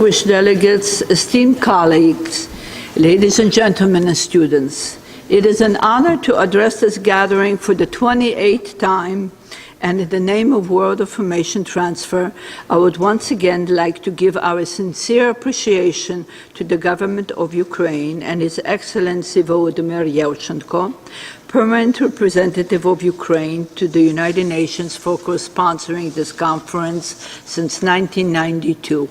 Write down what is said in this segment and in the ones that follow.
distinguished delegates, esteemed colleagues, ladies and gentlemen and students, it is an honor to address this gathering for the 28th time, and in the name of World Information Transfer, I would once again like to give our sincere appreciation to the government of Ukraine and His Excellency Volodymyr Yelchenko, Permanent Representative of Ukraine to the United Nations, for co-sponsoring this conference since 1992.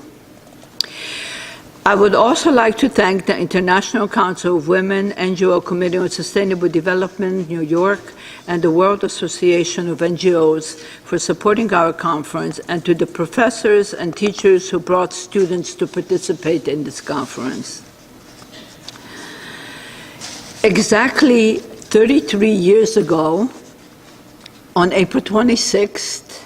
I would also like to thank the International Council of Women, NGO Committee on Sustainable Development, New York, and the World Association of NGOs for supporting our conference, and to the professors and teachers who brought students to participate in this conference. Exactly 33 years ago, on April 26th,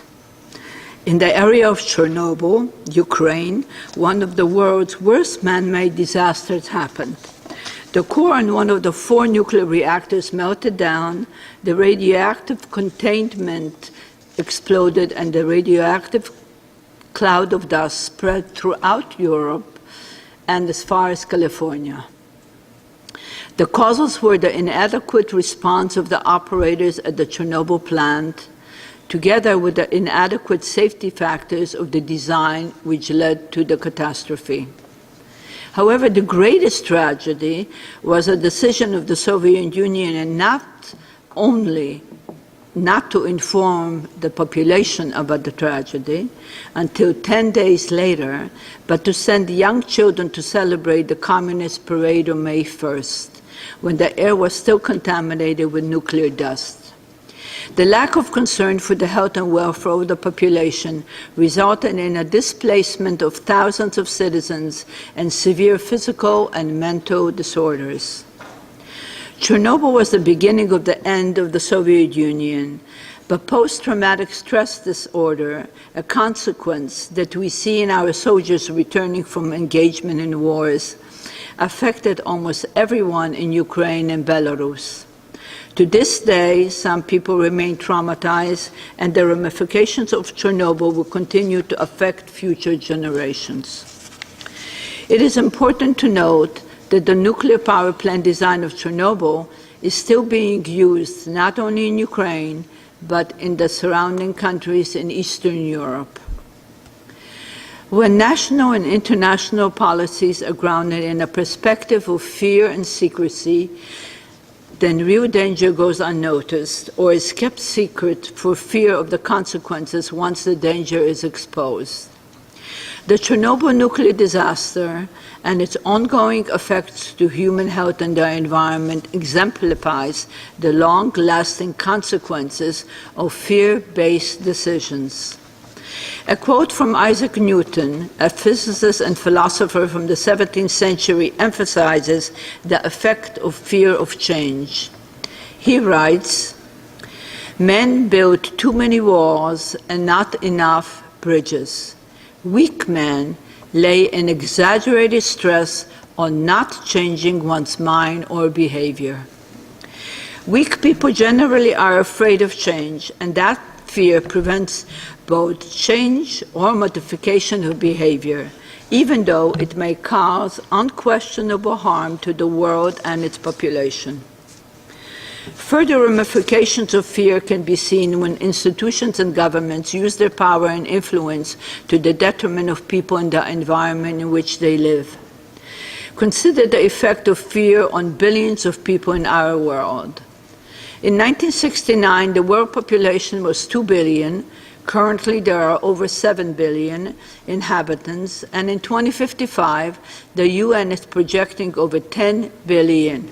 in the area of Chornobyl, Ukraine, one of the world's worst man-made disasters happened. The core on one of the 4 nuclear reactors melted down, the radioactive containment exploded, and the radioactive cloud of dust spread throughout Europe and as far as California. The causes were the inadequate response of the operators at the Chernobyl plant, together with the inadequate safety factors of the design which led to the catastrophe. However, the greatest tragedy was a decision of the Soviet Union, and not only not to inform the population about the tragedy until 10 days later, but to send young children to celebrate the Communist parade on May 1st, when the air was still contaminated with nuclear dust. The lack of concern for the health and welfare of the population resulted in a displacement of thousands of citizens and severe physical and mental disorders. Chernobyl was the beginning of the end of the Soviet Union, but post-traumatic stress disorder, a consequence that we see in our soldiers returning from engagement in wars, affected almost everyone in Ukraine and Belarus. To this day, some people remain traumatized, and the ramifications of Chernobyl will continue to affect future generations. It is important to note that the nuclear power plant design of Chernobyl is still being used not only in Ukraine, but in the surrounding countries in Eastern Europe. When national and international policies are grounded in a perspective of fear and secrecy, then real danger goes unnoticed or is kept secret for fear of the consequences once the danger is exposed. The Chernobyl nuclear disaster and its ongoing effects to human health and the environment exemplifies the long-lasting consequences of fear-based decisions. A quote from Isaac Newton, a physicist and philosopher from the 17th century, emphasizes the effect of fear of change. He writes, "Men build too many walls and not enough bridges. Weak men lay an exaggerated stress on not changing one's mind or behavior." Weak people generally are afraid of change, and that fear prevents both change or modification of behavior, even though it may cause unquestionable harm to the world and its population. Further ramifications of fear can be seen when institutions and governments use their power and influence to the detriment of people and the environment in which they live. Consider the effect of fear on billions of people in our world. In 1969, the world population was 2 billion. Currently, there are over 7 billion inhabitants, and in 2055, the UN is projecting over 10 billion.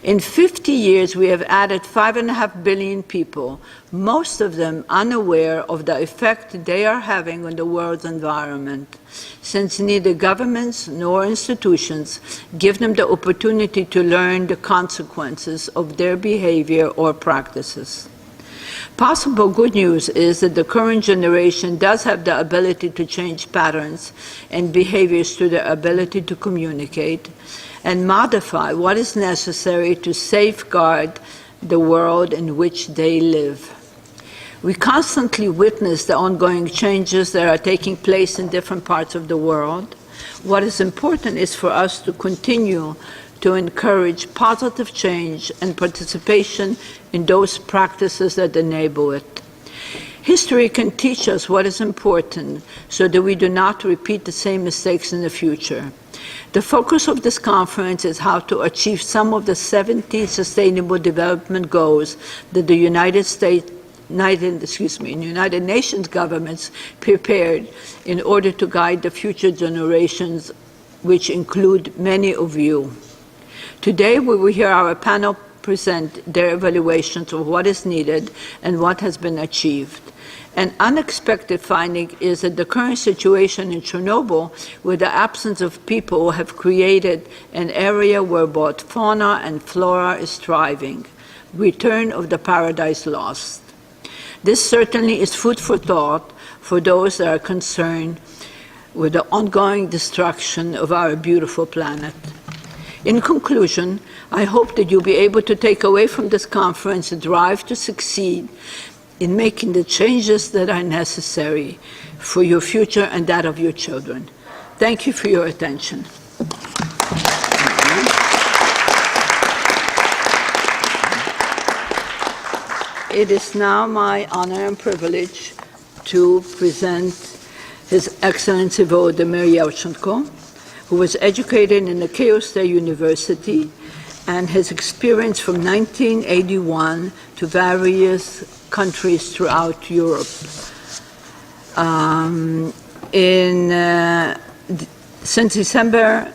In 50 years, we have added 5.5 billion people, most of them unaware of the effect they are having on the world's environment, since neither governments nor institutions give them the opportunity to learn the consequences of their behavior or practices. Possible good news is that the current generation does have the ability to change patterns and behaviors through their ability to communicate and modify what is necessary to safeguard the world in which they live. We constantly witness the ongoing changes that are taking place in different parts of the world. What is important is for us to continue to encourage positive change and participation in those practices that enable it. History can teach us what is important so that we do not repeat the same mistakes in the future. The focus of this conference is how to achieve some of the 17 Sustainable Development Goals that the United Nations governments prepared in order to guide the future generations, which include many of you. Today, we will hear our panel present their evaluations of what is needed and what has been achieved. An unexpected finding is that the current situation in Chernobyl, with the absence of people, have created an area where both fauna and flora is thriving. Return of the paradise lost. This certainly is food for thought for those that are concerned with the ongoing destruction of our beautiful planet. In conclusion, I hope that you'll be able to take away from this conference a drive to succeed in making the changes that are necessary for your future and that of your children. Thank you for your attention. It is now my honor and privilege to present His Excellency Volodymyr Yelchenko, who was educated in the Kyiv State University and has experience from 1981 to various countries throughout Europe. Since December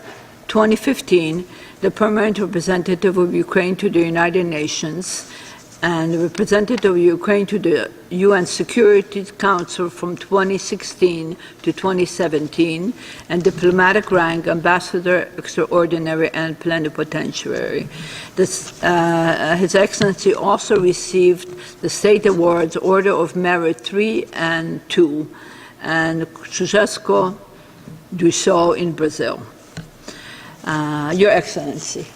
2015, the permanent representative of Ukraine to the United Nations and the representative of Ukraine to the UN Security Council from 2016 to 2017, and diplomatic rank Ambassador Extraordinary and Plenipotentiary. His Excellency also received the State Awards Order of Merit 3 and 2, and Krzyżewsko do so in Brazil. Your Excellency,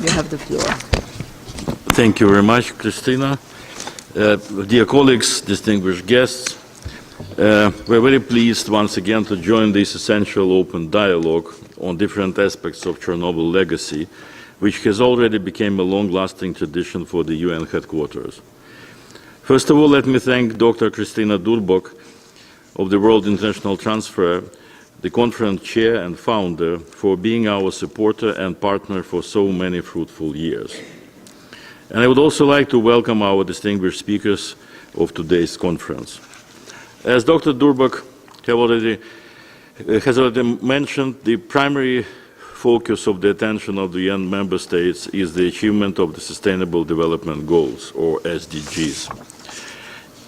you have the floor. Thank you very much, Christina. Dear colleagues, distinguished guests, we're very pleased once again to join this essential open dialogue on different aspects of Chernobyl legacy, which has already become a long-lasting tradition for the UN headquarters. First of all, let me thank Dr. Kristina Durbok of the World International Transfer, the conference chair and founder, for being our supporter and partner for so many fruitful years. And I would also like to welcome our distinguished speakers of today's conference. As Dr. Durbok has already mentioned, the primary focus of the attention of the UN member states is the achievement of the Sustainable Development Goals, or SDGs.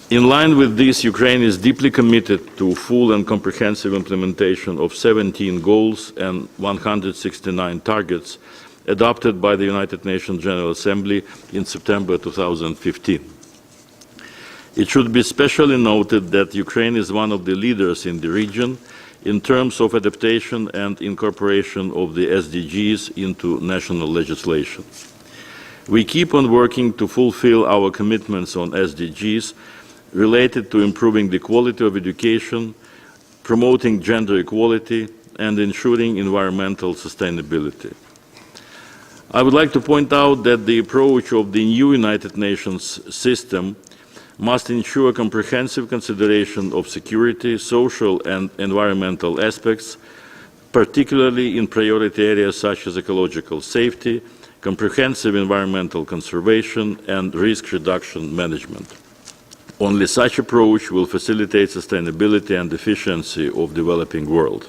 In line with this, Ukraine is deeply committed to full and comprehensive implementation of 17 goals and 169 targets adopted by the United Nations General Assembly in September 2015. It should be especially noted that Ukraine is one of the leaders in the region in terms of adaptation and incorporation of the SDGs into national legislation. We keep on working to fulfill our commitments on SDGs related to improving the quality of education, promoting gender equality, and ensuring environmental sustainability. I would like to point out that the approach of the new United Nations system must ensure comprehensive consideration of security, social and environmental aspects, particularly in priority areas such as ecological safety, comprehensive environmental conservation, and risk reduction management. Only such approach will facilitate sustainability and efficiency of the developing world.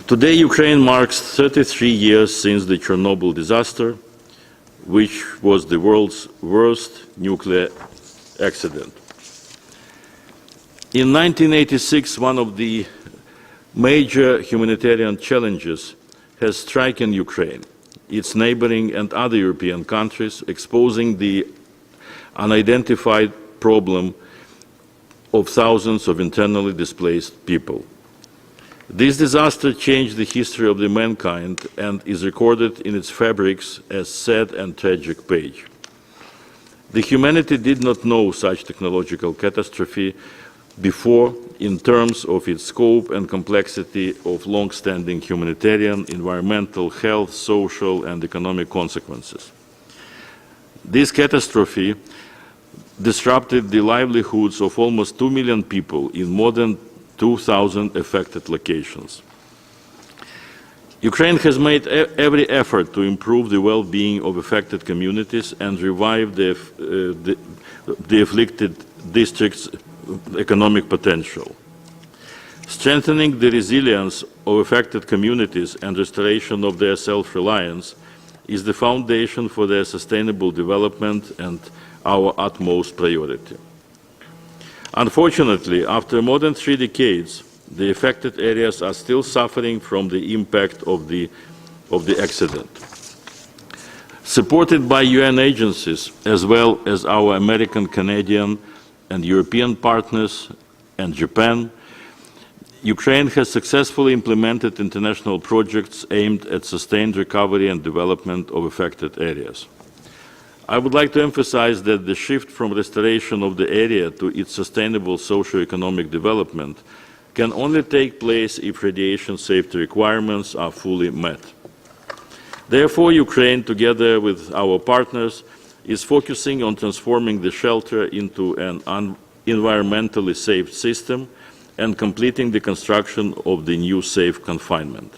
Today, Ukraine marks 33 years since the Chernobyl disaster, which was the world's worst nuclear accident. In 1986, one of the major humanitarian challenges has stricken Ukraine, its neighboring and other European countries, exposing the unidentified problem of thousands of internally displaced people. This disaster changed the history of mankind and is recorded in its fabrics as sad and tragic page. The humanity did not know such technological catastrophe before in terms of its scope and complexity of long-standing humanitarian, environmental, health, social, and economic consequences. This catastrophe disrupted the livelihoods of almost 2 million people in more than 2,000 affected locations. Ukraine has made every effort to improve the well-being of affected communities and revive the afflicted districts' economic potential. Strengthening the resilience of affected communities and restoration of their self-reliance is the foundation for their sustainable development and our utmost priority. Unfortunately, after more than 3 decades, the affected areas are still suffering from the impact of the accident. Supported by UN agencies, as well as our American, Canadian, and European partners, and Japan, Ukraine has successfully implemented international projects aimed at sustained recovery and development of affected areas. I would like to emphasize that the shift from restoration of the area to its sustainable socio-economic development can only take place if radiation safety requirements are fully met. Therefore, Ukraine, together with our partners, is focusing on transforming the shelter into an environmentally safe system and completing the construction of the new safe confinement.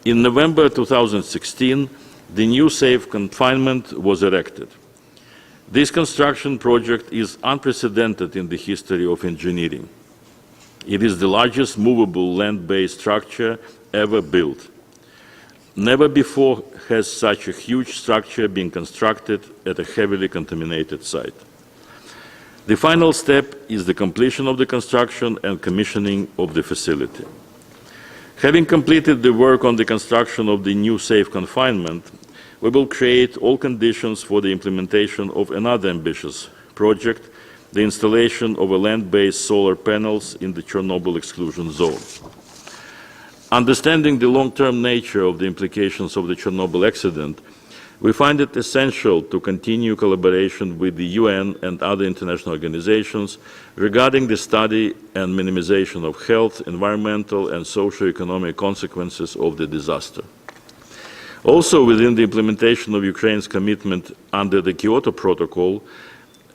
In November 2016, the new safe confinement was erected. This construction project is unprecedented in the history of engineering. It is the largest movable land-based structure ever built. Never before has such a huge structure been constructed at a heavily contaminated site. The final step is the completion of the construction and commissioning of the facility. Having completed the work on the construction of the new safe confinement, we will create all conditions for the implementation of another ambitious project, the installation of land-based solar panels in the Chernobyl exclusion zone. Understanding the long-term nature of the implications of the Chernobyl accident, we find it essential to continue collaboration with the UN and other international organizations regarding the study and minimization of health, environmental, and socio-economic consequences of the disaster. Also, within the implementation of Ukraine's commitment under the Kyoto Protocol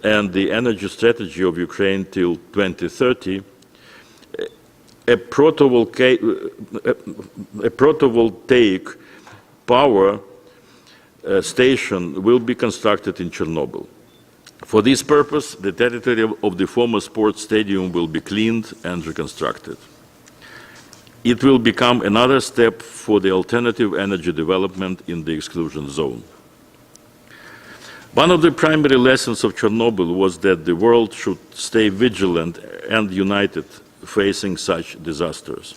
and the energy strategy of Ukraine till 2030, a photovoltaic power station will be constructed in Chernobyl. For this purpose, the territory of the former sports stadium will be cleaned and reconstructed. It will become another step for the alternative energy development in the exclusion zone. One of the primary lessons of Chernobyl was that the world should stay vigilant and united facing such disasters.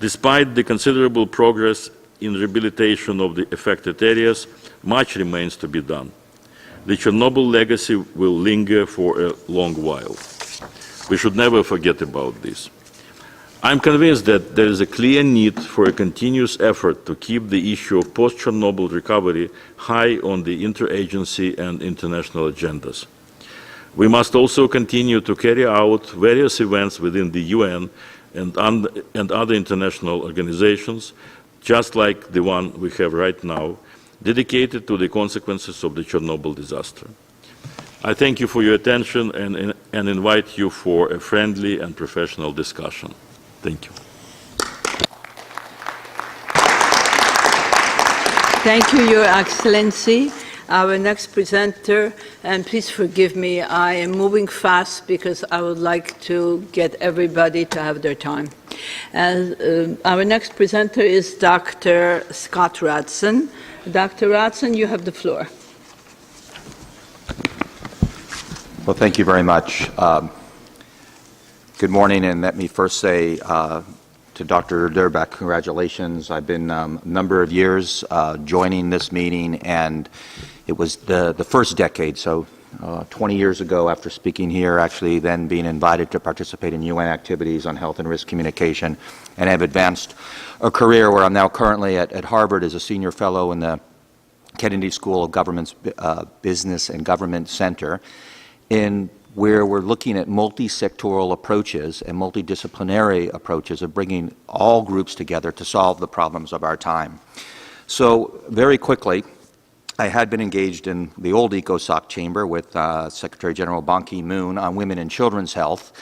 Despite the considerable progress in rehabilitation of the affected areas, much remains to be done. The Chernobyl legacy will linger for a long while. We should never forget about this. I'm convinced that there is a clear need for a continuous effort to keep the issue of post-Chernobyl recovery high on the interagency and international agendas. We must also continue to carry out various events within the UN and other international organizations, just like the one we have right now, dedicated to the consequences of the Chernobyl disaster. I thank you for your attention and invite you for a friendly and professional discussion. Thank you. Thank you, Your Excellency. Our next presenter, and please forgive me, I am moving fast because I would like to get everybody to have their time. Our next presenter is Dr. Scott Radson. Dr. Radson, you have the floor. Well, thank you very much. Good morning, and let me first say to Dr. Durbach, congratulations. I've been a number of years joining this meeting, and it was the first decade, so 20 years ago after speaking here, actually then being invited to participate in UN activities on health and risk communication, and have advanced a career where I'm now currently at Harvard as a senior fellow in the Kennedy School of Government's Business and Government Center. In where we're looking at multi-sectoral approaches and multidisciplinary approaches of bringing all groups together to solve the problems of our time. So very quickly, I had been engaged in the old ECOSOC chamber with Secretary General Ban Ki-moon on women and children's health,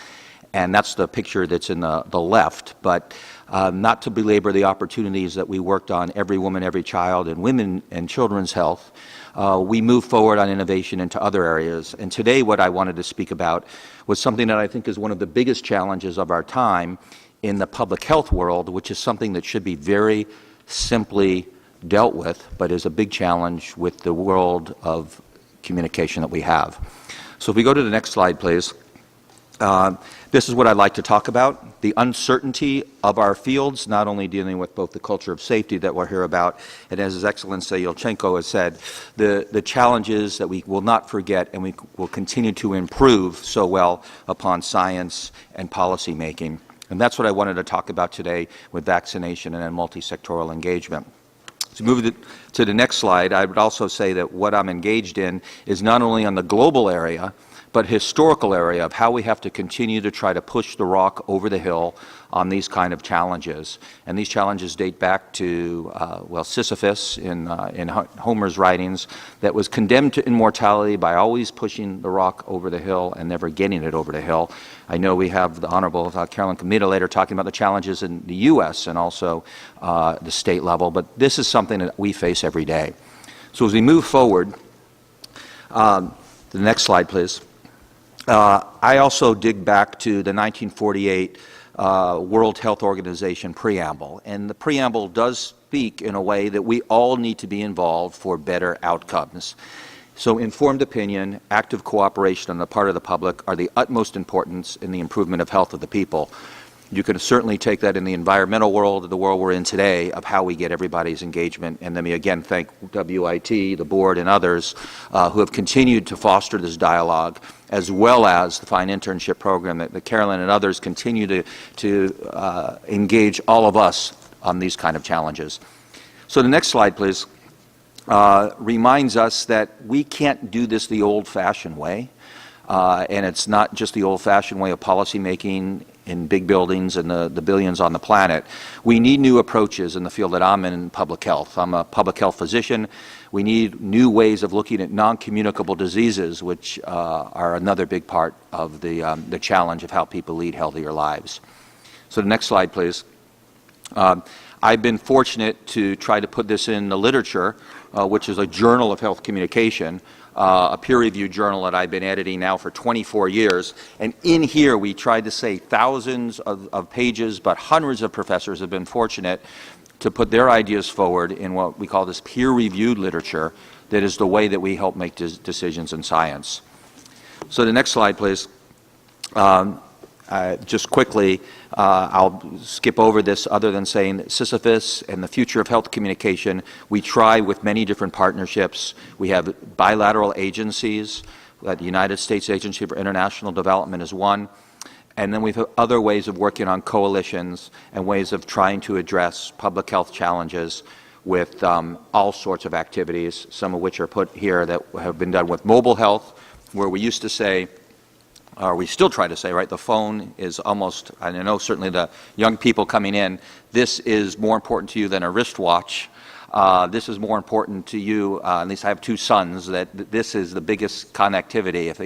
and that's the picture that's in the left. But not to belabor the opportunities that we worked on, every woman, every child, and women and children's health, we moved forward on innovation into other areas. And today what I wanted to speak about was something that I think is one of the biggest challenges of our time in the public health world, which is something that should be very simply dealt with, but is a big challenge with the world of communication that we have. So if we go to the next slide, please. This is what I'd like to talk about, the uncertainty of our fields, not only dealing with both the culture of safety that we'll hear about, and as His Excellency Yelchenko has said, the challenges that we will not forget and we will continue to improve so well upon science and policy making. And that's what I wanted to talk about today with vaccination and then multi-sectoral engagement. To move to the next slide, I would also say that what I'm engaged in is not only on the global area, but historical area of how we have to continue to try to push the rock over the hill on these kind of challenges. And these challenges date back to, well, Sisyphus in Homer's writings that was condemned to immortality by always pushing the rock over the hill and never getting it over the hill. I know we have the Honorable Carolyn Comita later talking about the challenges in the U.S. and also the state level, but this is something that we face every day. So as we move forward, the next slide, please. I also dig back to the 1948 World Health Organization preamble, and the preamble does speak in a way that we all need to be involved for better outcomes. So informed opinion, active cooperation on the part of the public are the utmost importance in the improvement of health of the people. You can certainly take that in the environmental world, the world we're in today, of how we get everybody's engagement. And let me again thank WIT, the board, and others who have continued to foster this dialogue, as well as the fine internship program that Carolyn and others continue to engage all of us on these kind of challenges. So the next slide, please, reminds us that we can't do this the old-fashioned way. And it's not just the old-fashioned way of policy making in big buildings and the billions on the planet. We need new approaches in the field that I'm in public health. I'm a public health physician. We need new ways of looking at non-communicable diseases, which are another big part of the challenge of how people lead healthier lives. So the next slide, please. I've been fortunate to try to put this in the literature, which is a journal of health communication, a peer-reviewed journal that I've been editing now for 24 years. And in here, we tried to say thousands of pages, but hundreds of professors have been fortunate to put their ideas forward in what we call this peer-reviewed literature that is the way that we help make decisions in science. So the next slide, please. Just quickly, I'll skip over this other than saying that Sisyphus and the future of health communication, we try with many different partnerships. We have bilateral agencies. The United States Agency for International Development is one. And then we have other ways of working on coalitions and ways of trying to address public health challenges with all sorts of activities, some of which are put here that have been done with mobile health, where we used to say, or we still try to say, right, the phone is almost, I know certainly the young people coming in, this is more important to you than a wristwatch. This is more important to you, at least I have two sons, that this is the biggest connectivity. If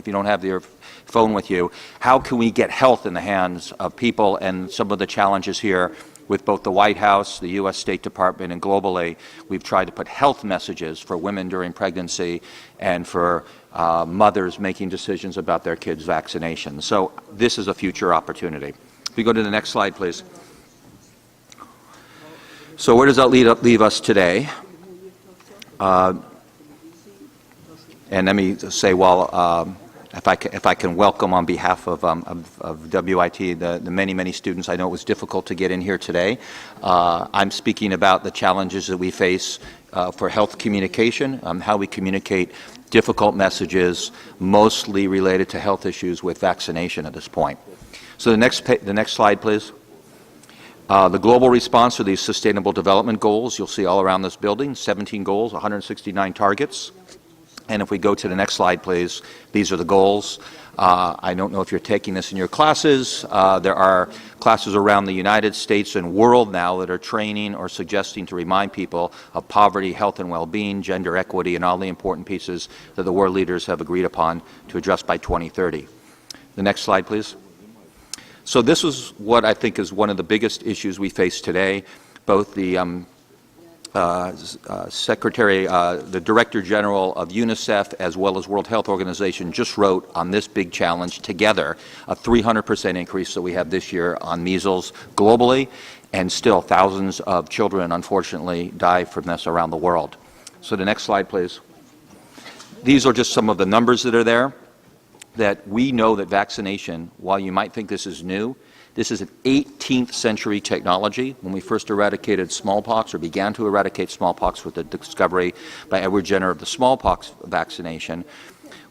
you don't have your phone with you, how can we get health in the hands of people? And some of the challenges here with both the White House, the U.S. State Department, and globally, we've tried to put health messages for women during pregnancy and for mothers making decisions about their kids' vaccinations. So this is a future opportunity. If we go to the next slide, please. So where does that leave us today? And let me say, well, if I can welcome on behalf of WIT the many students. I know it was difficult to get in here today. I'm speaking about the challenges that we face for health communication, how we communicate difficult messages, mostly related to health issues with vaccination at this point. So the next slide, please. The global response to these Sustainable Development Goals, you'll see all around this building, 17 goals, 169 targets. And if we go to the next slide, please, these are the goals. I don't know if you're taking this in your classes. There are classes around the United States and world now that are training or suggesting to remind people of poverty, health and well-being, gender equity, and all the important pieces that the world leaders have agreed upon to address by 2030. The next slide, please. So this is what I think is one of the biggest issues we face today. Both the the Director General of UNICEF as well as World Health Organization just wrote on this big challenge together a 300% increase that we have this year on measles globally, and still thousands of children unfortunately die from this around the world. So the next slide, please. These are just some of the numbers that are there, that we know that vaccination, while you might think this is new, this is an 18th century technology. When we first eradicated smallpox, or began to eradicate smallpox with the discovery by Edward Jenner of the smallpox vaccination,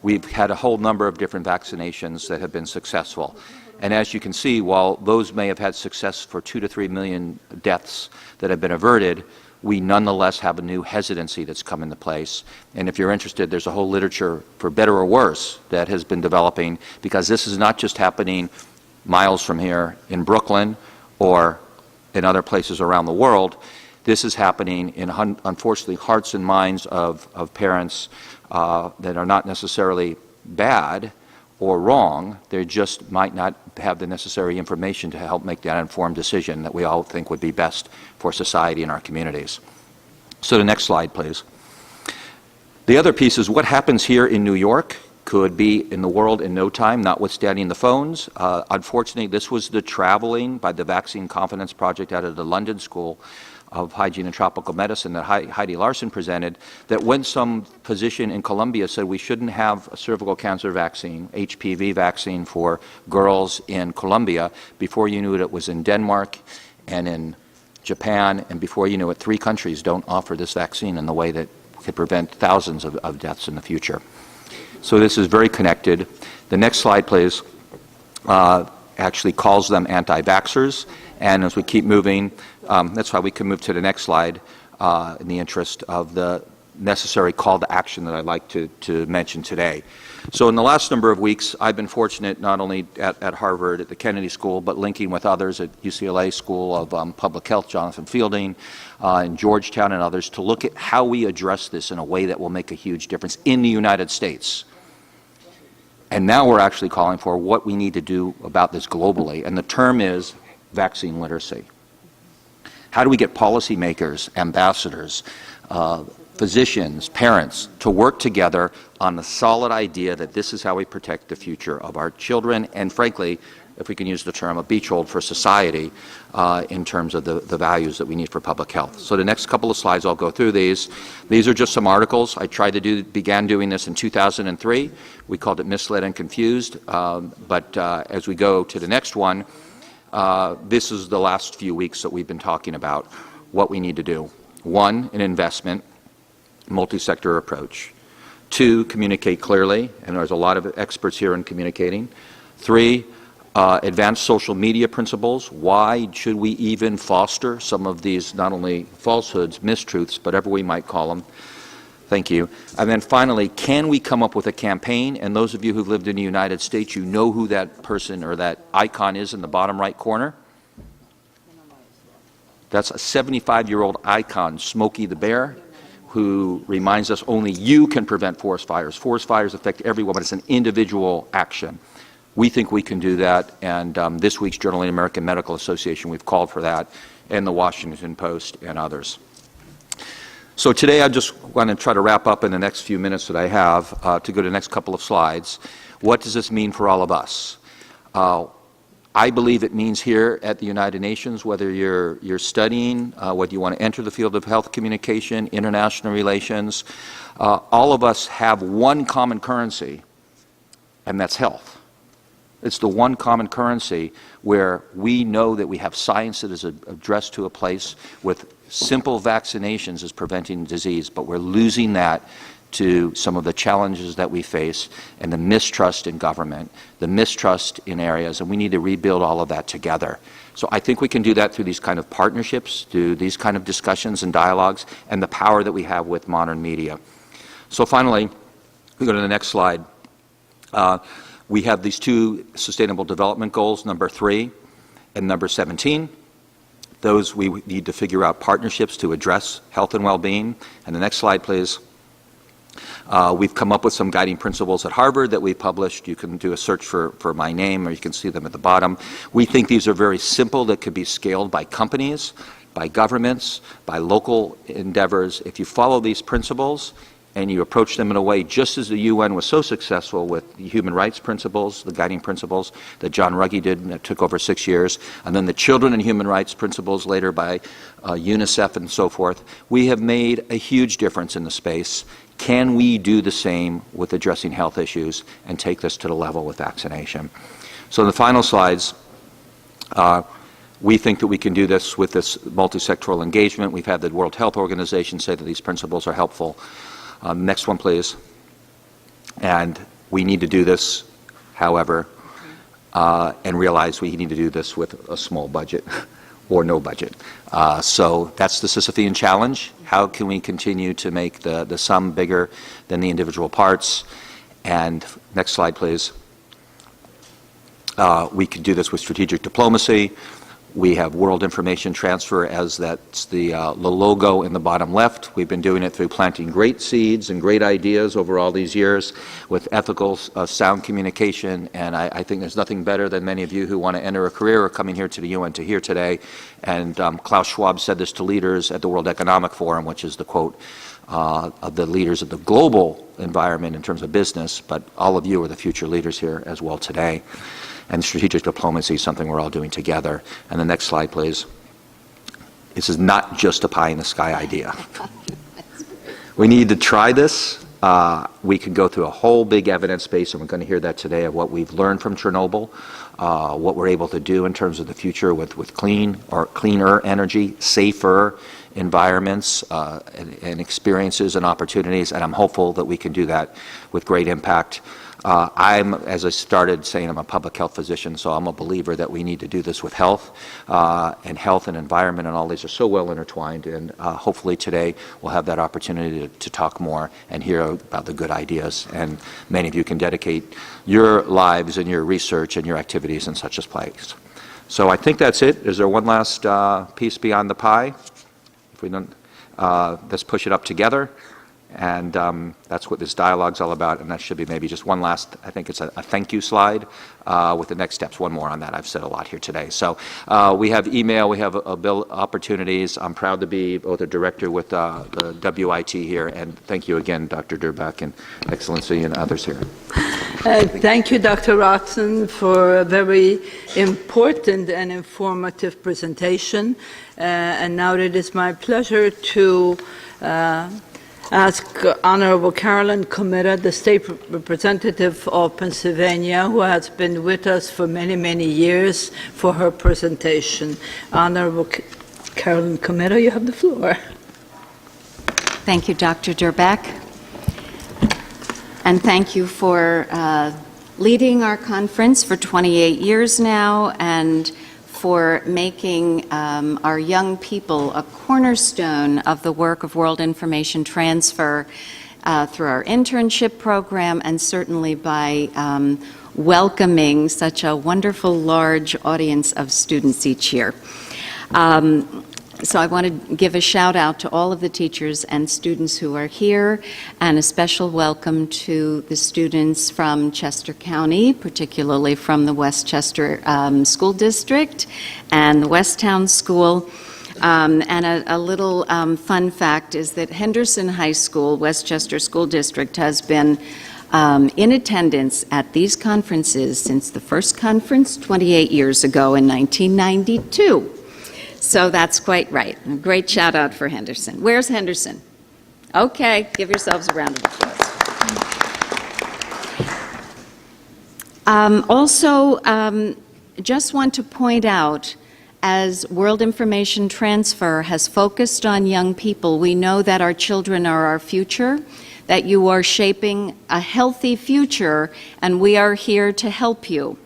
we've had a whole number of different vaccinations that have been successful. And as you can see, while those may have had success for 2 to 3 million deaths that have been averted, we nonetheless have a new hesitancy that's come into place. And if you're interested, there's a whole literature, for better or worse, that has been developing, because this is not just happening miles from here in Brooklyn or in other places around the world. This is happening in, unfortunately, hearts and minds of parents that are not necessarily bad or wrong. They just might not have the necessary information to help make that informed decision that we all think would be best for society and our communities. So the next slide, please. The other piece is what happens here in New York could be in the world in no time, notwithstanding the phones. Unfortunately, this was the traveling by the Vaccine Confidence Project out of the London School of Hygiene and Tropical Medicine that Heidi Larson presented, that when some physician in Colombia said we shouldn't have a cervical cancer vaccine, HPV vaccine for girls in Colombia, before you knew it, it was in Denmark and in Japan, and before you knew it, 3 countries don't offer this vaccine in the way that could prevent thousands of deaths in the future. So this is very connected. The next slide, please, actually calls them anti-vaxxers. And as we keep moving, that's why we can move to the next slide in the interest of the necessary call to action that I'd like to mention today. So in the last number of weeks, I've been fortunate not only at Harvard, at the Kennedy School, but linking with others at UCLA School of Public Health, Jonathan Fielding, in Georgetown and others, to look at how we address this in a way that will make a huge difference in the United States. And now we're actually calling for what we need to do about this globally, and the term is vaccine literacy. How do we get policymakers, ambassadors, physicians, parents to work together on the solid idea that this is how we protect the future of our children, and frankly, if we can use the term, a beachhead for society in terms of the values that we need for public health. So the next couple of slides, I'll go through these. These are just some articles. I began doing this in 2003. We called it Misled and Confused, but as we go to the next one, this is the last few weeks that we've been talking about what we need to do. 1, an investment, multi-sector approach. 2, communicate clearly, and there's a lot of experts here in communicating. 3, advanced social media principles. Why should we even foster some of these, not only falsehoods, mistruths, but whatever we might call them? Thank you. And then finally, can we come up with a campaign? And those of you who've lived in the United States, you know who that person or that icon is in the bottom right corner. That's a 75-year-old icon, Smokey the Bear, who reminds us only you can prevent forest fires. Forest fires affect everyone, but it's an individual action. We think we can do that, and this week's Journal of the American Medical Association, we've called for that, and the Washington Post and others. So today I just want to try to wrap up in the next few minutes that I have to go to the next couple of slides. What does this mean for all of us? I believe it means here at the United Nations, whether you're studying, whether you want to enter the field of health communication, international relations, all of us have one common currency, and that's health. It's the one common currency where we know that we have science that is addressed to a place with simple vaccinations as preventing disease, but we're losing that to some of the challenges that we face and the mistrust in government, the mistrust in areas, and we need to rebuild all of that together. So I think we can do that through these kind of partnerships, through these kind of discussions and dialogues, and the power that we have with modern media. So finally, We go to the next slide. We have these two Sustainable Development Goals, number 3 and number 17. Those we need to figure out partnerships to address health and well-being. And the next slide, please. We've come up with some guiding principles at Harvard that we published. You can do a search for my name, or you can see them at the bottom. We think these are very simple, that could be scaled by companies, by governments, by local endeavors. If you follow these principles and you approach them in a way just as the UN was so successful with the human rights principles, the guiding principles that John Ruggie did, and it took over 6 years, and then the children and human rights principles later by UNICEF and so forth, we have made a huge difference in the space. Can we do the same with addressing health issues and take this to the level with vaccination? So in the final slides, we think that we can do this with this multi-sectoral engagement. We've had the World Health Organization say that these principles are helpful. Next one, please. And we need to do this, however, and realize we need to do this with a small budget or no budget. So that's the Sisyphean challenge. How can we continue to make the sum bigger than the individual parts? And next slide, please. We can do this with strategic diplomacy. We have world information transfer as that's the logo in the bottom left. We've been doing it through planting great seeds and great ideas over all these years with ethical, sound communication. And I think there's nothing better than many of you who want to enter a career or coming here to the UN to hear today. And Klaus Schwab said this to leaders at the World Economic Forum, which is the quote of the leaders of the global environment in terms of business, but all of you are the future leaders here as well today. And strategic diplomacy is something we're all doing together. And the next slide, please. This is not just a pie-in-the-sky idea. We need to try this. We can go through a whole big evidence base, and we're going to hear that today, of what we've learned from Chernobyl, what we're able to do in terms of the future with clean or cleaner energy, safer environments and experiences and opportunities, and I'm hopeful that we can do that with great impact. As I started saying, I'm a public health physician, so I'm a believer that we need to do this with health, and health and environment, and all these are so well intertwined, and hopefully today we'll have that opportunity to talk more and hear about the good ideas, and many of you can dedicate your lives and your research and your activities in such a place. So I think that's it. Is there one last piece beyond the pie? If we don't, let's push it up together. And that's what this dialogue's all about, and that should be maybe just one last, I think it's a thank you slide with the next steps. One more on that. I've said a lot here today. So we have email, we have bill opportunities. I'm proud to be both a director with the WIT here, and thank you again, Dr. Durbach and Excellency and others here. Thank you, Dr. Rotzen, for a very important and informative presentation. And now it is my pleasure to ask Honorable Carolyn Comita, the State Representative of Pennsylvania, who has been with us for many, many years, for her presentation. Honorable Carolyn Comita, you have the floor. Thank you, Dr. Durbach. And thank you for leading our conference for 28 years now, and for making our young people a cornerstone of the work of World Information Transfer through our internship program, and certainly by welcoming such a wonderful large audience of students each year. So I want to give a shout out to all of the teachers and students who are here, and a special welcome to the students from Chester County, particularly from the Westchester School District and the Westtown School. And a little fun fact is that Henderson High School, Westchester School District, has been in attendance at these conferences since the first conference 28 years ago in 1992. So that's quite right. A great shout out for Henderson. Where's Henderson? Okay, give yourselves a round of applause. Also, just want to point out, as World Information Transfer has focused on young people, we know that our children are our future, that you are shaping a healthy future, and we are here to help you.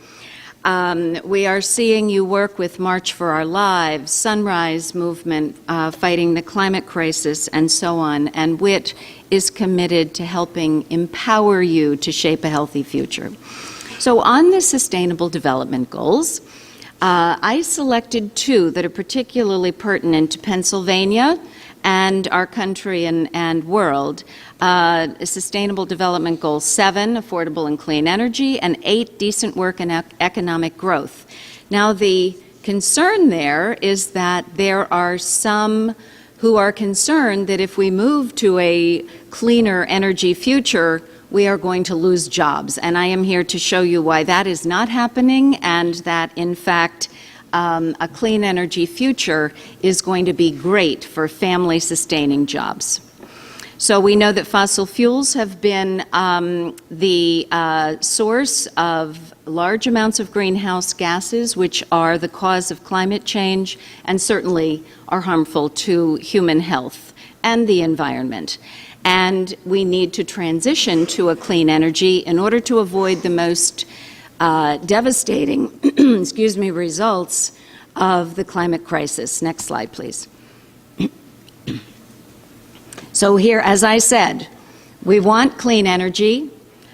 We are seeing you work with March for Our Lives, Sunrise Movement, fighting the climate crisis, and so on. And WIT is committed to helping empower you to shape a healthy future. So on the Sustainable Development Goals, I selected two that are particularly pertinent to Pennsylvania and our country and world. Sustainable Development Goal 7, affordable and clean energy, and 8, decent work and economic growth. Now, the concern there is that there are some who are concerned that if we move to a cleaner energy future, we are going to lose jobs. And I am here to show you why that is not happening, and that, in fact, a clean energy future is going to be great for family-sustaining jobs. So we know that fossil fuels have been the source of large amounts of greenhouse gases, which are the cause of climate change and certainly are harmful to human health and the environment. And we need to transition to a clean energy in order to avoid the most devastating results of the climate crisis. Next slide, please. So here, as I said, we want clean energy,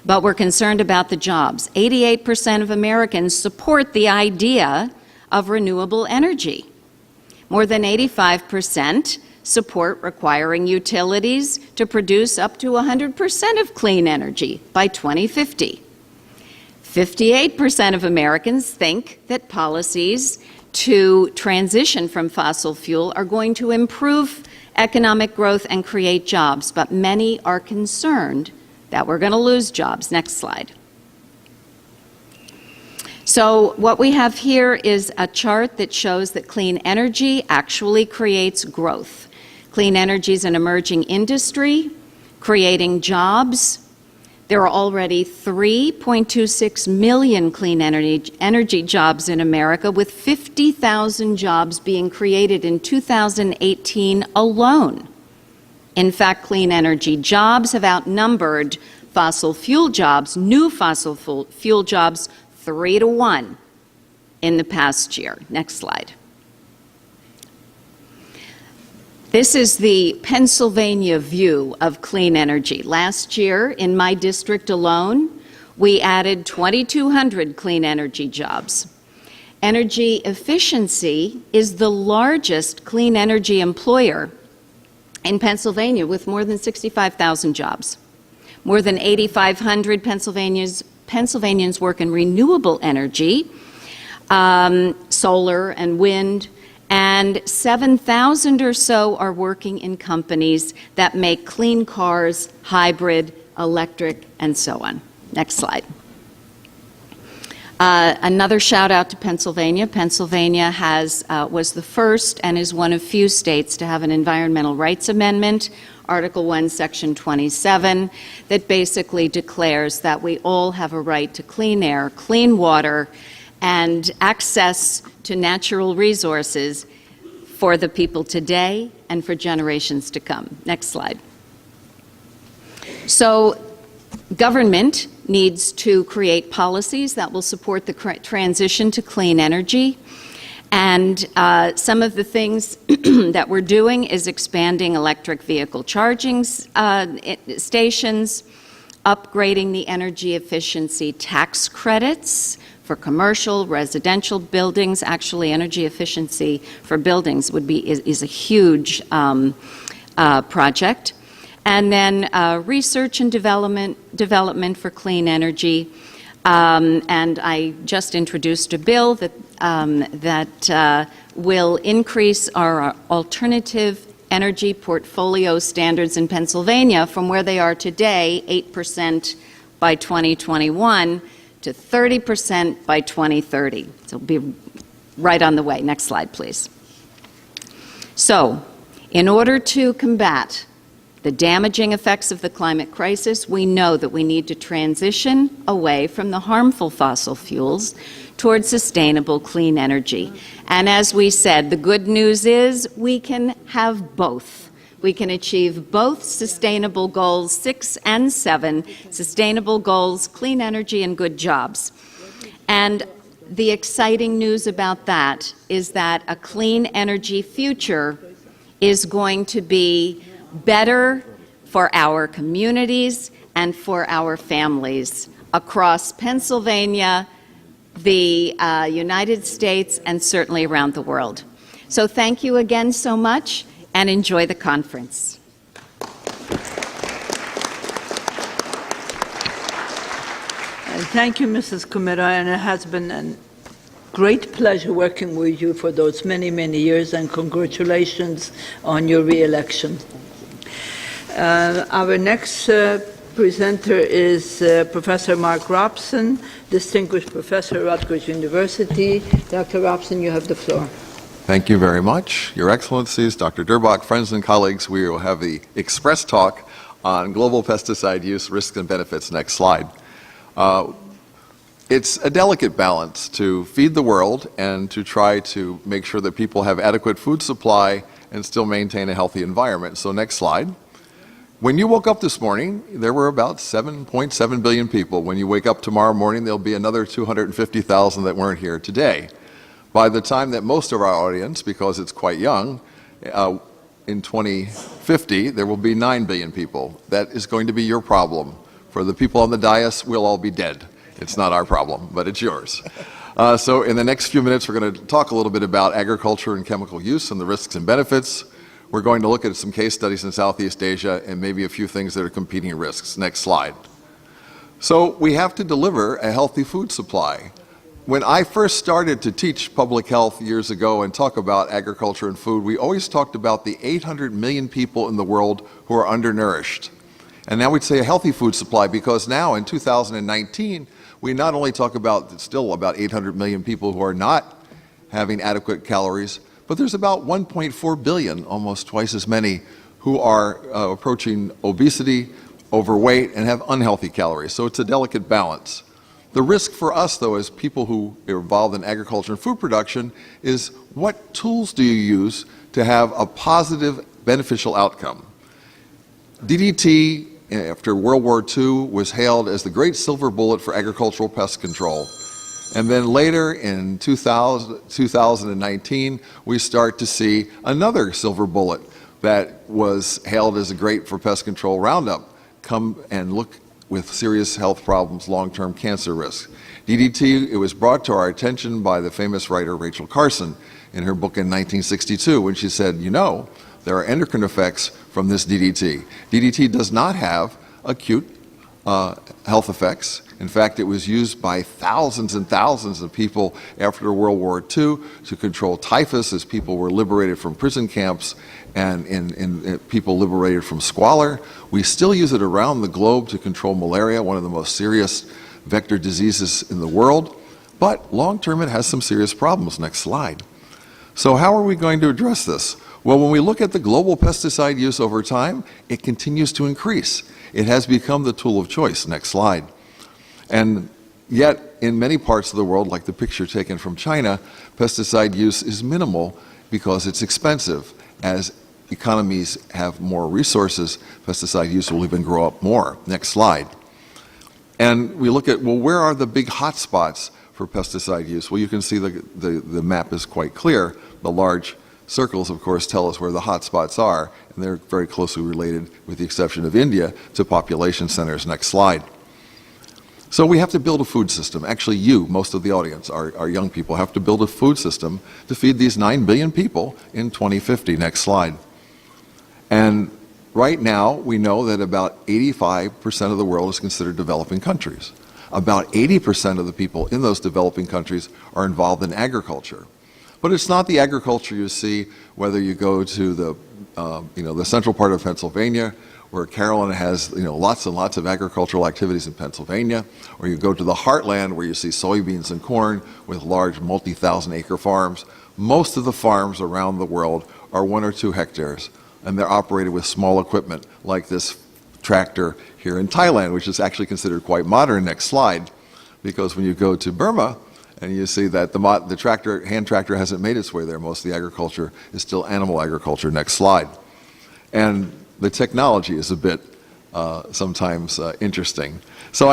but we're concerned about the jobs. 88% of Americans support the idea of renewable energy. More than 85% support requiring utilities to produce up to 100% of clean energy by 2050. 58% of Americans think that policies to transition from fossil fuel are going to improve economic growth and create jobs, but many are concerned that we're going to lose jobs. Next slide. So what we have here is a chart that shows that clean energy actually creates growth. Clean energy is an emerging industry, creating jobs. There are already 3.26 million clean energy jobs in America, with 50,000 jobs being created in 2018 alone. In fact, clean energy jobs have outnumbered fossil fuel jobs, new fossil fuel jobs, 3-to-1 in the past year. Next slide. This is the Pennsylvania view of clean energy. Last year, in my district alone, we added 2,200 clean energy jobs. Energy efficiency is the largest clean energy employer in Pennsylvania, with more than 65,000 jobs. More than 8,500 Pennsylvanians work in renewable energy, solar and wind, and 7,000 or so are working in companies that make clean cars, hybrid, electric, and so on. Next slide. Another shout out to Pennsylvania. Pennsylvania was the first and is one of few states to have an environmental rights amendment, Article 1, Section 27, that basically declares that we all have a right to clean air, clean water, and access to natural resources for the people today and for generations to come. Next slide. So government needs to create policies that will support the transition to clean energy. And some of the things that we're doing is expanding electric vehicle charging stations, upgrading the energy efficiency tax credits for commercial, residential buildings. Actually, energy efficiency for buildings is a huge project. And then research and development for clean energy. And I just introduced a bill that will increase our alternative energy portfolio standards in Pennsylvania from where they are today, 8% by 2021, to 30% by 2030. So it'll be right on the way. Next slide, please. So, in order to combat the damaging effects of the climate crisis, we know that we need to transition away from the harmful fossil fuels towards sustainable clean energy. And as we said, the good news is we can have both. We can achieve both sustainable goals 6 and 7, sustainable goals, clean energy and good jobs. And the exciting news about that is that a clean energy future is going to be better for our communities and for our families across Pennsylvania, the United States, and certainly around the world. So thank you again so much, and enjoy the conference. Thank you, Mrs. Kumera, and it has been a great pleasure working with you for those many, many years, and congratulations on your re-election. Our next presenter is Professor Mark Robson, Distinguished Professor at Rutgers University. Dr. Robson, you have the floor. Thank you very much. Your Excellencies, Dr. Durbach, friends and colleagues, we will have the express talk on global pesticide use, risks and benefits. Next slide. It's a delicate balance to feed the world and to try to make sure that people have adequate food supply and still maintain a healthy environment. So next slide. When you woke up this morning, there were about 7.7 billion people. When you wake up tomorrow morning, there'll be another 250,000 that weren't here today. By the time that most of our audience, because it's quite young, in 2050, there will be 9 billion people. That is going to be your problem. For the people on the dais, we'll all be dead. It's not our problem, but it's yours. So in the next few minutes, we're going to talk a little bit about agriculture and chemical use and the risks and benefits. We're going to look at some case studies in Southeast Asia and maybe a few things that are competing risks. Next slide. So we have to deliver a healthy food supply. When I first started to teach public health years ago and talk about agriculture and food, we always talked about the 800 million people in the world who are undernourished. And now we'd say a healthy food supply, because now in 2019, we not only talk about still about 800 million people who are not having adequate calories, but there's about 1.4 billion, almost twice as many, who are approaching obesity, overweight, and have unhealthy calories. So it's a delicate balance. The risk for us, though, as people who are involved in agriculture and food production, is what tools do you use to have a positive, beneficial outcome? DDT, after World War II, was hailed as the great silver bullet for agricultural pest control. And then later in 2019, we start to see another silver bullet that was hailed as a great for pest control, Roundup, come and look with serious health problems, long-term cancer risks. DDT, it was brought to our attention by the famous writer Rachel Carson in her book in 1962, when she said, you know, there are endocrine effects from this DDT. DDT does not have acute health effects. In fact, it was used by thousands and thousands of people after World War II to control typhus as people were liberated from prison camps and in people liberated from squalor. We still use it around the globe to control malaria, one of the most serious vector diseases in the world. But long-term, it has some serious problems. Next slide. So how are we going to address this? Well, when we look at the global pesticide use over time, it continues to increase. It has become the tool of choice. Next slide. And yet, in many parts of the world, like the picture taken from China, pesticide use is minimal because it's expensive. As economies have more resources, pesticide use will even grow up more. Next slide. And we look at, well, where are the big hot spots for pesticide use? Well, you can see the map is quite clear. The large circles, of course, tell us where the hot spots are, and they're very closely related, with the exception of India, to population centers. Next slide. So we have to build a food system. Actually, you, most of the audience, our young people, have to build a food system to feed these 9 billion people in 2050. Next slide. And right now, we know that about 85% of the world is considered developing countries. About 80% of the people in those developing countries are involved in agriculture. But it's not the agriculture you see whether you go to the central part of Pennsylvania, where Carolyn has lots and lots of agricultural activities in Pennsylvania, or you go to the heartland where you see soybeans and corn with large multi-thousand acre farms. Most of the farms around the world are 1 or 2 hectares, and they're operated with small equipment like this tractor here in Thailand, which is actually considered quite modern. Next slide, because when you go to Burma and you see that the hand tractor hasn't made its way there, most of the agriculture is still animal agriculture. Next slide. And the technology is a bit sometimes interesting. So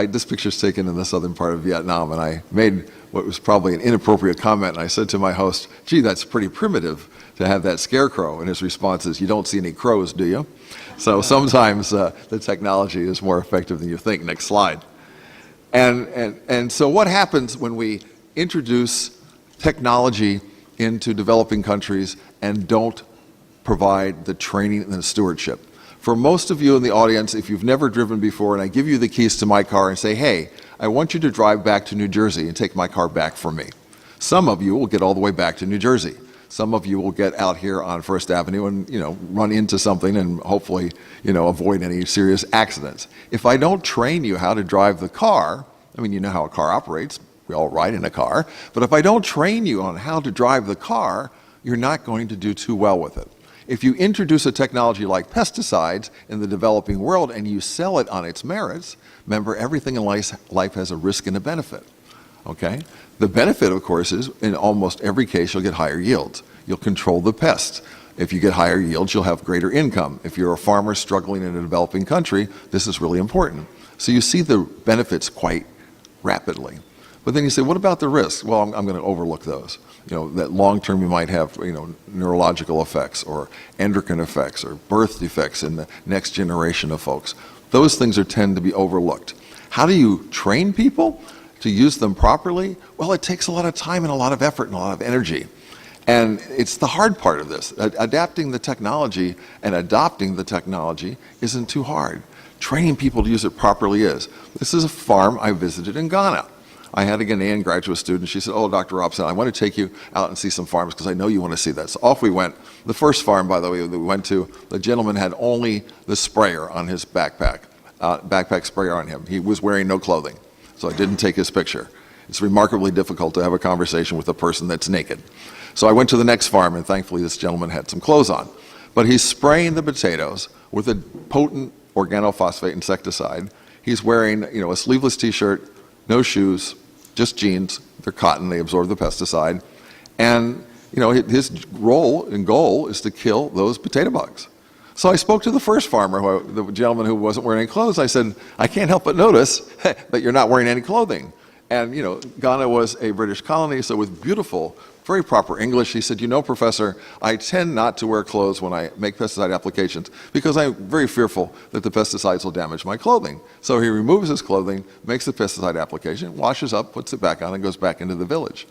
this picture is taken in the southern part of Vietnam, and I made what was probably an inappropriate comment, and I said to my host, gee, that's pretty primitive to have that scarecrow, and his response is, you don't see any crows, do you? So sometimes the technology is more effective than you think. Next slide. And so what happens when we introduce technology into developing countries and don't provide the training and the stewardship? For most of you in the audience, if you've never driven before and I give you the keys to my car and say, hey, I want you to drive back to New Jersey and take my car back from me. Some of you will get all the way back to New Jersey. Some of you will get out here on First Avenue and, run into something and hopefully, avoid any serious accidents. If I don't train you how to drive the car, I mean, you know how a car operates. We all ride in a car. But if I don't train you on how to drive the car, you're not going to do too well with it. If you introduce a technology like pesticides in the developing world and you sell it on its merits, remember, everything in life has a risk and a benefit. Okay? The benefit, of course, is in almost every case you'll get higher yields. You'll control the pests. If you get higher yields, you'll have greater income. If you're a farmer struggling in a developing country, this is really important. So you see the benefits quite rapidly. But then you say, what about the risks? Well, I'm going to overlook those. That long term you might have, neurological effects or endocrine effects or birth defects in the next generation of folks. Those things tend to be overlooked. How do you train people to use them properly? Well, it takes a lot of time and a lot of effort and a lot of energy. And it's the hard part of this. Adapting the technology and adopting the technology isn't too hard. Training people to use it properly is. This is a farm I visited in Ghana. I had a Ghanaian graduate student. She said, oh, Dr. Robson, I want to take you out and see some farms because I know you want to see that. So off we went. The first farm, by the way, that we went to, the gentleman had only the sprayer on his backpack sprayer on him. He was wearing no clothing, so I didn't take his picture. It's remarkably difficult to have a conversation with a person that's naked. So I went to the next farm, and thankfully this gentleman had some clothes on. But he's spraying the potatoes with a potent organophosphate insecticide. He's wearing, a sleeveless T-shirt, no shoes, just jeans. They're cotton. They absorb the pesticide. And, his role and goal is to kill those potato bugs. So I spoke to the first farmer, the gentleman who wasn't wearing any clothes. I said, I can't help but notice that you're not wearing any clothing. And, Ghana was a British colony, so with beautiful, very proper English, he said, Professor, I tend not to wear clothes when I make pesticide applications because I'm very fearful that the pesticides will damage my clothing. So he removes his clothing, makes the pesticide application, washes up, puts it back on, and goes back into the village.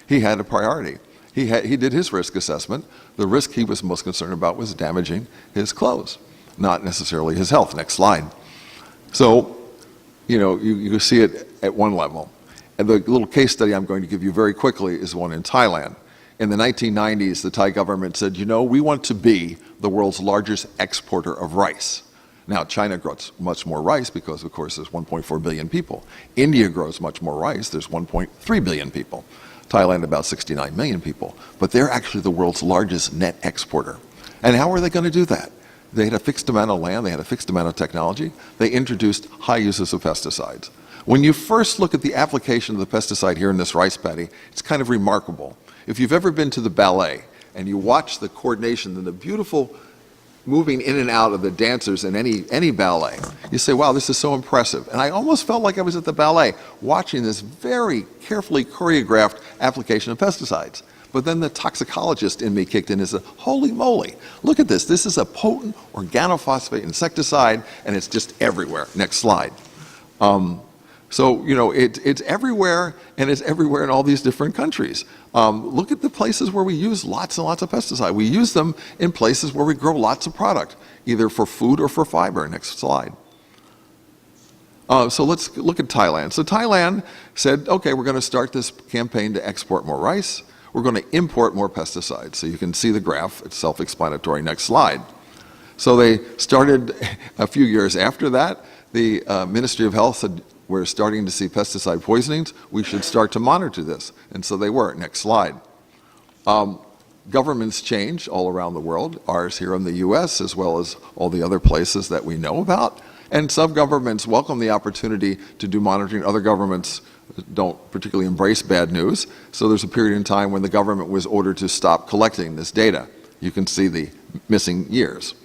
He had a priority. He did his risk assessment. The risk he was most concerned about was damaging his clothes, not necessarily his health. Next slide. So, you see it at one level. And the little case study I'm going to give you very quickly is one in Thailand. In the 1990s, the Thai government said, we want to be the world's largest exporter of rice. Now, China grows much more rice because, of course, there's 1.4 billion people. India grows much more rice. There's 1.3 billion people. Thailand, about 69 million people. But they're actually the world's largest net exporter. And how are they going to do that? They had a fixed amount of land. They had a fixed amount of technology. They introduced high uses of pesticides. When you first look at the application of the pesticide here in this rice paddy, it's kind of remarkable. If you've ever been to the ballet and you watch the coordination and the beautiful moving in and out of the dancers in any ballet, you say, wow, this is so impressive. And I almost felt like I was at the ballet watching this very carefully choreographed application of pesticides. But then the toxicologist in me kicked in and said, holy moly, look at this. This is a potent organophosphate insecticide, and it's just everywhere. Next slide. So, it's everywhere, and it's everywhere in all these different countries. Look at the places where we use lots and lots of pesticide. We use them in places where we grow lots of product, either for food or for fiber. Next slide. So let's look at Thailand. So Thailand said, okay, we're going to start this campaign to export more rice. We're going to import more pesticides. So you can see the graph. It's self-explanatory. Next slide. So they started a few years after that. The Ministry of Health said, we're starting to see pesticide poisonings. We should start to monitor this. And so they were. Next slide. Governments change all around the world, ours here in the U.S. as well as all the other places that we know about. And some governments welcome the opportunity to do monitoring. Other governments don't particularly embrace bad news. So there's a period in time when the government was ordered to stop collecting this data. You can see the missing years.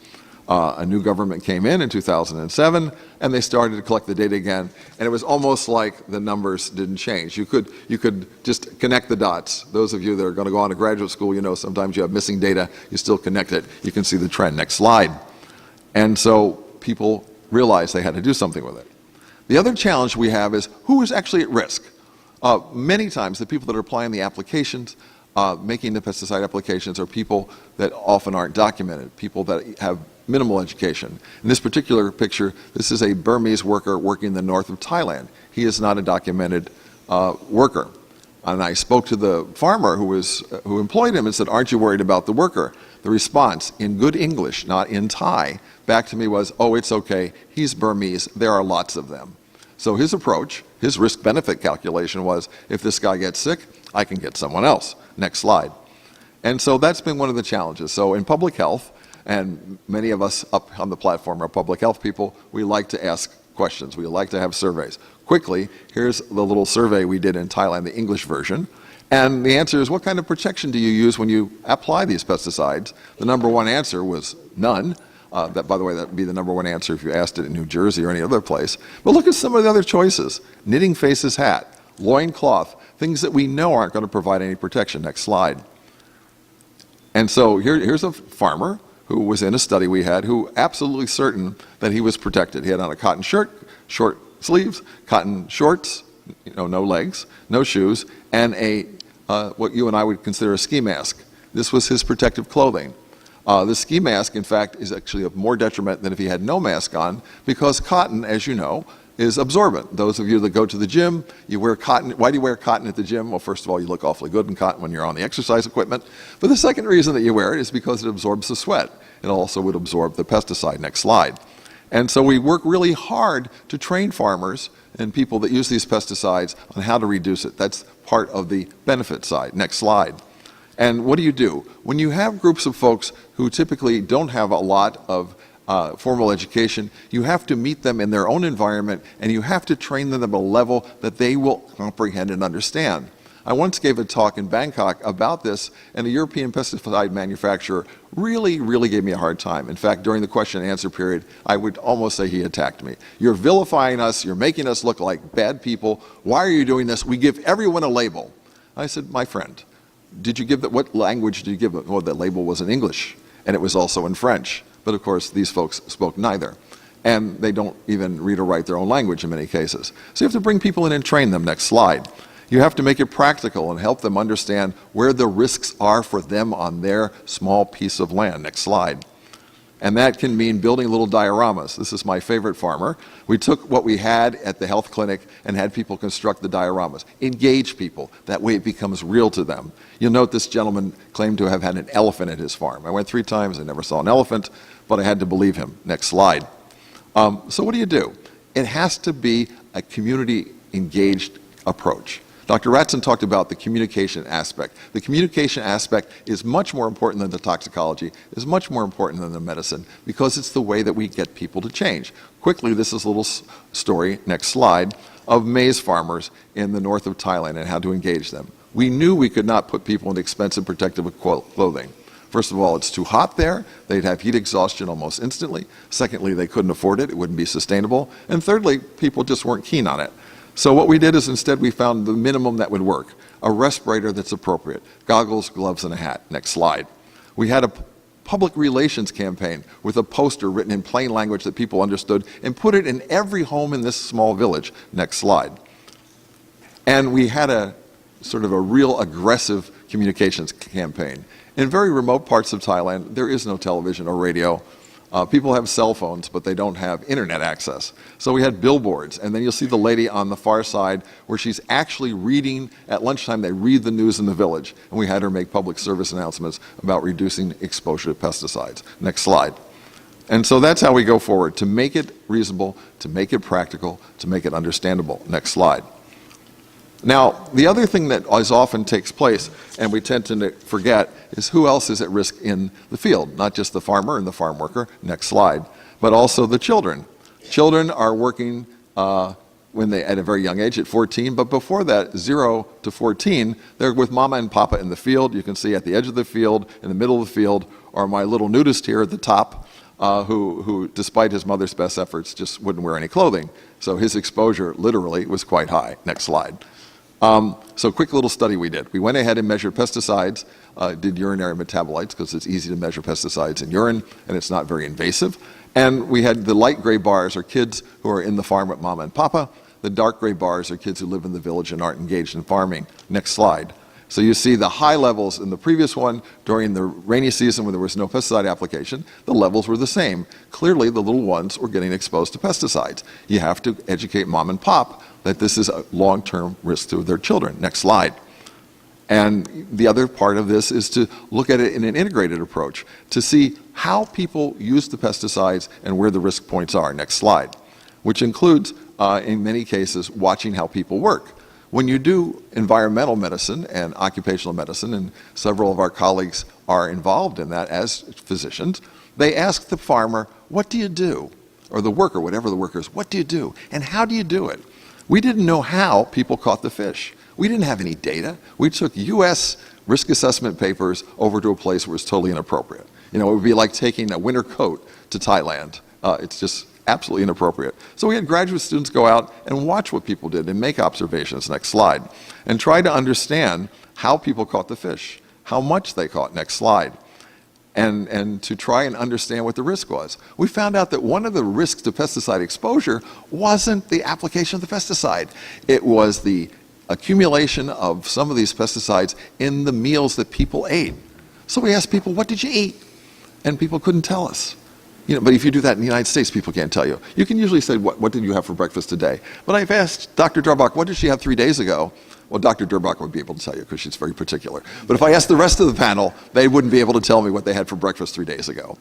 A new government came in 2007, and they started to collect the data again, and it was almost like the numbers didn't change. You could just connect the dots. Those of you that are going to go on to graduate school, you know sometimes you have missing data, you still connect it, you can see the trend. Next slide. And so people realized they had to do something with it. The other challenge we have is who is actually at risk. Many times the people that are applying the applications, making the pesticide applications, are people that often aren't documented, people that have minimal education. In this particular picture, this is a Burmese worker working in the north of Thailand. He is not a documented worker. And I spoke to the farmer who employed him and said, "Aren't you worried about the worker?" The response, in good English, not in Thai, back to me was, "Oh, it's okay. He's Burmese. There are lots of them." So his approach, his risk-benefit calculation was, if this guy gets sick, I can get someone else. Next slide. And so that's been one of the challenges. So in public health, and many of us up on the platform are public health people, we like to ask questions. We like to have surveys. Quickly, here's the little survey we did in Thailand, the English version. And the answer is, what kind of protection do you use when you apply these pesticides? The number one answer was none. That, by the way, that would be the number one answer if you asked it in New Jersey or any other place. But look at some of the other choices. Knitting face's hat, loincloth, things that we know aren't going to provide any protection. Next slide. And so here's a farmer who was in a study we had who absolutely certain that he was protected. He had on a cotton shirt, short sleeves, cotton shorts, no legs, no shoes, and what you and I would consider a ski mask. This was his protective clothing. The ski mask, in fact, is actually of more detriment than if he had no mask on, because cotton, as you know, is absorbent. Those of you that go to the gym, you wear cotton. Why do you wear cotton at the gym? Well, first of all, you look awfully good in cotton when you're on the exercise equipment. But the second reason that you wear it is because it absorbs the sweat. It also would absorb the pesticide. Next slide. And so we work really hard to train farmers and people that use these pesticides on how to reduce it. That's part of the benefit side. Next slide. And what do? When you have groups of folks who typically don't have a lot of formal education, you have to meet them in their own environment, and you have to train them at a level that they will comprehend and understand. I once gave a talk in Bangkok about this, and a European pesticide manufacturer really gave me a hard time. In fact, during the question and answer period, I would almost say he attacked me. "You're vilifying us, you're making us look like bad people. Why are you doing this? We give everyone a label." I said, "My friend, what language did you give it?" Well, that label was in English, and it was also in French. But of course, these folks spoke neither. And they don't even read or write their own language in many cases. So you have to bring people in and train them. Next slide. You have to make it practical and help them understand where the risks are for them on their small piece of land. Next slide. And that can mean building little dioramas. This is my favorite farmer. We took what we had at the health clinic and had people construct the dioramas. Engage people. That way it becomes real to them. You'll note this gentleman claimed to have had an elephant at his farm. I went 3 times, I never saw an elephant, but I had to believe him. Next slide. So what do? It has to be a community-engaged approach. Dr. Ratson talked about the communication aspect. The communication aspect is much more important than the toxicology, is much more important than the medicine, because it's the way that we get people to change. Quickly, this is a little story, next slide, of maize farmers in the north of Thailand and how to engage them. We knew we could not put people in expensive protective clothing. First of all, it's too hot there. They'd have heat exhaustion almost instantly. Secondly, they couldn't afford it. It wouldn't be sustainable. And thirdly, people just weren't keen on it. So what we did is instead we found the minimum that would work, a respirator that's appropriate, goggles, gloves, and a hat. Next slide. We had a public relations campaign with a poster written in plain language that people understood and put it in every home in this small village. Next slide. And we had a sort of a real aggressive communications campaign. In very remote parts of Thailand, there is no television or radio. People have cell phones, but they don't have internet access. So we had billboards, and then you'll see the lady on the far side where she's actually reading, at lunchtime they read the news in the village, and we had her make public service announcements about reducing exposure to pesticides. Next slide. And so that's how we go forward, to make it reasonable, to make it practical, to make it understandable. Next slide. Now, the other thing that often takes place, and we tend to forget, is who else is at risk in the field, not just the farmer and the farm worker, next slide, but also the children. Children are working at a very young age, at 14, but before that, 0 to 14, they're with mama and papa in the field. You can see at the edge of the field, in the middle of the field, or my little nudist here at the top. who, despite his mother's best efforts, just wouldn't wear any clothing. So his exposure literally was quite high. Next slide. So quick little study we did. We went ahead and measured pesticides, did urinary metabolites, because it's easy to measure pesticides in urine, and it's not very invasive. And we had the light gray bars are kids who are in the farm with mama and papa. The dark gray bars are kids who live in the village and aren't engaged in farming. Next slide. So you see the high levels in the previous one during the rainy season when there was no pesticide application, the levels were the same. Clearly, the little ones were getting exposed to pesticides. You have to educate mom and pop that this is a long-term risk to their children. Next slide. And the other part of this is to look at it in an integrated approach to see how people use the pesticides and where the risk points are. Next slide. Which includes, in many cases, watching how people work. When you do environmental medicine and occupational medicine, and several of our colleagues are involved in that as physicians, they ask the farmer, what do you do? Or the worker, whatever the worker is, what do you do? And how do you do it? We didn't know how people caught the fish. We didn't have any data. We took U.S. risk assessment papers over to a place where it was totally inappropriate. You know, it would be like taking a winter coat to Thailand. It's just absolutely inappropriate. So we had graduate students go out and watch what people did and make observations, next slide, and try to understand how people caught the fish, how much they caught, next slide, and to try and understand what the risk was. We found out that one of the risks to pesticide exposure wasn't the application of the pesticide. It was the accumulation of some of these pesticides in the meals that people ate. So we asked people, what did you eat? And people couldn't tell us. You know, but if you do that in the United States, people can't tell you. You can usually say, what did you have for breakfast today? But I've asked Dr. Durbach, what did she have 3 days ago? Well, Dr. Durbach would be able to tell you because she's very particular. But if I asked the rest of the panel, they wouldn't be able to tell me what they had for breakfast 3 days ago.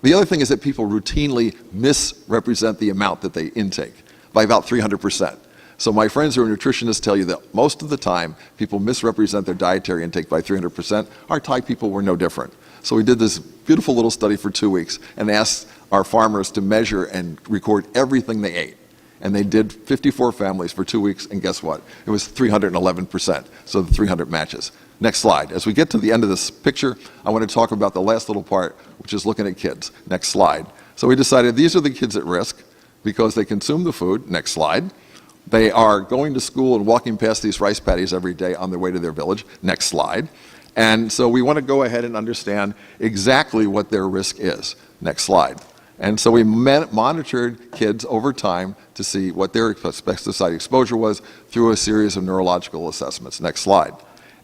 The other thing is that people routinely misrepresent the amount that they intake by about 300%. So my friends who are nutritionists tell you that most of the time, people misrepresent their dietary intake by 300%. Our Thai people were no different. So we did this beautiful little study for 2 weeks and asked our farmers to measure and record everything they ate. And they did 54 families for 2 weeks, and guess what? It was 311%, so the 300 matches. Next slide. As we get to the end of this picture, I want to talk about the last little part, which is looking at kids. Next slide. So we decided these are the kids at risk because they consume the food. Next slide. They are going to school and walking past these rice paddies every day on their way to their village. Next slide. And so we want to go ahead and understand exactly what their risk is. Next slide. And so we monitored kids over time to see what their pesticide exposure was through a series of neurological assessments. Next slide.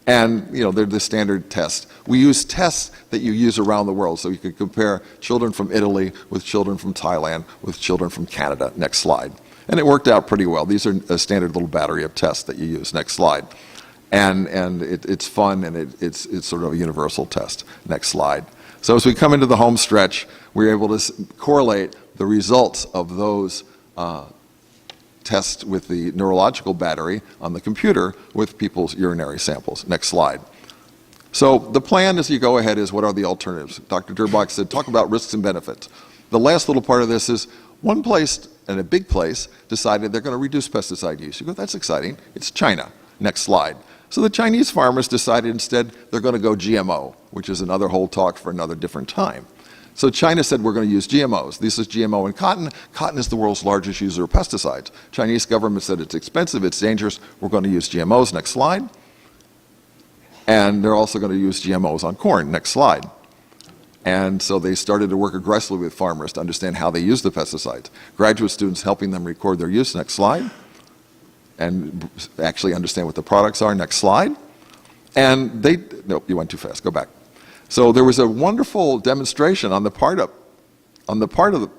And, you know, they're the standard tests. We use tests that you use around the world, so you could compare children from Italy with children from Thailand with children from Canada. Next slide. And it worked out pretty well. These are a standard little battery of tests that you use. Next slide. And it's fun, and it's sort of a universal test. Next slide. So as we come into the home stretch, we're able to correlate the results of those tests with the neurological battery on the computer with people's urinary samples. Next slide. So the plan as you go ahead is, what are the alternatives? Dr. Durbach said, talk about risks and benefits. The last little part of this is, one place, and a big place, decided they're going to reduce pesticide use. You go, that's exciting. It's China. Next slide. So the Chinese farmers decided instead they're going to go GMO, which is another whole talk for another different time. So China said, we're going to use GMOs. This is GMO in cotton. Cotton is the world's largest user of pesticides. Chinese government said it's expensive, it's dangerous, we're going to use GMOs. Next slide. And they're also going to use GMOs on corn. Next slide. And so they started to work aggressively with farmers to understand how they use the pesticides. Graduate students helping them record their use. Next slide. And actually understand what the products are. Next slide. And they, nope, you went too fast. Go back. So there was a wonderful demonstration on the part of the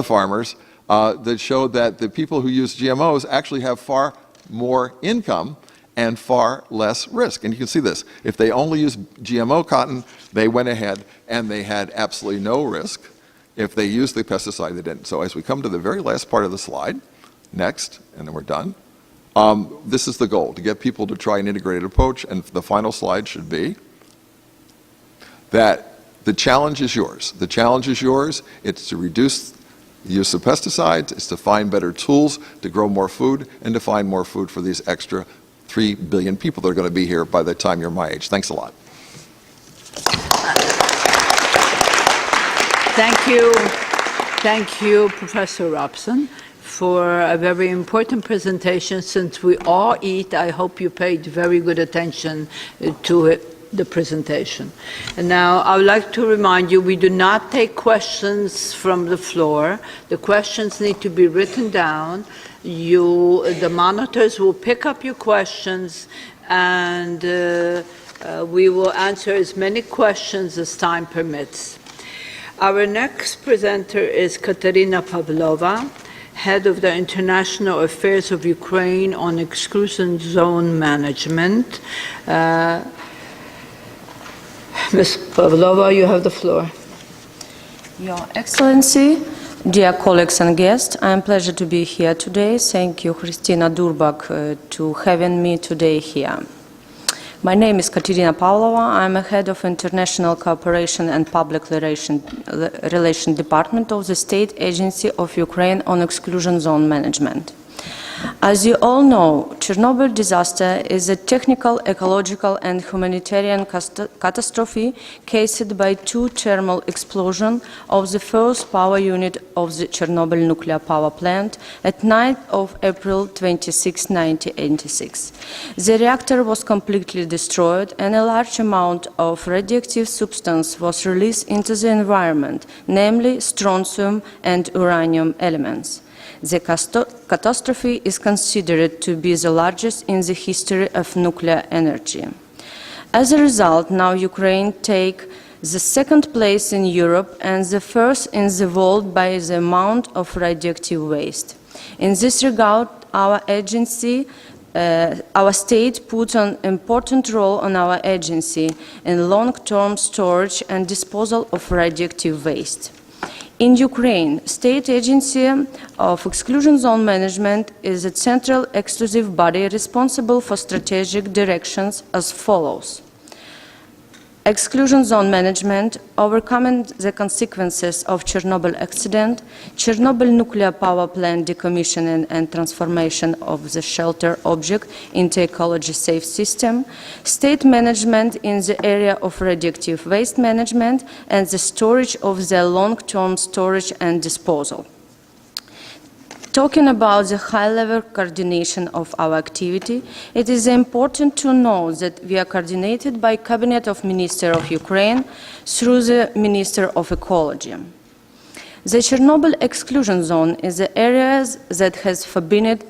farmers that showed that the people who use GMOs actually have far more income and far less risk. And you can see this. If they only use GMO cotton, they went ahead and they had absolutely no risk. If they used the pesticide, they didn't. So as we come to the very last part of the slide, next, and then we're done. This is the goal, to get people to try an integrated approach, and the final slide should be that the challenge is yours. The challenge is yours. It's to reduce the use of pesticides, it's to find better tools to grow more food, and to find more food for these extra 3 billion people that are going to be here by the time you're my age. Thanks a lot. Thank you. Thank you, Professor Robson, for a very important presentation. Since we all eat, I hope you paid very good attention to the presentation. And now I would like to remind you, we do not take questions from the floor. The questions need to be written down. The monitors will pick up your questions, and we will answer as many questions as time permits. Our next presenter is Katerina Pavlova, head of the International Affairs of Ukraine on Exclusion Zone Management. Ms. Pavlova, you have the floor. Your Excellency, dear colleagues and guests, I am pleased to be here today. Thank you, Kristina Durbak, to having me today here. My name is Katerina Pavlova. I'm a head of International Cooperation and Public Relations Department of the State Agency of Ukraine on Exclusion Zone Management. As you all know, Chernobyl disaster is a technical, ecological and humanitarian catastrophe caused by two thermal explosions of the first power unit of the Chernobyl nuclear power plant at night of April 26, 1986. The reactor was completely destroyed and a large amount of radioactive substance was released into the environment, namely strontium and uranium elements. The catastrophe is considered to be the largest in the history of nuclear energy. As a result, now Ukraine takes the second place in Europe and the first in the world by the amount of radioactive waste. In this regard, our agency, our state put an important role on our agency in long-term storage and disposal of radioactive waste. In Ukraine, State Agency of Exclusion Zone Management is a central exclusive body responsible for strategic directions as follows. Exclusion Zone Management, overcoming the consequences of Chernobyl accident, Chernobyl nuclear power plant decommissioning and transformation of the shelter object into ecology safe system, state management in the area of radioactive waste management and the storage of the long-term storage and disposal. Talking about the high-level coordination of our activity, it is important to know that we are coordinated by Cabinet of Ministers of Ukraine through the Minister of Ecology. The Chernobyl exclusion zone is the area that has forbidden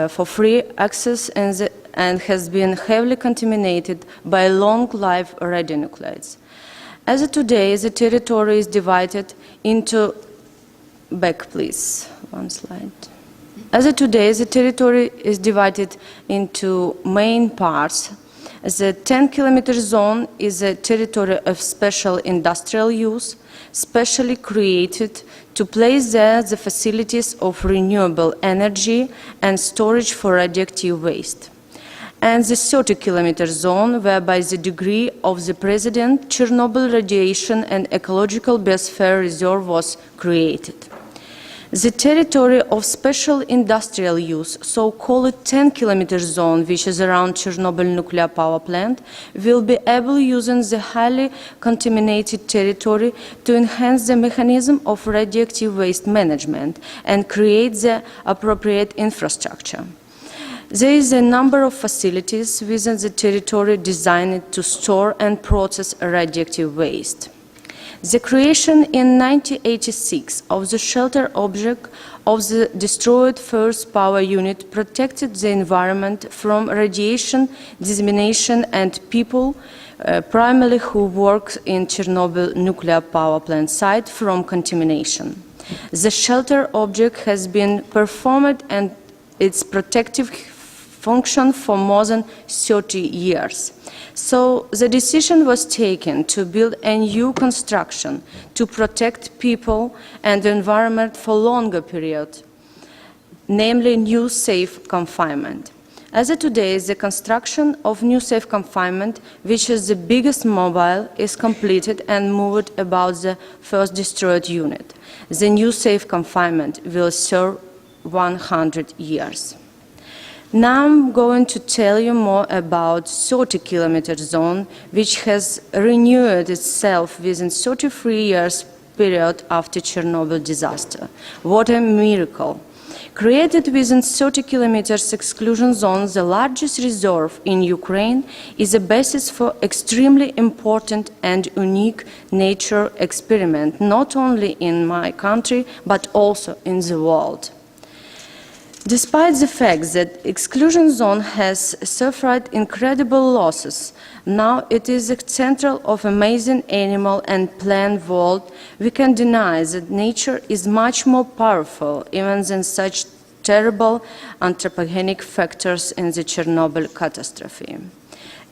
for free access and has been heavily contaminated by long-lived radionuclides. As of today, the territory is divided into back, please. One slide. As of today, the territory is divided into main parts. The 10-kilometer zone is a territory of special industrial use, specially created to place there the facilities of renewable energy and storage for radioactive waste. And the 30-kilometer zone, whereby the degree of the present Chernobyl radiation and ecological biosphere reserve was created. The territory of special industrial use, so-called 10-kilometer zone, which is around Chernobyl nuclear power plant, will be able, using the highly contaminated territory, to enhance the mechanism of radioactive waste management and create the appropriate infrastructure. There is a number of facilities within the territory designed to store and process radioactive waste. The creation in 1986 of the shelter object of the destroyed first power unit protected the environment from radiation dissemination and people, primarily who work in Chernobyl nuclear power plant site, from contamination. The shelter object has been performed and its protective function for more than 30 years. So the decision was taken to build a new construction to protect people and the environment for longer period, namely new safe confinement. As of today, the construction of new safe confinement, which is the biggest mobile, is completed and moved about the first destroyed unit. The new safe confinement will serve 100 years. Now I'm going to tell you more about 30-kilometer zone, which has renewed itself within 33 years period after Chernobyl disaster. What a miracle! Created within 30 kilometers exclusion zone, the largest reserve in Ukraine is a basis for extremely important and unique nature experiment, not only in my country, but also in the world. Despite the fact that exclusion zone has suffered incredible losses, now it is the center of amazing animal and plant world, we can deny that nature is much more powerful even than such terrible anthropogenic factors in the Chernobyl catastrophe.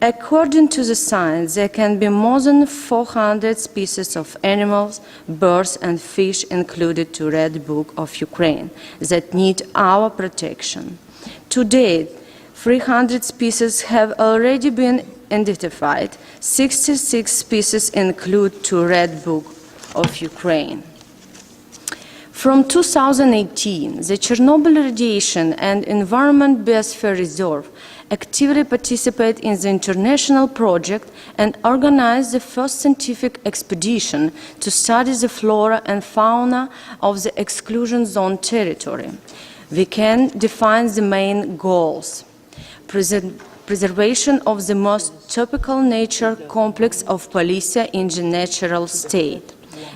According to the science, there can be more than 400 species of animals, birds and fish included to Red Book of Ukraine that need our protection. To date, 300 species have already been identified. 66 species include to Red Book of Ukraine. From 2018, the Chernobyl Radiation and Environment Biosphere Reserve actively participate in the international project and organize the first scientific expedition to study the flora and fauna of the exclusion zone territory. We can define the main goals: preservation of the most typical nature complex of Polysia in the natural state,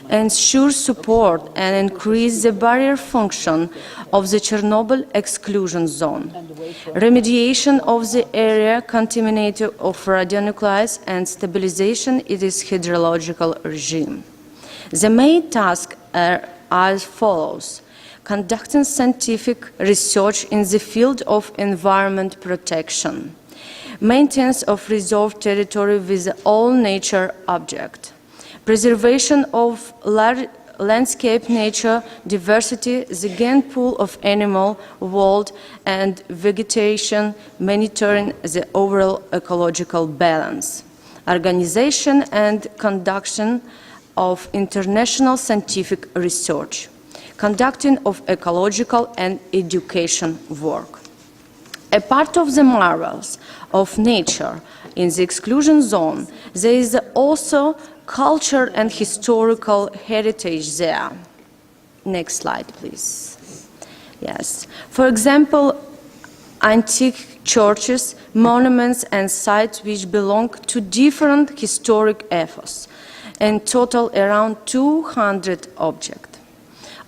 ensure support and increase the barrier function of the Chernobyl exclusion zone, remediation of the area contaminated of radionuclides and stabilization of its hydrological regime. The main tasks are as follows: conducting scientific research in the field of environment protection, maintenance of reserve territory with all nature objects, preservation of landscape nature diversity, the gain pool of animal, world and vegetation, monitoring the overall ecological balance, organization and conduction of international scientific research, conducting of ecological and education work. A part of the marvels of nature in the exclusion zone, there is also culture and historical heritage there. Next slide, please. Yes. For example, antique churches, monuments, and sites which belong to different historic epochs, in total around 200 objects.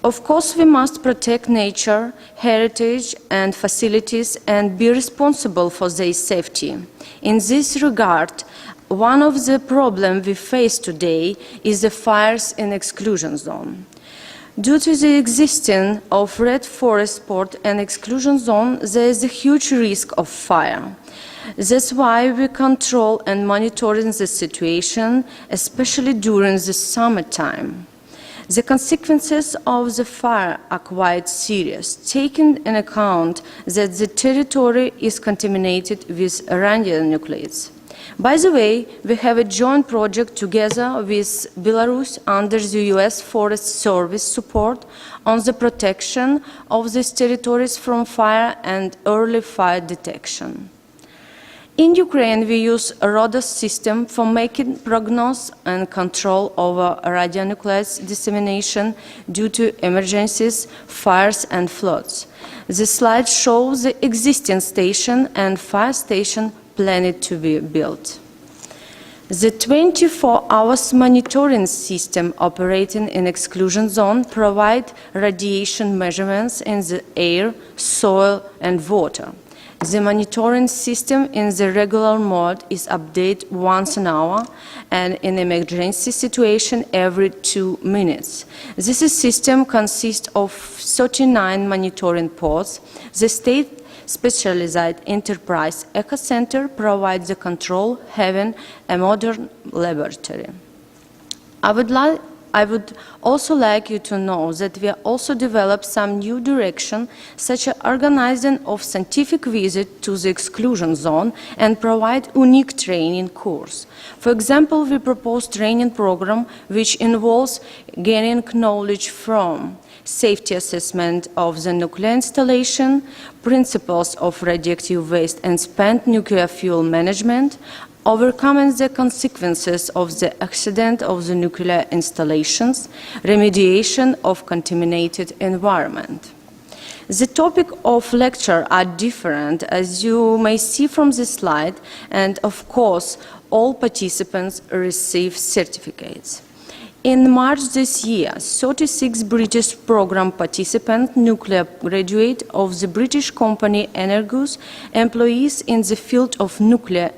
Of course, we must protect nature, heritage, and facilities and be responsible for their safety. In this regard, one of the problems we face today is the fires in exclusion zone. Due to the existence of red forest spot and exclusion zone, there is a huge risk of fire. That's why we control and monitor the situation, especially during the summertime. The consequences of the fire are quite serious, taking into account that the territory is contaminated with radionuclides. By the way, we have a joint project together with Belarus under the US Forest Service support on the protection of these territories from fire and early fire detection. In Ukraine, we use a radar system for making prognosis and control over radionuclides dissemination due to emergencies, fires and floods. The slide shows the existing station and fire station planned to be built. The 24-hour monitoring system operating in exclusion zone provides radiation measurements in the air, soil and water. The monitoring system in the regular mode is updated once an hour and in emergency situation every 2 minutes. This system consists of 39 monitoring pods. The state specialized enterprise eco center provides the control, having a modern laboratory. I would also like you to know that we also developed some new direction, such as organizing of scientific visit to the exclusion zone and provide unique training course. For example, we propose training program which involves gaining knowledge from safety assessment of the nuclear installation, principles of radioactive waste and spent nuclear fuel management, overcoming the consequences of the accident of the nuclear installations, remediation of contaminated environment. The topic of lecture are different, as you may see from this slide, and of course, all participants receive certificates. In March this year, 36 British program participants, nuclear graduate of the British company Energus, employees in the field of nuclear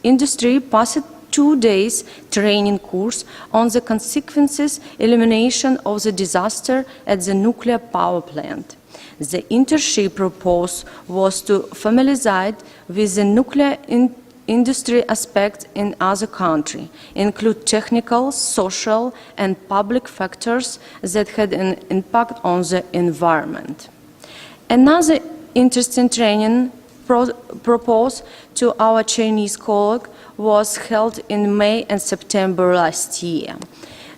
industry passed 2 days training course on the consequences elimination of the disaster at the nuclear power plant. The internship purpose was to familiarize with the nuclear industry aspects in other countries, include technical, social, and public factors that had an impact on the environment. Another interesting training proposed to our Chinese colleague was held in May and September last year.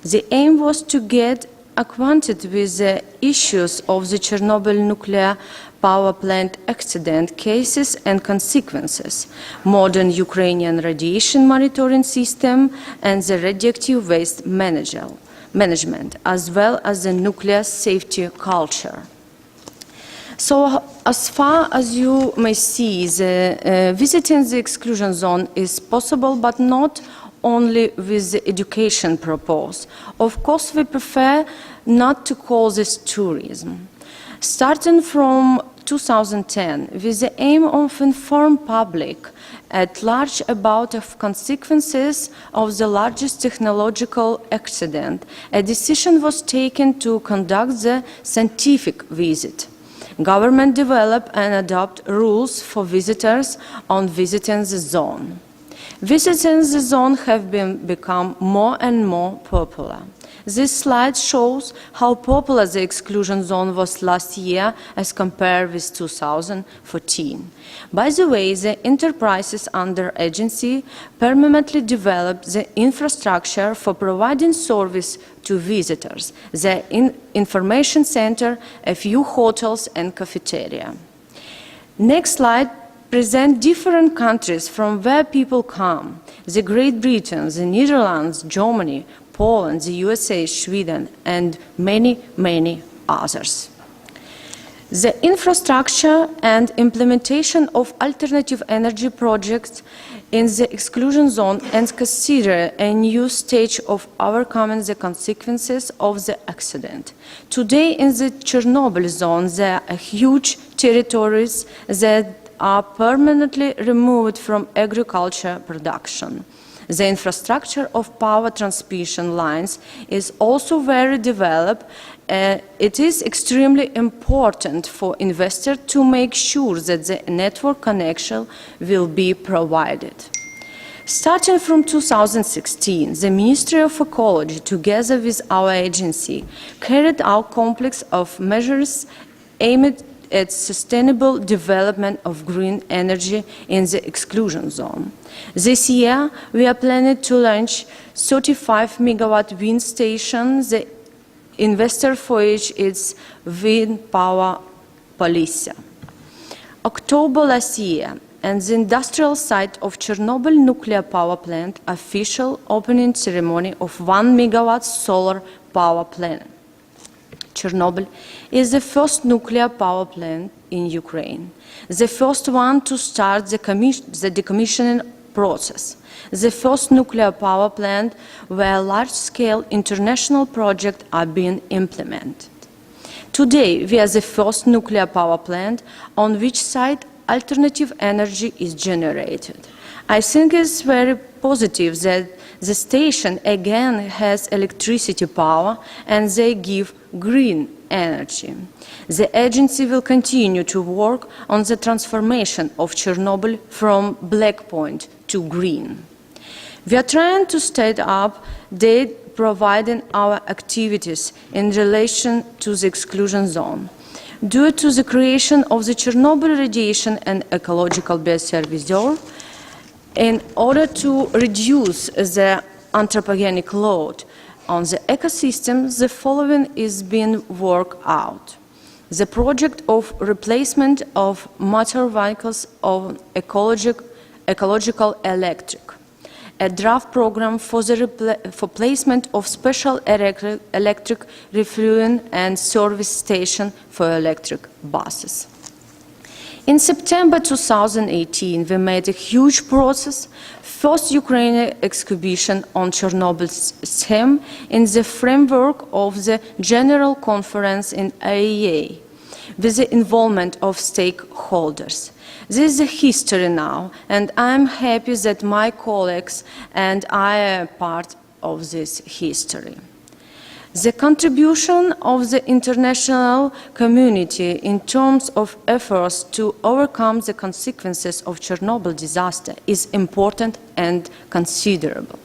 The aim was to get acquainted with the issues of the Chernobyl nuclear power plant accident cases and consequences, modern Ukrainian radiation monitoring system, and the radioactive waste management, as well as the nuclear safety culture. So, as far as you may see, visiting the exclusion zone is possible, but not only with the education purpose. Of course, we prefer not to call this tourism. Starting from 2010, with the aim of informing public at large about the consequences of the largest technological accident, a decision was taken to conduct the scientific visit. Government develop and adopt rules for visitors on visiting the zone. Visiting the zone have become more and more popular. This slide shows how popular the exclusion zone was last year as compared with 2014. By the way, the enterprises under agency permanently developed the infrastructure for providing service to visitors, the information center, a few hotels and cafeteria. Next slide present different countries from where people come: the Great Britain, the Netherlands, Germany, Poland, the USA, Sweden, and many, many others. The infrastructure and implementation of alternative energy projects in the exclusion zone and consider a new stage of overcoming the consequences of the accident. Today in the Chernobyl zone, there are huge territories that are permanently removed from agriculture production. The infrastructure of power transmission lines is also very developed. It is extremely important for investors to make sure that the network connection will be provided. Starting from 2016, the Ministry of Ecology, together with our agency, carried out a complex of measures aimed at sustainable development of green energy in the exclusion zone. This year, we are planning to launch 35-megawatt wind station. The investor for which is Wind Power Polisia. October last year, and the industrial site of Chernobyl nuclear power plant official opening ceremony of 1-megawatt solar power plant. Chernobyl is the first nuclear power plant in Ukraine, the first one to start the decommissioning process, the first nuclear power plant where large-scale international projects are being implemented. Today, we are the first nuclear power plant on which site alternative energy is generated. I think it's very positive that the station again has electricity power and they give green energy. The agency will continue to work on the transformation of Chernobyl from black point to green. We are trying to step up data providing our activities in relation to the exclusion zone. Due to the creation of the Chernobyl Radiation and Ecological Biosphere Reserve, in order to reduce the anthropogenic load on the ecosystem, the following is being worked out. The project of replacement of motor vehicles on ecological electric. a draft program for the for placement of special electric refueling and service station for electric buses. In September 2018, we made a huge process, first Ukrainian exhibition on Chernobyl's theme in the framework of the General Conference in IAEA, with the involvement of stakeholders. This is a history now, and I'm happy that my colleagues and I are part of this history. The contribution of the international community in terms of efforts to overcome the consequences of Chernobyl disaster is important and considerable.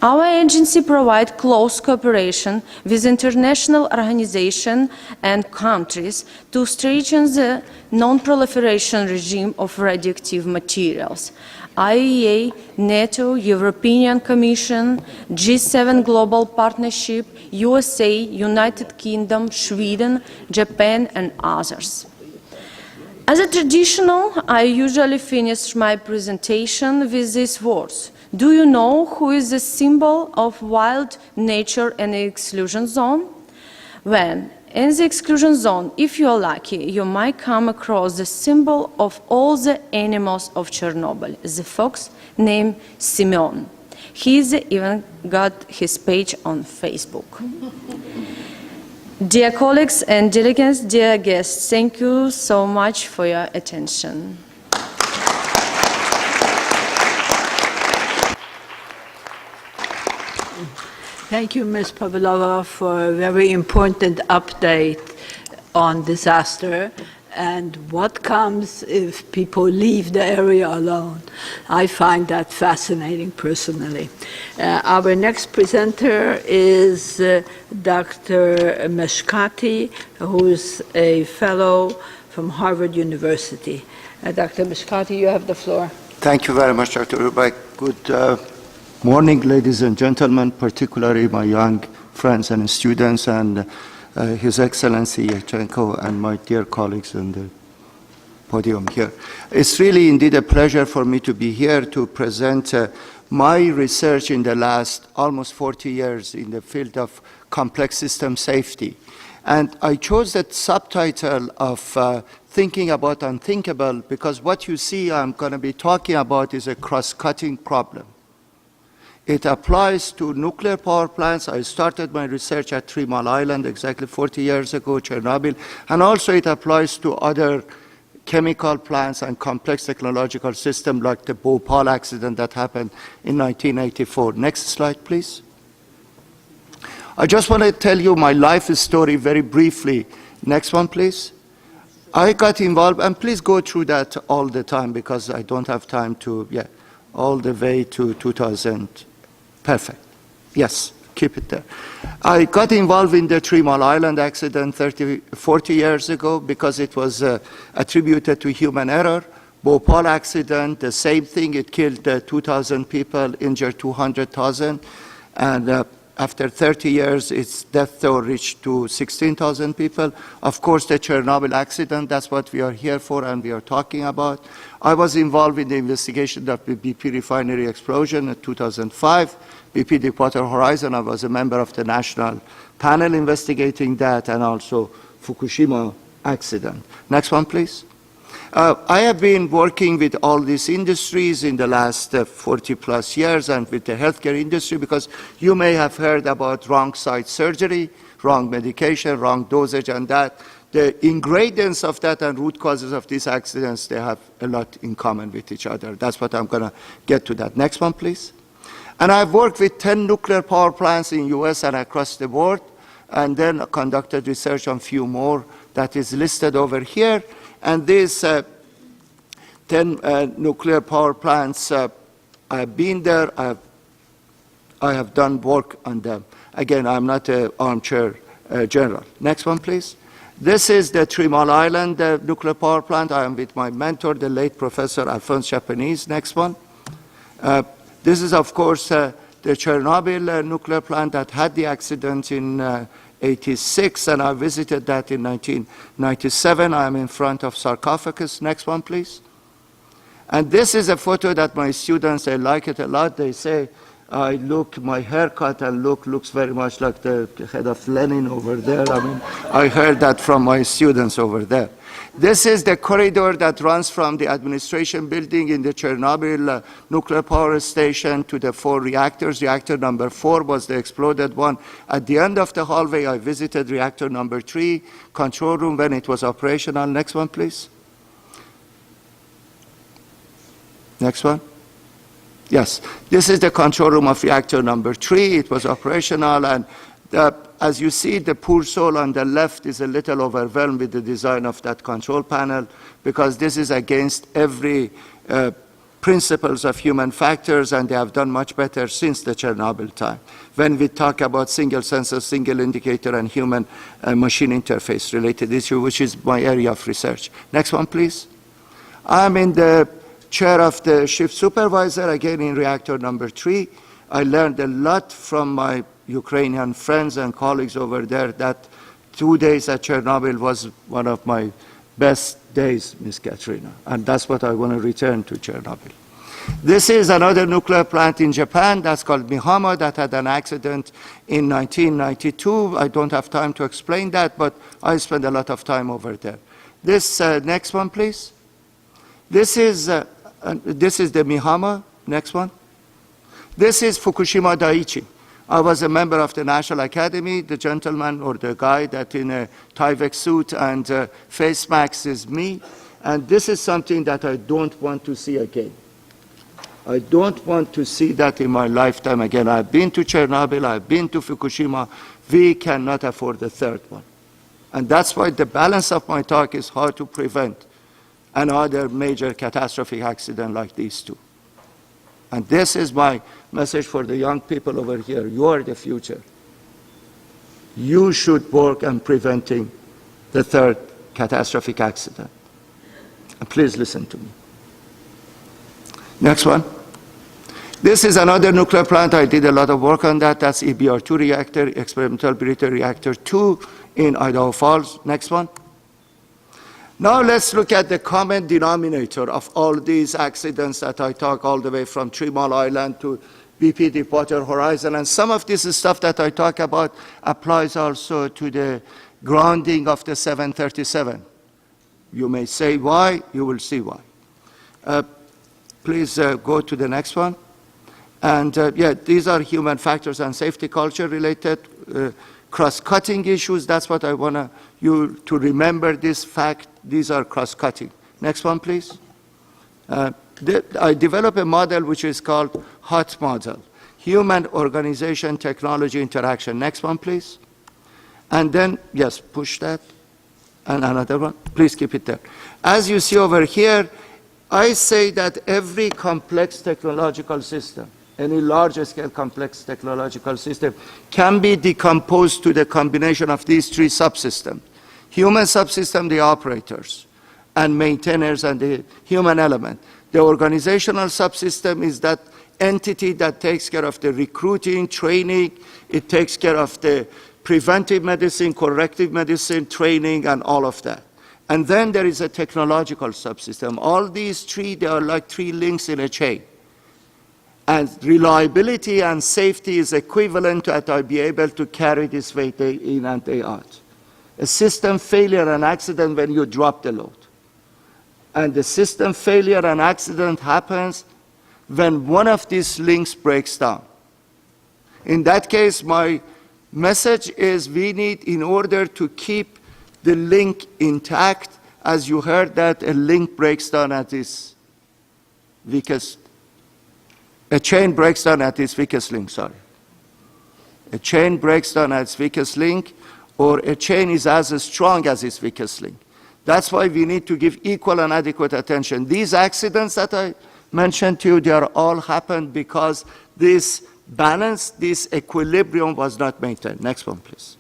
Our agency provides close cooperation with international organizations and countries to strengthen the non-proliferation regime of radioactive materials. IAEA, NATO, European Commission, G7 Global Partnership, USA, United Kingdom, Sweden, Japan, and others. As a traditional, I usually finish my presentation with these words. Do you know who is the symbol of wild nature and exclusion zone? When in the exclusion zone, if you are lucky, you might come across the symbol of all the animals of Chernobyl, the fox named Simeon. He even got his page on Facebook. Dear colleagues and delegates, dear guests, thank you so much for your attention. Thank you, Ms. Pavlova, for a very important update on disaster and what comes if people leave the area alone. I find that fascinating personally. Our next presenter is Dr. Meshkati, who's a fellow from Harvard University. Dr. Meshkati, you have the floor. Thank you very much, Dr. Rubik. Good morning, ladies and gentlemen, particularly my young friends and students, and His Excellency Yevchenko and my dear colleagues on the podium here. It's really indeed a pleasure for me to be here to present my research in the last almost 40 years in the field of complex system safety. And I chose that subtitle of Thinking About Unthinkable because what you see I'm going to be talking about is a cross-cutting problem. It applies to nuclear power plants. I started my research at 3 Mile Island exactly 40 years ago, Chernobyl, and also it applies to other chemical plants and complex technological systems like the Bhopal accident that happened in 1984. Next slide, please. I just want to tell you my life story very briefly. Next one, please. I got involved, and please go through that all the time because I don't have time to, all the way to 2000. Perfect. Yes, keep it there. I got involved in the 3 Mile Island accident 40 years ago because it was attributed to human error. Bhopal accident, the same thing. It killed 2,000 people, injured 200,000. And after 30 years, its death toll reached to 16,000 people. Of course, the Chernobyl accident, that's what we are here for and we are talking about. I was involved in the investigation of the BP refinery explosion in 2005. BP Deepwater Horizon, I was a member of the national panel investigating that, and also Fukushima accident. Next one, please. I have been working with all these industries in the last 40 plus years and with the healthcare industry because you may have heard about wrong site surgery, wrong medication, wrong dosage, and that. The ingredients of that and root causes of these accidents, they have a lot in common with each other. That's what I'm going to get to that. Next one, please. And I've worked with 10 nuclear power plants in US and across the world, and then conducted research on a few more that is listed over here. And these 10 nuclear power plants, I have been there, I have done work on them. Again, I'm not an armchair general. Next one, please. This is the 3 Mile Island nuclear power plant. I am with my mentor, the late Professor Alphonse Japanese. Next one. This is, of course, the Chernobyl nuclear plant that had the accident in 86, and I visited that in 1997. I am in front of sarcophagus. Next one, please. And this is a photo that my students, they like it a lot. They say, my haircut and looks very much like the head of Lenin over there. I mean, I heard that from my students over there. This is the corridor that runs from the administration building in the Chernobyl nuclear power station to the 4 reactors. Reactor number 4 was the exploded one. At the end of the hallway, I visited reactor number 3, control room when it was operational. Next one, please. Next one. Yes, this is the control room of reactor number 3. It was operational, and as you see, the poor soul on the left is a little overwhelmed with the design of that control panel, because this is against every principles of human factors, and they have done much better since the Chernobyl time. When we talk about single sensor, single indicator, and human machine interface related issue, which is my area of research. Next one, please. I'm in the chair of the shift supervisor, again in reactor number 3. I learned a lot from my Ukrainian friends and colleagues over there. That 2 days at Chernobyl was one of my best days, Ms. Katrina, and that's what I want to return to Chernobyl. This is another nuclear plant in Japan that's called Mihama that had an accident in 1992. I don't have time to explain that, but I spent a lot of time over there. This next one, please. This is the Mihama. Next one. This is Fukushima Daiichi. I was a member of the National Academy. The gentleman or the guy that in a Tyvek suit and face mask is me. And this is something that I don't want to see again. I don't want to see that in my lifetime again. I've been to Chernobyl, I've been to Fukushima. We cannot afford the third one. And that's why the balance of my talk is how to prevent another major catastrophic accident like these two. And this is my message for the young people over here. You are the future. You should work on preventing the third catastrophic accident. And please listen to me. Next one. This is another nuclear plant. I did a lot of work on that. That's EBR2 reactor, experimental breeder reactor 2 in Idaho Falls. Next one. Now let's look at the common denominator of all these accidents that I talk all the way from 3 Mile Island to BP Deepwater Horizon. And some of this stuff that I talk about applies also to the grounding of the 737. You may say why, you will see why. Please go to the next one. And yeah, these are human factors and safety culture related cross-cutting issues. That's what I want you to remember, this fact. These are cross-cutting. Next one, please. I developed a model which is called HOT model, Human Organization Technology Interaction. Next one, please. And then, yes, push that. And another one. Please keep it there. As you see over here, I say that every complex technological system, any large-scale complex technological system, can be decomposed to the combination of these 3 subsystems. Human subsystem, the operators and maintainers and the human element. The organizational subsystem is that entity that takes care of the recruiting, training. It takes care of the preventive medicine, corrective medicine, training, and all of that. And then there is a technological subsystem. All these 3, they are like 3 links in a chain. And reliability and safety is equivalent to that I be able to carry this weight day in and day out. A system failure and accident when you drop the load. And the system failure and accident happens when one of these links breaks down. In that case, my message is we need, in order to keep the link intact, as you heard that a link breaks down at its weakest, a chain breaks down at its weakest link, sorry. A chain breaks down at its weakest link, or a chain is as strong as its weakest link. That's why we need to give equal and adequate attention. These accidents that I mentioned to you, they are all happened because this balance, this equilibrium was not maintained. Next one, please.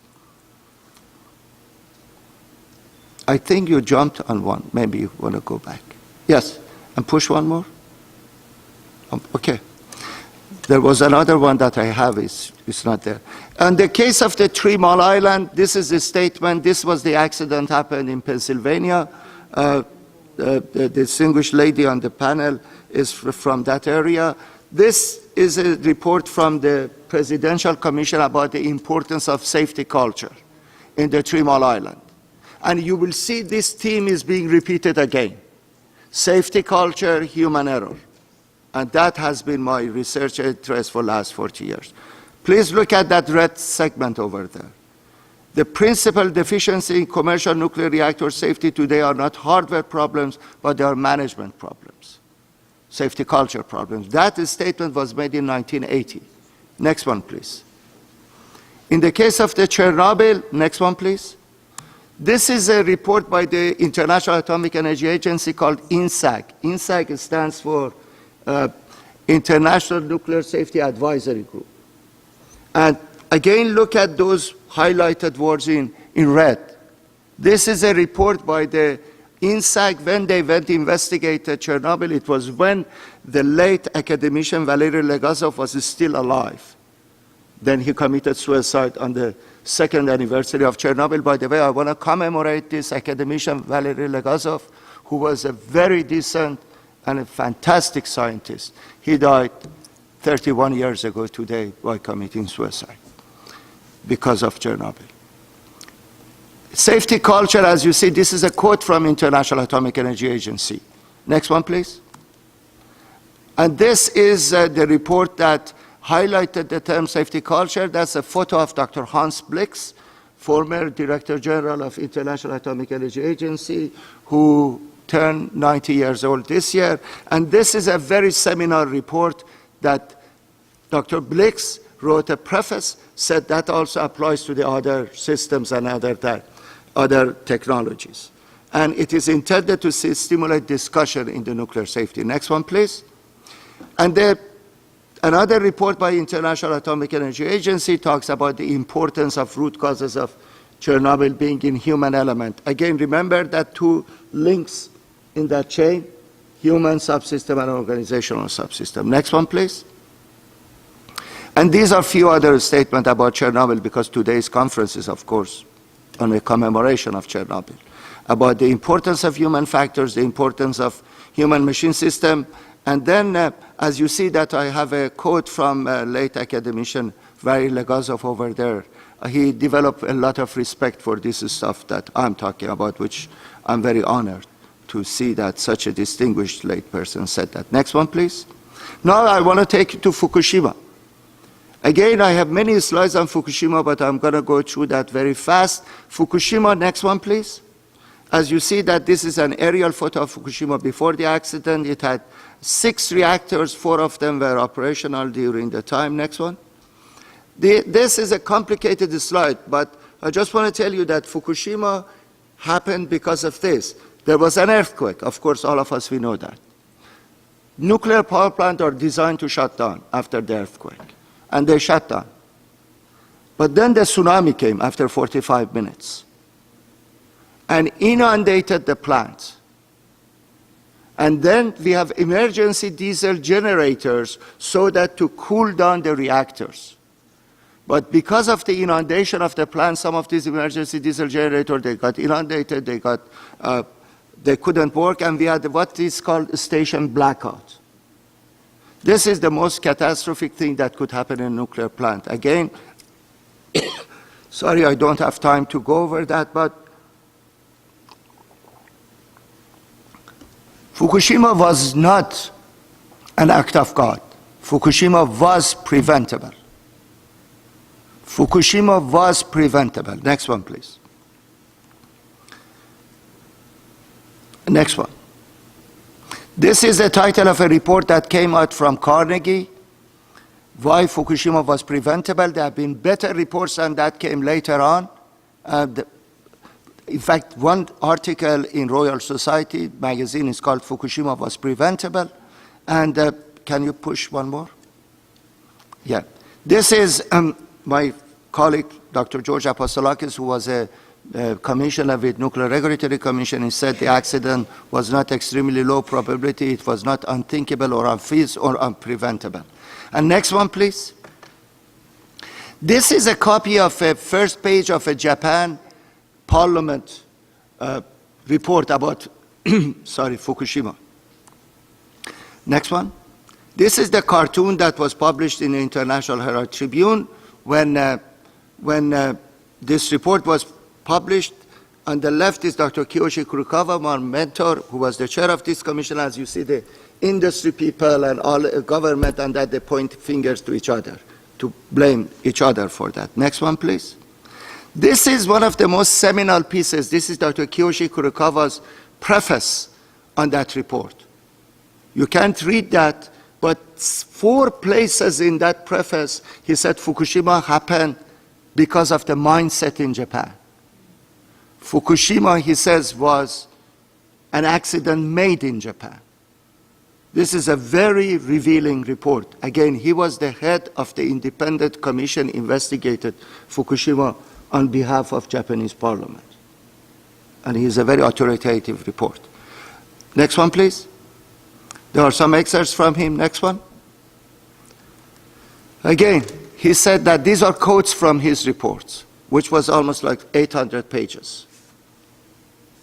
I think you jumped on one. Maybe you want to go back. Yes, and push one more. Okay. There was another one that I have, it's not there. In the case of the 3 Mile Island, this is the statement. This was the accident happened in Pennsylvania. the distinguished lady on the panel is from that area. This is a report from the Presidential Commission about the importance of safety culture in the 3 Mile Island. And you will see this theme is being repeated again. Safety culture, human error. And that has been my research interest for the last 40 years. Please look at that red segment over there. The principal deficiency in commercial nuclear reactor safety today are not hardware problems, but they are management problems, safety culture problems. That statement was made in 1980. Next one, please. In the case of the Chernobyl, next one, please. This is a report by the International Atomic Energy Agency called INSAC. INSAC stands for International Nuclear Safety Advisory Group. And again, look at those highlighted words in red. This is a report by the INSAC when they went to investigate Chernobyl. It was when the late academician Valery Legazov was still alive. Then he committed suicide on the 2nd anniversary of Chernobyl. By the way, I want to commemorate this academician Valery Legazov, who was a very decent and a fantastic scientist. He died 31 years ago today by committing suicide because of Chernobyl. Safety culture, as you see, this is a quote from International Atomic Energy Agency. Next one, please. And this is the report that highlighted the term safety culture. That's a photo of Dr. Hans Blix, former Director General of International Atomic Energy Agency, who turned 90 years old this year. And this is a very seminal report that Dr. Blix wrote a preface, said that also applies to the other systems and other technologies. And it is intended to stimulate discussion in the nuclear safety. Next one, please. And another report by International Atomic Energy Agency talks about the importance of root causes of Chernobyl being in human element. Again, remember that 2 links in that chain, human subsystem and organizational subsystem. Next one, please. And these are few other statements about Chernobyl, because today's conference is, of course, on a commemoration of Chernobyl, about the importance of human factors, the importance of human-machine system. And then, as you see that I have a quote from late academician Valery Legazov over there. He developed a lot of respect for this stuff that I'm talking about, which I'm very honored to see that such a distinguished late person said that. Next one, please. Now I want to take you to Fukushima. Again, I have many slides on Fukushima, but I'm going to go through that very fast. Fukushima, next one, please. As you see that this is an aerial photo of Fukushima before the accident. It had 6 reactors, 4 of them were operational during the time. Next one. This is a complicated slide, but I just want to tell you that Fukushima happened because of this. There was an earthquake. Of course, all of us, we know that. Nuclear power plants are designed to shut down after the earthquake, and they shut down. But then the tsunami came after 45 minutes and inundated the plant. And then we have emergency diesel generators so that to cool down the reactors. But because of the inundation of the plant, some of these emergency diesel generators, they got inundated, they couldn't work, and we had what is called a station blackout. This is the most catastrophic thing that could happen in a nuclear plant. Again, sorry, I don't have time to go over that, but Fukushima was not an act of God. Fukushima was preventable. Fukushima was preventable. Next one, please. Next one. This is the title of a report that came out from Carnegie, why Fukushima was preventable. There have been better reports than that came later on. In fact, one article in Royal Society magazine is called Fukushima was preventable. And can you push one more? Yeah. This is my colleague, Dr. George Apostolakis, who was a commissioner with Nuclear Regulatory Commission. He said the accident was not extremely low probability, it was not unthinkable or unfeasible or unpreventable. And next one, please. This is a copy of a first page of a Japan Parliament report about sorry, Fukushima. Next one. This is the cartoon that was published in the International Herald Tribune when this report was published. On the left is Dr. Kiyoshi Kurokawa, my mentor, who was the chair of this commission. As you see, the industry people and all government, and that they point fingers to each other, to blame each other for that. Next one, please. This is one of the most seminal pieces. This is Dr. Kiyoshi Kurokawa's preface on that report. You can't read that, but 4 places in that preface, he said Fukushima happened because of the mindset in Japan. Fukushima, he says, was an accident made in Japan. This is a very revealing report. Again, he was the head of the independent commission investigated Fukushima on behalf of Japanese parliament. And he is a very authoritative report. Next one, please. There are some excerpts from him. Next one. Again, he said that these are quotes from his reports, which was almost like 800 pages.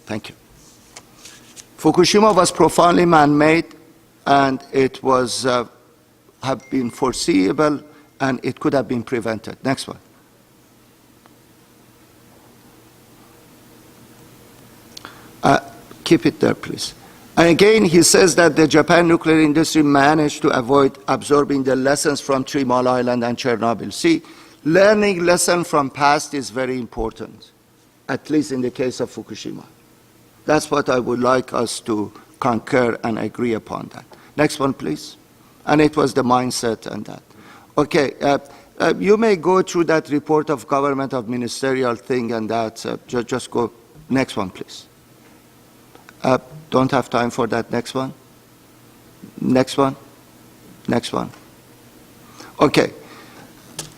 Thank you. Fukushima was profoundly man-made, and it was have been foreseeable, and it could have been prevented. Next one. Keep it there, please. And again, he says that the Japan nuclear industry managed to avoid absorbing the lessons from 3 Mile Island and Chernobyl. See, learning lesson from past is very important, at least in the case of Fukushima. That's what I would like us to concur and agree upon that. Next one, please. And it was the mindset and that. Okay, you may go through that report of government of ministerial thing and that. Just go. Next one, please. Don't have time for that. Next one. Next one. Next one. Okay.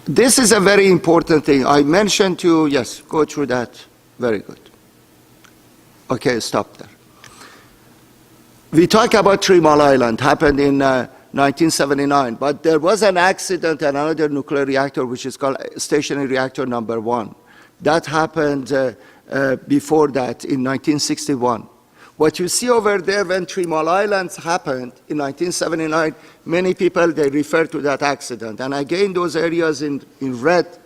This is a very important thing. I mentioned to you, yes, go through that. Very good. Okay, stop there. We talk about 3 Mile Island, happened in 1979, but there was an accident at another nuclear reactor, which is called stationary reactor number 1. That happened before that in 1961. What you see over there when 3 Mile Islands happened in 1979, many people, they refer to that accident. And again, those areas in red,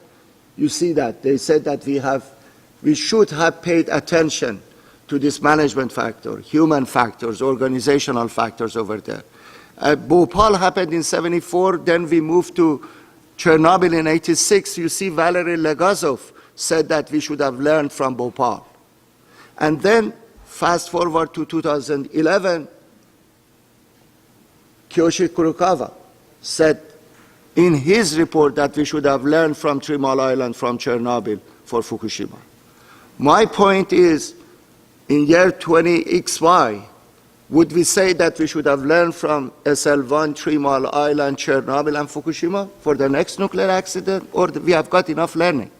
you see that. They said that we should have paid attention to this management factor, human factors, organizational factors over there. Bhopal happened in 74, then we moved to Chernobyl in 86. You see Valery Legazov said that we should have learned from Bhopal. And then fast forward to 2011, Kiyoshi Kurokawa said in his report that we should have learned from 3 Mile Island, from Chernobyl for Fukushima. My point is, in year 20XY, would we say that we should have learned from SL1, 3 Mile Island, Chernobyl, and Fukushima for the next nuclear accident, or we have got enough learning?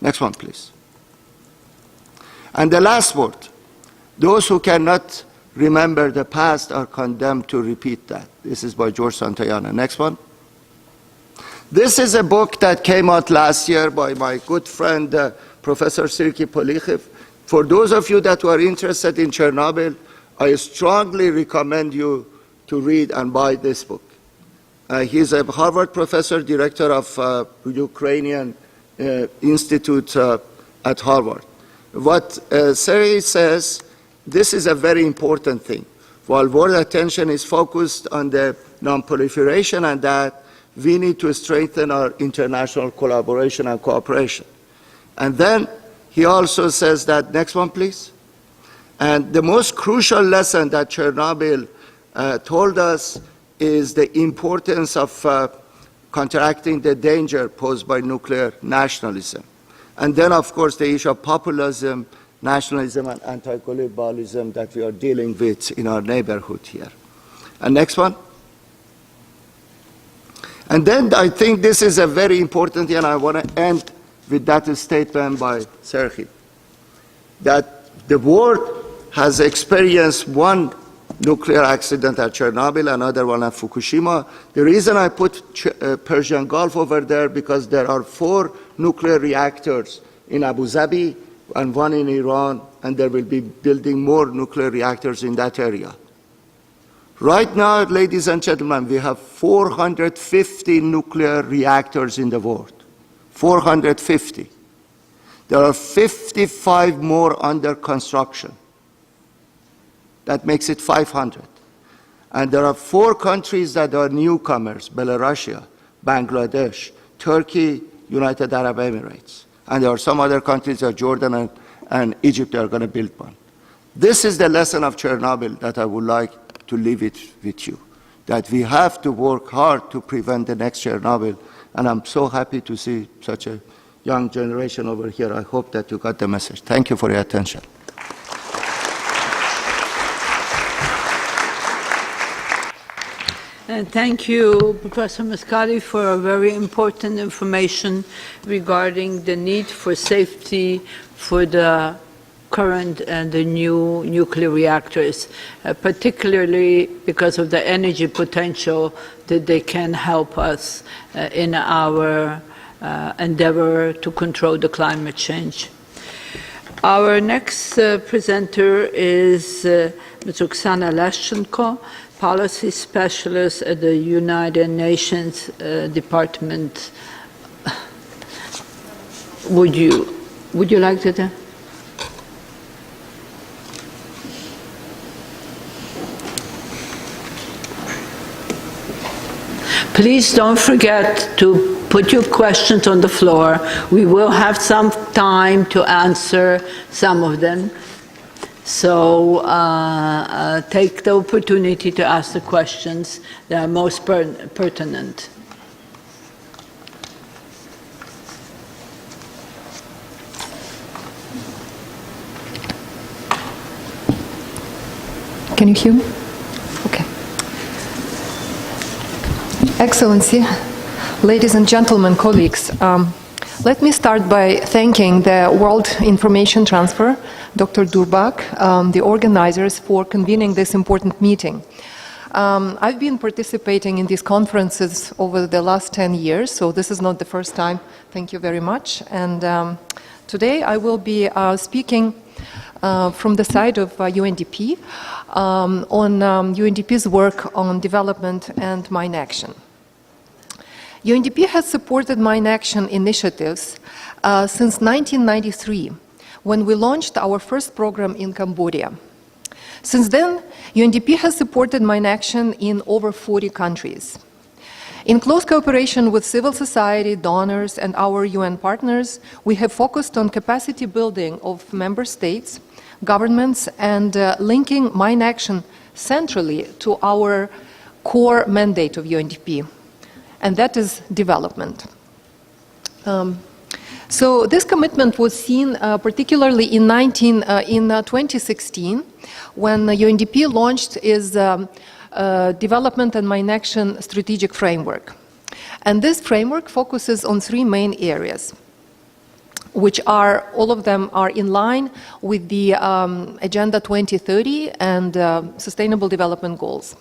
Next one, please. And the last word, those who cannot remember the past are condemned to repeat that. This is by George Santayana. Next one. This is a book that came out last year by my good friend, Professor Sirki Polikhiv. For those of you that are interested in Chernobyl, I strongly recommend you to read and buy this book. He's a Harvard professor, director of Ukrainian Institute at Harvard. What Sergei says, this is a very important thing. While world attention is focused on the non-proliferation and that, we need to strengthen our international collaboration and cooperation. And then he also says that, next one please, and the most crucial lesson that Chernobyl told us is the importance of counteracting the danger posed by nuclear nationalism. And then, of course, the issue of populism, nationalism, and anti-globalism that we are dealing with in our neighborhood here. And next one. And then I think this is a very important thing, and I want to end with that statement by Sergei, that the world has experienced one nuclear accident at Chernobyl, another one at Fukushima. The reason I put Persian Gulf over there, because there are 4 nuclear reactors in Abu Dhabi, and one in Iran, and they will be building more nuclear reactors in that area. Right now, ladies and gentlemen, we have 450 nuclear reactors in the world. 450. There are 55 more under construction. That makes it 500. And there are 4 countries that are newcomers: Belarus, Bangladesh, Turkey, United Arab Emirates. And there are some other countries, like Jordan and Egypt, that are going to build one. This is the lesson of Chernobyl that I would like to leave it with you, that we have to work hard to prevent the next Chernobyl. And I'm so happy to see such a young generation over here. I hope that you got the message. Thank you for your attention. And thank you, Professor Mascali, for a very important information regarding the need for safety for the current and the new nuclear reactors, particularly because of the energy potential that they can help us in our endeavor to control the climate change. Our next presenter is Ms. Oksana Lashchenko, Policy Specialist at the United Nations Department. Would you like to? Please don't forget to put your questions on the floor. We will have some time to answer some of them. So take the opportunity to ask the questions that are most pertinent. Can you hear me? Okay. Excellency, ladies and gentlemen, colleagues, let me start by thanking the World Information Transfer, Dr. Durbak, the organizers, for convening this important meeting. I've been participating in these conferences over the last 10 years, so this is not the first time. Thank you very much. And today I will be speaking from the side of UNDP on UNDP's work on development and mine action. UNDP has supported mine action initiatives since 1993, when we launched our first program in Cambodia. Since then, UNDP has supported mine action in over 40 countries. In close cooperation with civil society, donors, and our UN partners, we have focused on capacity building of member states, governments, and linking mine action centrally to our core mandate of UNDP, and that is development. So this commitment was seen particularly in 2016, when UNDP launched its Development and Mine Action Strategic Framework. And this framework focuses on 3 main areas, which are, all of them are in line with the Agenda 2030 and Sustainable Development Goals.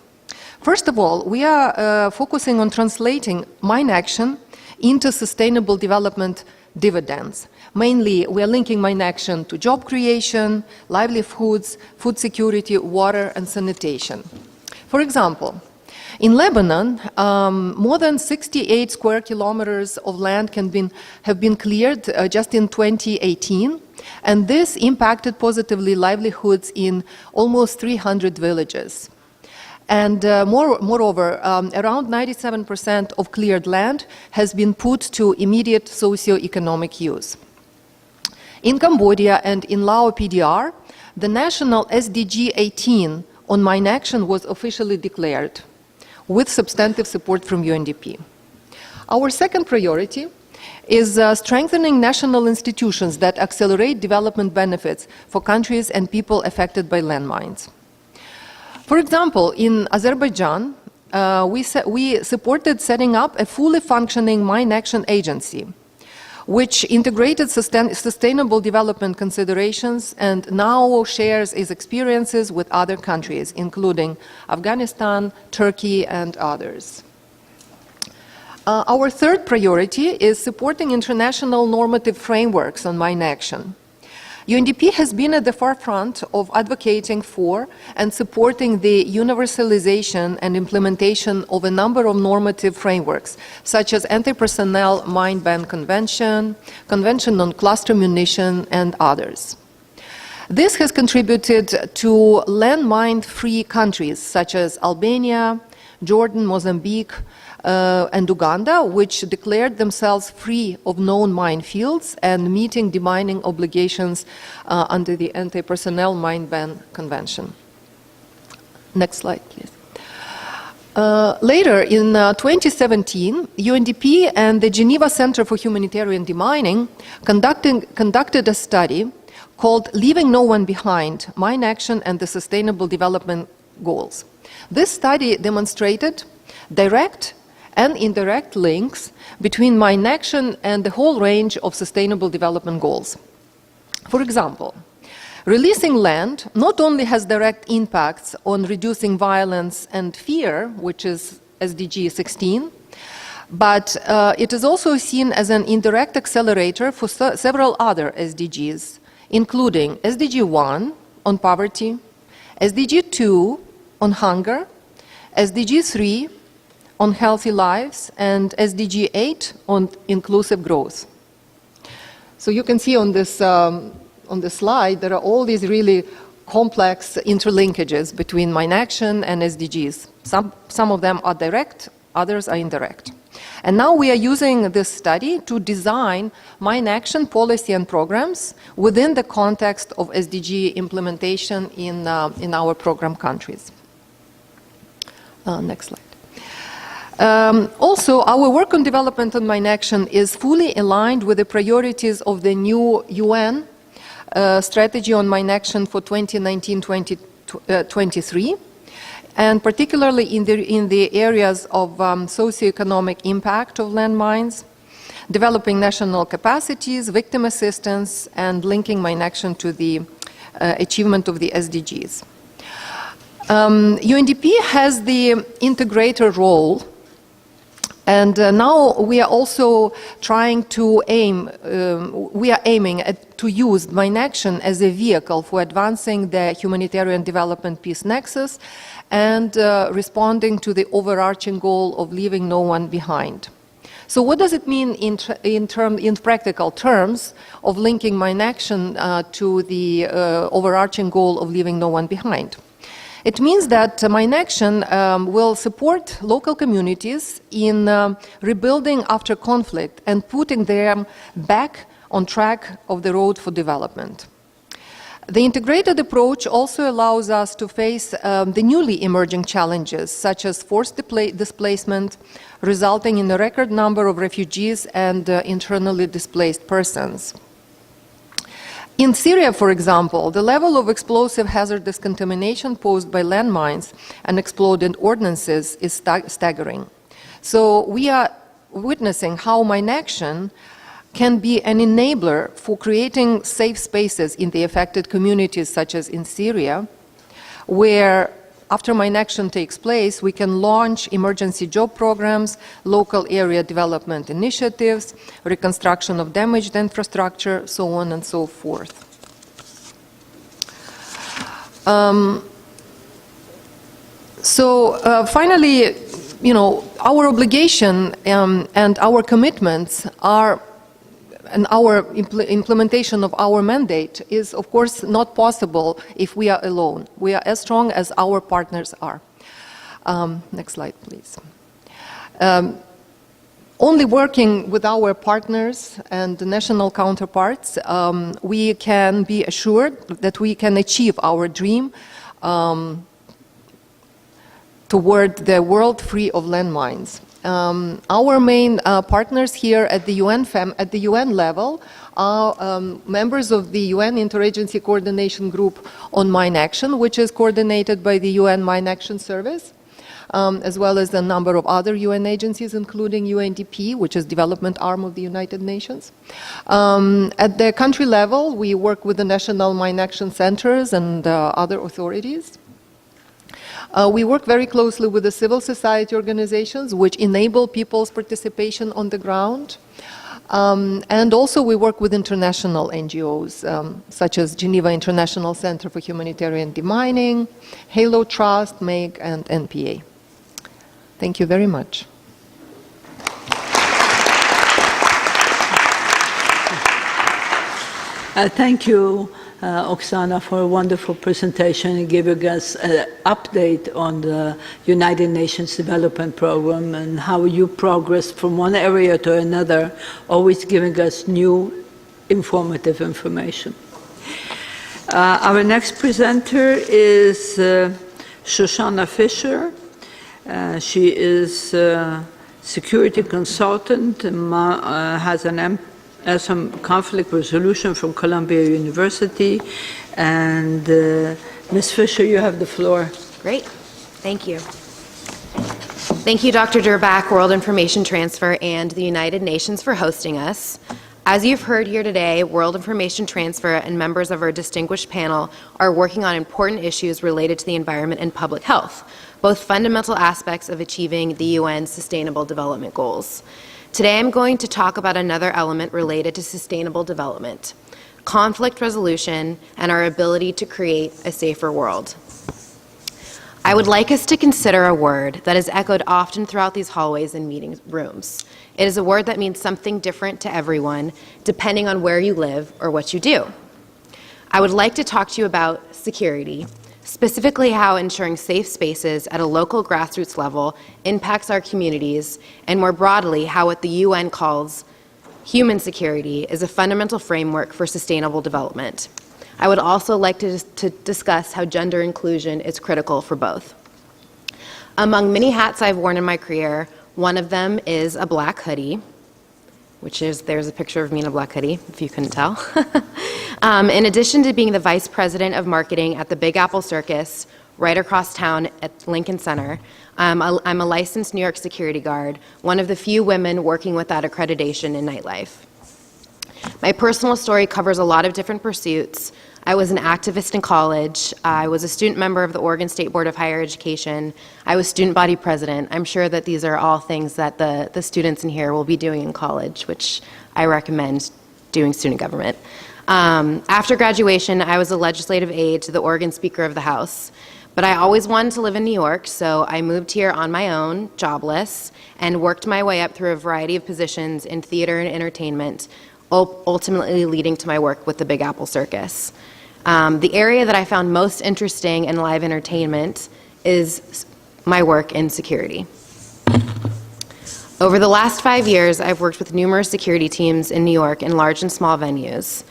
First of all, we are focusing on translating mine action into sustainable development dividends. Mainly, we are linking mine action to job creation, livelihoods, food security, water, and sanitation. For example, in Lebanon, more than 68 square kilometers of land have been cleared just in 2018, and this impacted positively livelihoods in almost 300 villages. And moreover, around 97% of cleared land has been put to immediate socio-economic use. In Cambodia and in Lao PDR, the national SDG 18 on mine action was officially declared, with substantive support from UNDP. Our second priority is strengthening national institutions that accelerate development benefits for countries and people affected by landmines. For example, in Azerbaijan, we supported setting up a fully functioning mine action agency, which integrated sustainable development considerations and now shares its experiences with other countries, including Afghanistan, Turkey, and others. Our third priority is supporting international normative frameworks on mine action. UNDP has been at the forefront of advocating for and supporting the universalization and implementation of a number of normative frameworks, such as Anti-Personnel Mine Ban Convention, Convention on Cluster Munition, and others. This has contributed to landmine-free countries such as Albania, Jordan, Mozambique, and Uganda, which declared themselves free of known minefields and meeting demining obligations under the Anti-Personnel Mine Ban Convention. Next slide, please. Later, in 2017, UNDP and the Geneva Center for Humanitarian Demining conducted a study called Leaving No One Behind, Mine Action and the Sustainable Development Goals. This study demonstrated direct and indirect links between mine action and the whole range of sustainable development goals. For example, releasing land not only has direct impacts on reducing violence and fear, which is SDG 16, but it is also seen as an indirect accelerator for several other SDGs, including SDG 1 on poverty, SDG 2 on hunger, SDG 3 on healthy lives, and SDG 8 on inclusive growth. So you can see on this slide, there are all these really complex interlinkages between mine action and SDGs. Some of them are direct, others are indirect. And now we are using this study to design mine action policy and programs within the context of SDG implementation in our program countries. Next slide. Also, our work on development and mine action is fully aligned with the priorities of the new UN strategy on mine action for 2019-2023, and particularly in the areas of socioeconomic impact of landmines, developing national capacities, victim assistance, and linking mine action to the achievement of the SDGs. UNDP has the integrator role, and now we are also trying to aiming to use mine action as a vehicle for advancing the humanitarian development peace nexus and responding to the overarching goal of leaving no one behind. So what does it mean in practical terms of linking mine action to the overarching goal of leaving no one behind? It means that mine action will support local communities in rebuilding after conflict and putting them back on track of the road for development. The integrated approach also allows us to face the newly emerging challenges, such as forced displacement, resulting in a record number of refugees and internally displaced persons. In Syria, for example, the level of explosive hazardous contamination posed by landmines and exploded ordnances is staggering. So we are witnessing how mine action can be an enabler for creating safe spaces in the affected communities, such as in Syria, where after mine action takes place, we can launch emergency job programs, local area development initiatives, reconstruction of damaged infrastructure, so on and so forth. Finally, our obligation and our commitments are, and our implementation of our mandate is, of course, not possible if we are alone. We are as strong as our partners are. Next slide, please. Only working with our partners and national counterparts, we can be assured that we can achieve our dream toward the world free of landmines. Our main partners here at the UN level are members of the UN Interagency Coordination Group on Mine Action, which is coordinated by the UN Mine Action Service, as well as a number of other UN agencies, including UNDP, which is development arm of the United Nations. At the country level, we work with the national mine action centers and other authorities. We work very closely with the civil society organizations, which enable people's participation on the ground. And also we work with international NGOs, such as Geneva International Center for Humanitarian Demining, Halo Trust, MAIG, and NPA. Thank you very much. Thank you, Oksana, for a wonderful presentation and giving us an update on the United Nations Development Program and how you progress from one area to another, always giving us new informative information. Our next presenter is Shoshana Fisher. She is a security consultant, has some conflict resolution from Columbia University. And Ms. Fisher, you have the floor. Great. Thank you. Thank you, Dr. Durbach, World Information Transfer, and the United Nations for hosting us. As you've heard here today, World Information Transfer and members of our distinguished panel are working on important issues related to the environment and public health, both fundamental aspects of achieving the UN's Sustainable Development Goals. Today I'm going to talk about another element related to sustainable development, conflict resolution, and our ability to create a safer world. I would like us to consider a word that is echoed often throughout these hallways and meeting rooms. It is a word that means something different to everyone, depending on where you live or what you do. I would like to talk to you about security, specifically how ensuring safe spaces at a local grassroots level impacts our communities, and more broadly, how what the UN calls human security is a fundamental framework for sustainable development. I would also like to discuss how gender inclusion is critical for both. Among many hats I've worn in my career, one of them is a black hoodie, there's a picture of me in a black hoodie, if you couldn't tell. In addition to being the Vice President of Marketing at the Big Apple Circus, right across town at Lincoln Center, I'm a licensed New York security guard, one of the few women working with that accreditation in nightlife. My personal story covers a lot of different pursuits. I was an activist in college. I was a student member of the Oregon State Board of Higher Education. I was student body president. I'm sure that these are all things that the students in here will be doing in college, which I recommend doing student government. After graduation, I was a legislative aide to the Oregon Speaker of the House. But I always wanted to live in New York, so I moved here on my own, jobless, and worked my way up through a variety of positions in theater and entertainment, ultimately leading to my work with the Big Apple Circus. The area that I found most interesting in live entertainment is my work in security. Over the last 5 years, I've worked with numerous security teams in New York in large and small venues.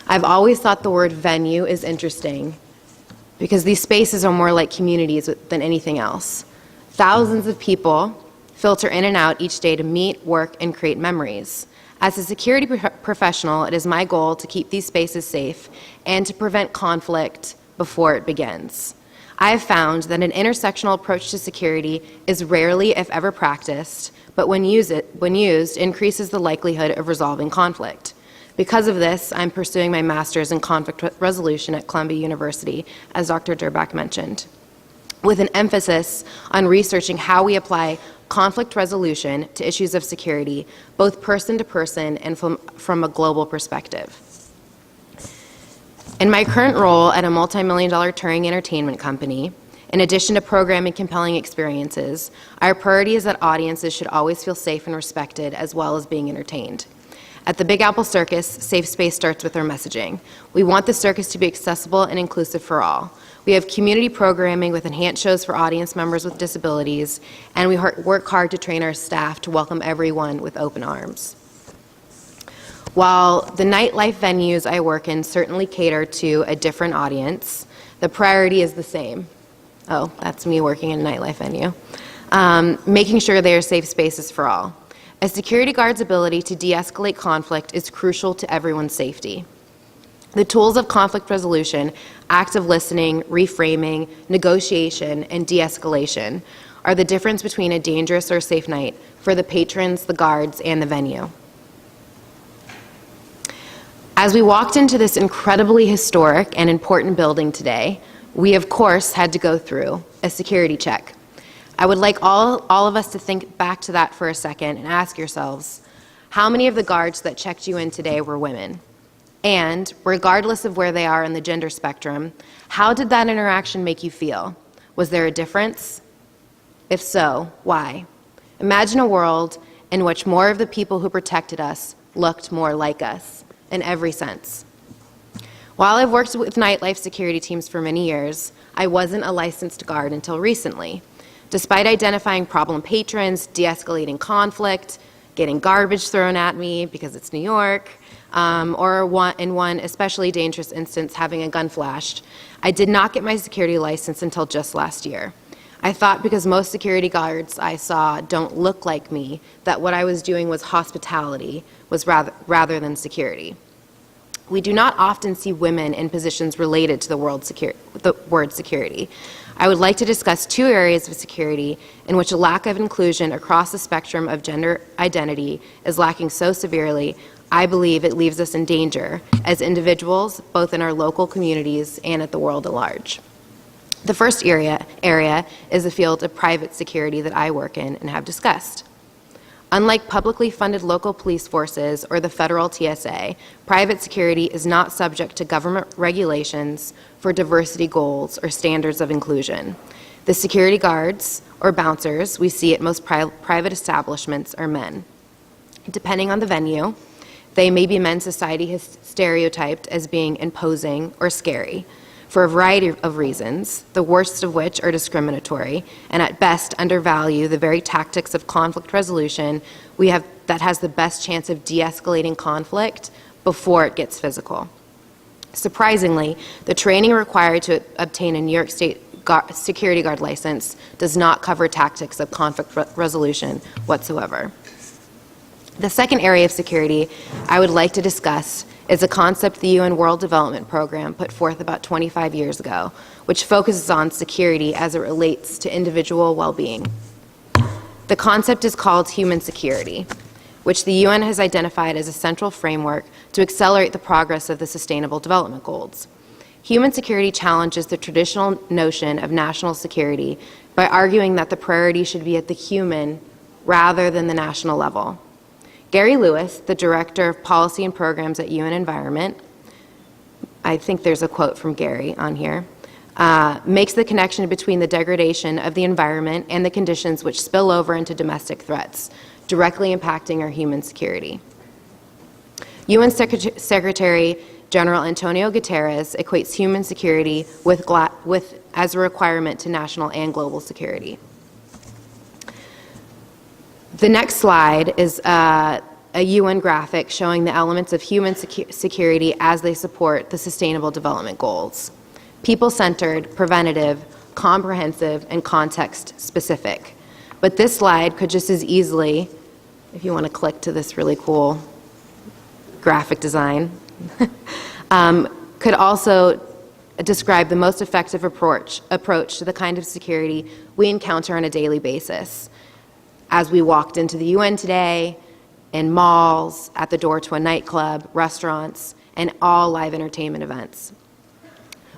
I've always thought the word venue is interesting because these spaces are more like communities than anything else. Thousands of people filter in and out each day to meet, work, and create memories. As a security professional, it is my goal to keep these spaces safe and to prevent conflict before it begins. I have found that an intersectional approach to security is rarely, if ever, practiced, but when used, increases the likelihood of resolving conflict. Because of this, I'm pursuing my master's in conflict resolution at Columbia University, as Dr. Durbach mentioned, with an emphasis on researching how we apply conflict resolution to issues of security, both person to person and from a global perspective. In my current role at a multi-million-dollar touring entertainment company, in addition to programming compelling experiences, our priority is that audiences should always feel safe and respected as well as being entertained. At the Big Apple Circus, safe space starts with our messaging. We want the circus to be accessible and inclusive for all. We have community programming with enhanced shows for audience members with disabilities, and we work hard to train our staff to welcome everyone with open arms. While the nightlife venues I work in certainly cater to a different audience, the priority is the same. Oh, that's me working in a nightlife venue. Making sure they are safe spaces for all. A security guard's ability to de-escalate conflict is crucial to everyone's safety. The tools of conflict resolution, active listening, reframing, negotiation, and de-escalation are the difference between a dangerous or safe night for the patrons, the guards, and the venue. As we walked into this incredibly historic and important building today, we of course had to go through a security check. I would like all of us to think back to that for a second and ask yourselves, How many of the guards that checked you in today were women? And regardless of where they are in the gender spectrum, how did that interaction make you feel? Was there a difference? If so, why? Imagine a world in which more of the people who protected us looked more like us, in every sense. While I've worked with nightlife security teams for many years, I wasn't a licensed guard until recently. Despite identifying problem patrons, de-escalating conflict, getting garbage thrown at me because it's New York, or in one especially dangerous instance, having a gun flashed, I did not get my security license until just last year. I thought because most security guards I saw don't look like me, that what I was doing was hospitality, was rather than security. We do not often see women in positions related to the word security. I would like to discuss two areas of security in which a lack of inclusion across the spectrum of gender identity is lacking so severely, I believe it leaves us in danger as individuals, both in our local communities and at the world at large. The first area is the field of private security that I work in and have discussed. Unlike publicly funded local police forces or the federal TSA, private security is not subject to government regulations for diversity goals or standards of inclusion. The security guards or bouncers we see at most private establishments are men. Depending on the venue, they may be men society has stereotyped as being imposing or scary, for a variety of reasons, the worst of which are discriminatory and at best undervalue the very tactics of conflict resolution that has the best chance of de-escalating conflict before it gets physical. Surprisingly, the training required to obtain a New York State security guard license does not cover tactics of conflict resolution whatsoever. The second area of security I would like to discuss is a concept the UN World Development Program put forth about 25 years ago, which focuses on security as it relates to individual well-being. The concept is called human security, which the UN has identified as a central framework to accelerate the progress of the Sustainable Development Goals. Human security challenges the traditional notion of national security by arguing that the priority should be at the human rather than the national level. Gary Lewis, the Director of Policy and Programs at UN Environment, I think there's a quote from Gary on here, makes the connection between the degradation of the environment and the conditions which spill over into domestic threats, directly impacting our human security. UN Secretary General Antonio Guterres equates human security as a requirement to national and global security. The next slide is a UN graphic showing the elements of human security as they support the Sustainable Development Goals. People-centered, preventative, comprehensive, and context-specific. But this slide could just as easily, if you want to click to this really cool graphic design, could also describe the most effective approach to the kind of security we encounter on a daily basis. As we walked into the UN today, in malls, at the door to a nightclub, restaurants, and all live entertainment events.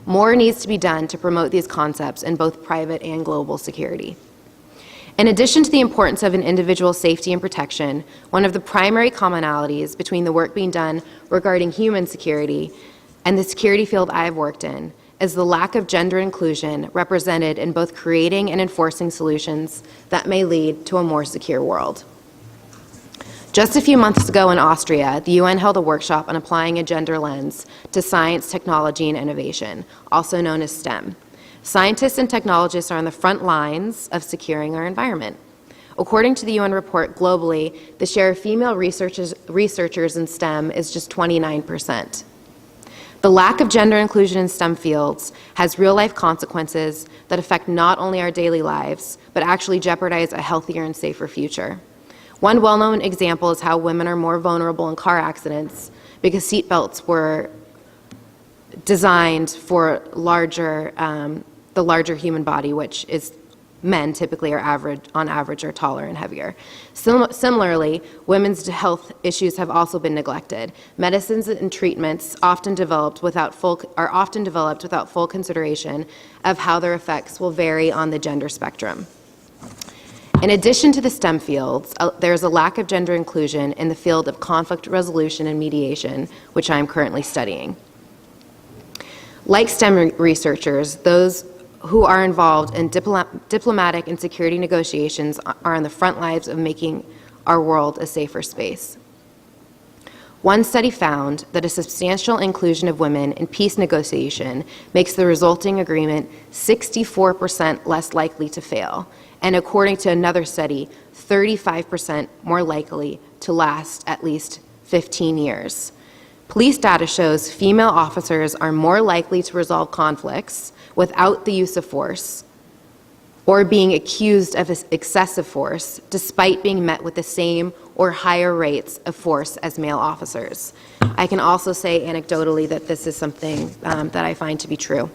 More needs to be done to promote these concepts in both private and global security. In addition to the importance of an individual's safety and protection, one of the primary commonalities between the work being done regarding human security and the security field I have worked in is the lack of gender inclusion represented in both creating and enforcing solutions that may lead to a more secure world. Just a few months ago in Austria, the UN held a workshop on applying a gender lens to science, technology, and innovation, also known as STEM. Scientists and technologists are on the front lines of securing our environment. According to the UN report, globally, the share of female researchers in STEM is just 29%. The lack of gender inclusion in STEM fields has real-life consequences that affect not only our daily lives, but actually jeopardize a healthier and safer future. One well-known example is how women are more vulnerable in car accidents because seatbelts were designed for the larger human body, which is men typically on average are taller and heavier. Similarly, women's health issues have also been neglected. Medicines and treatments are often developed without full consideration of how their effects will vary on the gender spectrum. In addition to the STEM fields, there is a lack of gender inclusion in the field of conflict resolution and mediation, which I am currently studying. Like STEM researchers, those who are involved in diplomatic and security negotiations are on the front lines of making our world a safer space. One study found that a substantial inclusion of women in peace negotiation makes the resulting agreement 64% less likely to fail, and according to another study, 35% more likely to last at least 15 years. Police data shows female officers are more likely to resolve conflicts without the use of force or being accused of excessive force, despite being met with the same or higher rates of force as male officers. I can also say anecdotally that this is something that I find to be true.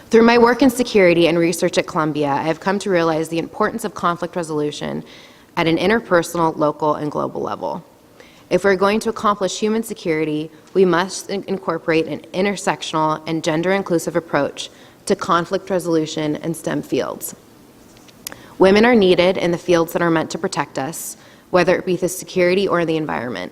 Through my work in security and research at Columbia, I have come to realize the importance of conflict resolution at an interpersonal, local, and global level. If we're going to accomplish human security, we must incorporate an intersectional and gender-inclusive approach to conflict resolution and STEM fields. Women are needed in the fields that are meant to protect us, whether it be the security or the environment.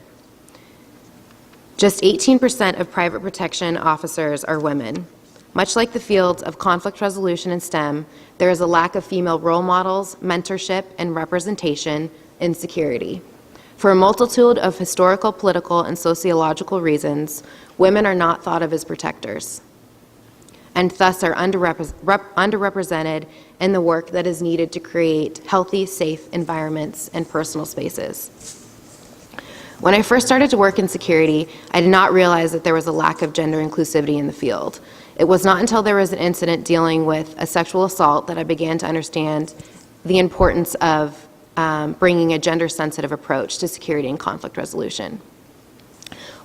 Just 18% of private protection officers are women. Much like the fields of conflict resolution and STEM, there is a lack of female role models, mentorship, and representation in security. For a multitude of historical, political, and sociological reasons, women are not thought of as protectors, and thus are underrepresented in the work that is needed to create healthy, safe environments and personal spaces. When I first started to work in security, I did not realize that there was a lack of gender inclusivity in the field. It was not until there was an incident dealing with a sexual assault that I began to understand the importance of bringing a gender-sensitive approach to security and conflict resolution.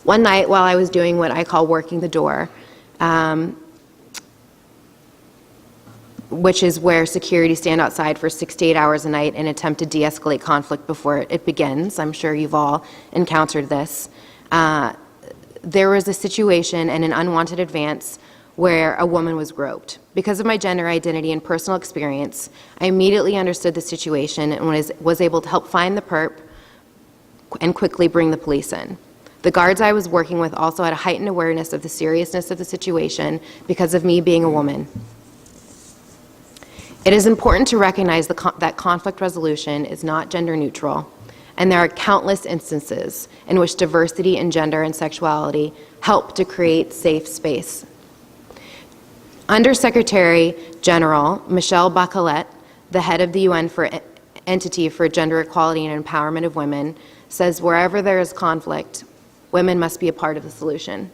One night, while I was doing what I call working the door, which is where security stand outside for 6 to 8 hours a night and attempt to de-escalate conflict before it begins. I'm sure you've all encountered this. There was a situation and an unwanted advance where a woman was groped. Because of my gender identity and personal experience, I immediately understood the situation and was able to help find the perp and quickly bring the police in. The guards I was working with also had a heightened awareness of the seriousness of the situation because of me being a woman. It is important to recognize that conflict resolution is not gender neutral, and there are countless instances in which diversity in gender and sexuality help to create safe space. Under-Secretary General Michelle Bachelet, the head of the UN Entity for Gender Equality and Empowerment of Women, says wherever there is conflict, women must be a part of the solution.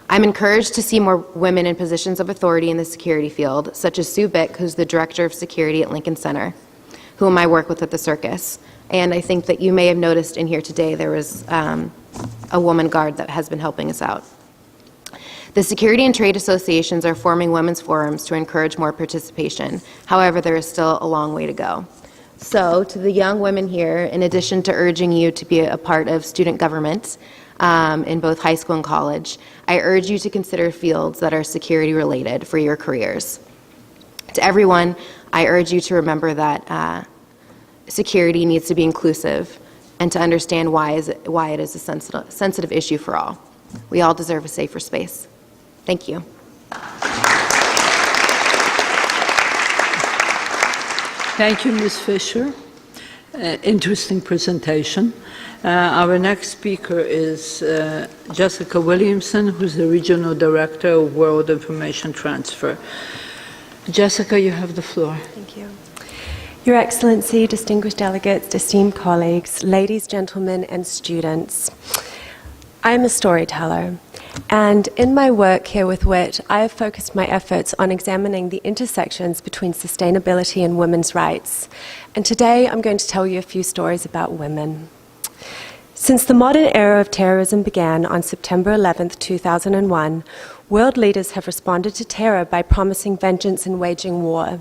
I'm encouraged to see more women in positions of authority in the security field, such as Sue Bick, who's the Director of Security at Lincoln Center, whom I work with at the circus. And I think that you may have noticed in here today there was a woman guard that has been helping us out. The security and trade associations are forming women's forums to encourage more participation. However, there is still a long way to go. So, to the young women here, in addition to urging you to be a part of student government in both high school and college, I urge you to consider fields that are security related for your careers. To everyone, I urge you to remember that security needs to be inclusive and to understand why it is a sensitive issue for all. We all deserve a safer space. Thank you. Thank you, Ms. Fisher. Interesting presentation. Our next speaker is Jessica Williamson, who's the Regional Director of World Information Transfer. Jessica, you have the floor. Thank you. Your Excellency, distinguished delegates, esteemed colleagues, ladies, gentlemen, and students. I am a storyteller, and in my work here with WIT, I have focused my efforts on examining the intersections between sustainability and women's rights. And today I'm going to tell you a few stories about women. Since the modern era of terrorism began on September 11, 2001, world leaders have responded to terror by promising vengeance and waging war.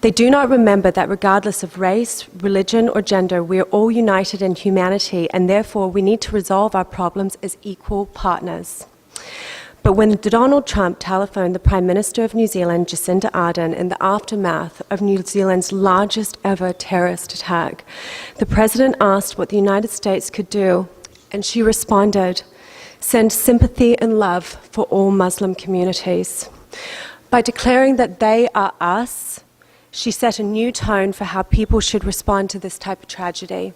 They do not remember that regardless of race, religion, or gender, we are all united in humanity, and therefore we need to resolve our problems as equal partners. But when Donald Trump telephoned the Prime Minister of New Zealand, Jacinda Ardern, in the aftermath of New Zealand's largest ever terrorist attack, the President asked what the United States could do, and she responded, "Send sympathy and love for all Muslim communities." By declaring that they are us, she set a new tone for how people should respond to this type of tragedy.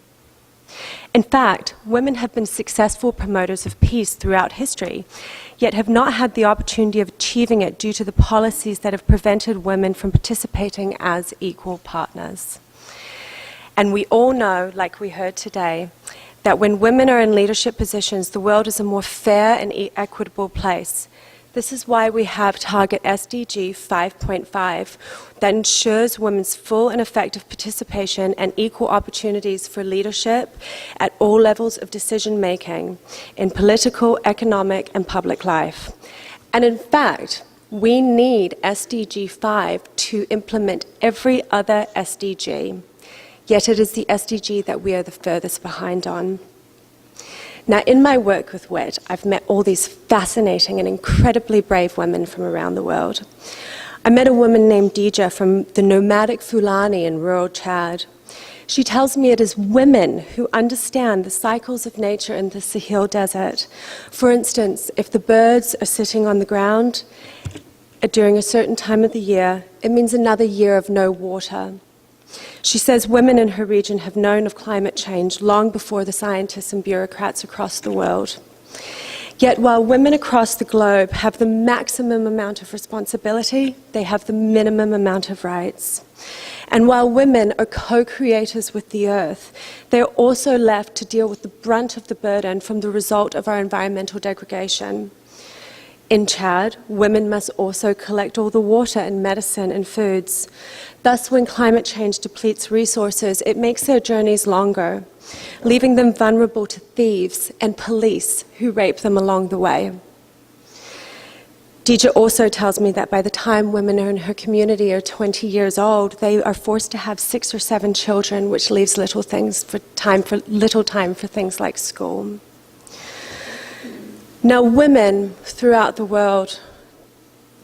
In fact, women have been successful promoters of peace throughout history, yet have not had the opportunity of achieving it due to the policies that have prevented women from participating as equal partners. And we all know, like we heard today, that when women are in leadership positions, the world is a more fair and equitable place. This is why we have Target SDG 5.5 that ensures women's full and effective participation and equal opportunities for leadership at all levels of decision making in political, economic, and public life. And in fact, we need SDG 5 to implement every other SDG. Yet it is the SDG that we are the furthest behind on. Now, in my work with WIT, I've met all these fascinating and incredibly brave women from around the world. I met a woman named Dija from the nomadic Fulani in rural Chad. She tells me it is women who understand the cycles of nature in the Sahel Desert. For instance, if the birds are sitting on the ground during a certain time of the year, it means another year of no water. She says women in her region have known of climate change long before the scientists and bureaucrats across the world. Yet while women across the globe have the maximum amount of responsibility, they have the minimum amount of rights. And while women are co-creators with the earth, they are also left to deal with the brunt of the burden from the result of our environmental degradation. In Chad, women must also collect all the water and medicine and foods. Thus, when climate change depletes resources, it makes their journeys longer, leaving them vulnerable to thieves and police who rape them along the way. Dija also tells me that by the time women in her community are 20 years old, they are forced to have 6 or 7 children, which leaves little time for things like school. Now, women throughout the world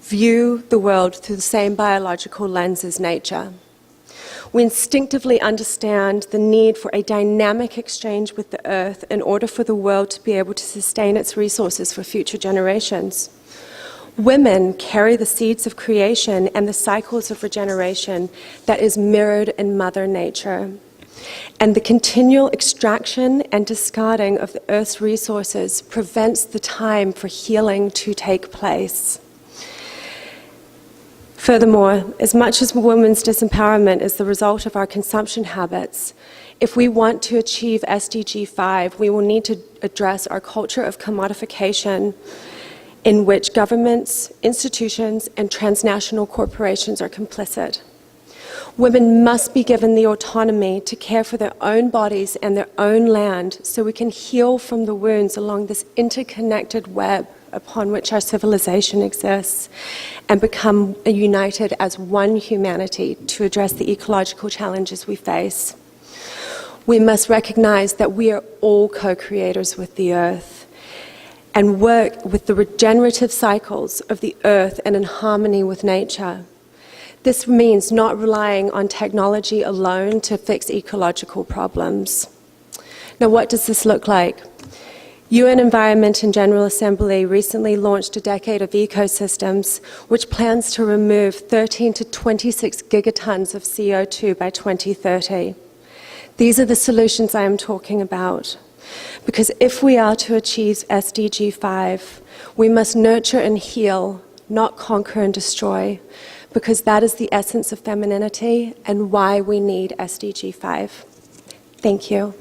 view the world through the same biological lens as nature. We instinctively understand the need for a dynamic exchange with the earth in order for the world to be able to sustain its resources for future generations. Women carry the seeds of creation and the cycles of regeneration that is mirrored in Mother Nature. And the continual extraction and discarding of the Earth's resources prevents the time for healing to take place. Furthermore, as much as women's disempowerment is the result of our consumption habits, if we want to achieve SDG 5, we will need to address our culture of commodification in which governments, institutions, and transnational corporations are complicit. Women must be given the autonomy to care for their own bodies and their own land so we can heal from the wounds along this interconnected web upon which our civilization exists and become united as one humanity to address the ecological challenges we face. We must recognize that we are all co-creators with the earth and work with the regenerative cycles of the earth and in harmony with nature. This means not relying on technology alone to fix ecological problems. Now, what does this look like? UN Environment and General Assembly recently launched a decade of ecosystems, which plans to remove 13 to 26 gigatons of CO2 by 2030. These are the solutions I am talking about. Because if we are to achieve SDG 5, we must nurture and heal, not conquer and destroy, because that is the essence of femininity and why we need SDG 5. Thank you.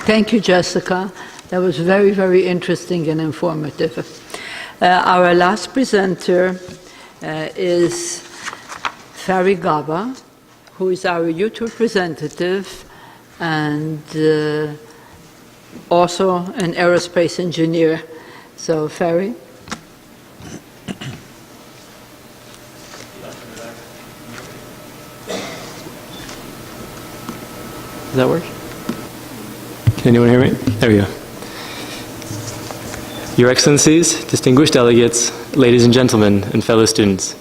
Thank you, Jessica. That was very, very interesting and informative. Our last presenter is Fari Gaba, who is our youth representative and also an aerospace engineer. So, Fari. Does that work? Can anyone hear me? There we go. Your Excellencies, distinguished delegates, ladies and gentlemen, and fellow students.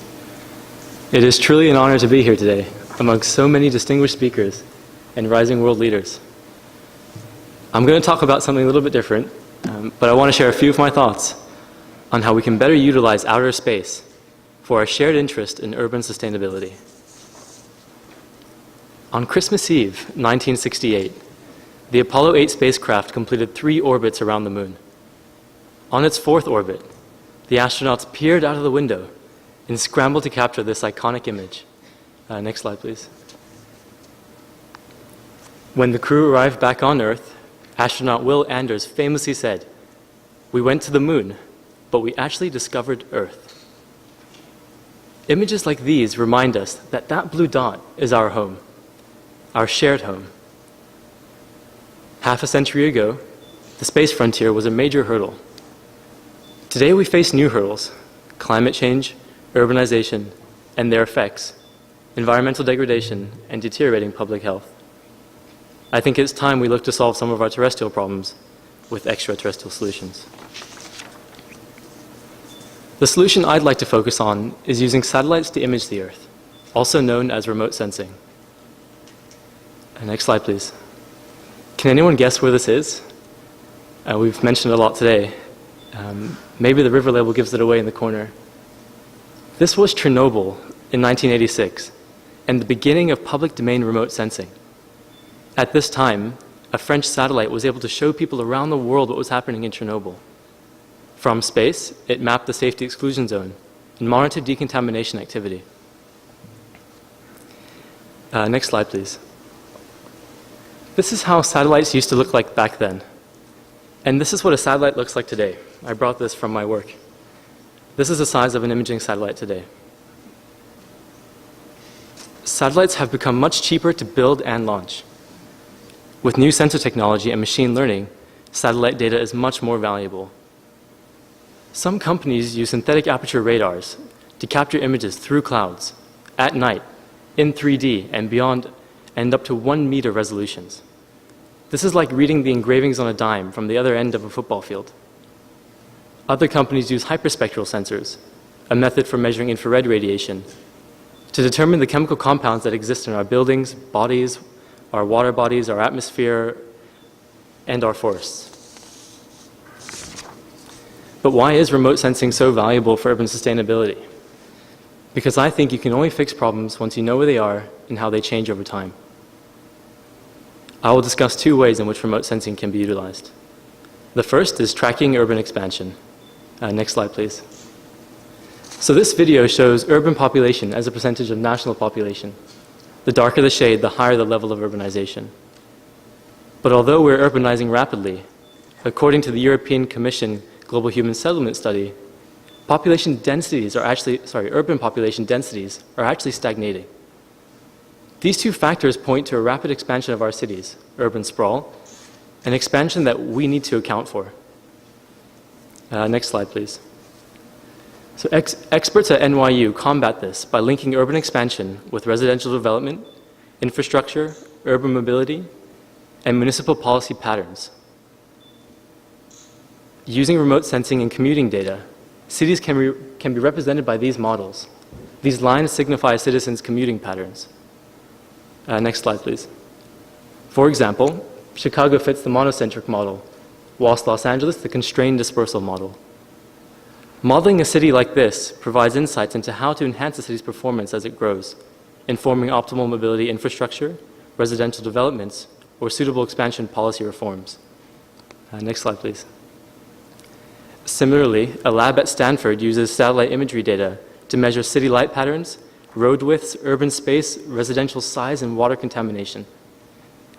It is truly an honor to be here today amongst so many distinguished speakers and rising world leaders. I'm going to talk about something a little bit different, but I want to share a few of my thoughts on how we can better utilize outer space for our shared interest in urban sustainability. On Christmas Eve, 1968, the Apollo 8 spacecraft completed 3 orbits around the moon. On its 4th orbit, the astronauts peered out of the window and scrambled to capture this iconic image. Next slide, please. When the crew arrived back on Earth, astronaut Will Anders famously said, "We went to the moon, but we actually discovered Earth." Images like these remind us that that blue dot is our home, our shared home. Half a century ago, the space frontier was a major hurdle. Today we face new hurdles: climate change, urbanization, and their effects, environmental degradation, and deteriorating public health. I think it's time we look to solve some of our terrestrial problems with extraterrestrial solutions. The solution I'd like to focus on is using satellites to image the Earth, also known as remote sensing. Next slide, please. Can anyone guess where this is? We've mentioned it a lot today. Maybe the river label gives it away in the corner. This was Chernobyl in 1986 and the beginning of public domain remote sensing. At this time, a French satellite was able to show people around the world what was happening in Chernobyl. From space, it mapped the safety exclusion zone and monitored decontamination activity. Next slide, please. This is how satellites used to look like back then. And this is what a satellite looks like today. I brought this from my work. This is the size of an imaging satellite today. Satellites have become much cheaper to build and launch. With new sensor technology and machine learning, satellite data is much more valuable. Some companies use synthetic aperture radars to capture images through clouds, at night, in 3D and beyond, and up to 1 meter resolutions. This is like reading the engravings on a dime from the other end of a football field. Other companies use hyperspectral sensors, a method for measuring infrared radiation, to determine the chemical compounds that exist in our buildings, bodies, our water bodies, our atmosphere, and our forests. But why is remote sensing so valuable for urban sustainability? Because I think you can only fix problems once you know where they are and how they change over time. I will discuss 2 ways in which remote sensing can be utilized. The first is tracking urban expansion. Next slide, please. So this video shows urban population as a percentage of national population. The darker the shade, the higher the level of urbanization. But although we're urbanizing rapidly, according to the European Commission Global Human Settlement Study, urban population densities are actually stagnating. These 2 factors point to a rapid expansion of our cities, urban sprawl, an expansion that we need to account for. Next slide, please. So experts at NYU combat this by linking urban expansion with residential development, infrastructure, urban mobility, and municipal policy patterns. Using remote sensing and commuting data, cities can be represented by these models. These lines signify citizens' commuting patterns. Next slide, please. For example, Chicago fits the monocentric model, whilst Los Angeles the constrained dispersal model. Modeling a city like this provides insights into how to enhance the city's performance as it grows, informing optimal mobility infrastructure, residential developments, or suitable expansion policy reforms. Next slide, please. Similarly, a lab at Stanford uses satellite imagery data to measure city light patterns, road widths, urban space, residential size, and water contamination.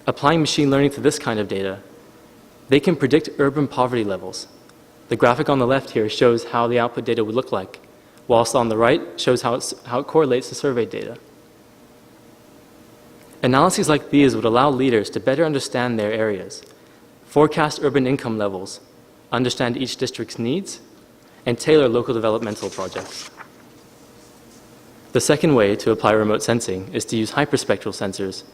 Applying machine learning to this kind of data, they can predict urban poverty levels. The graphic on the left here shows how the output data would look like, whilst on the right shows how it correlates to survey data. Analyses like these would allow leaders to better understand their areas, forecast urban income levels, understand each district's needs, and tailor local developmental projects. The second way to apply remote sensing is to use hyperspectral sensors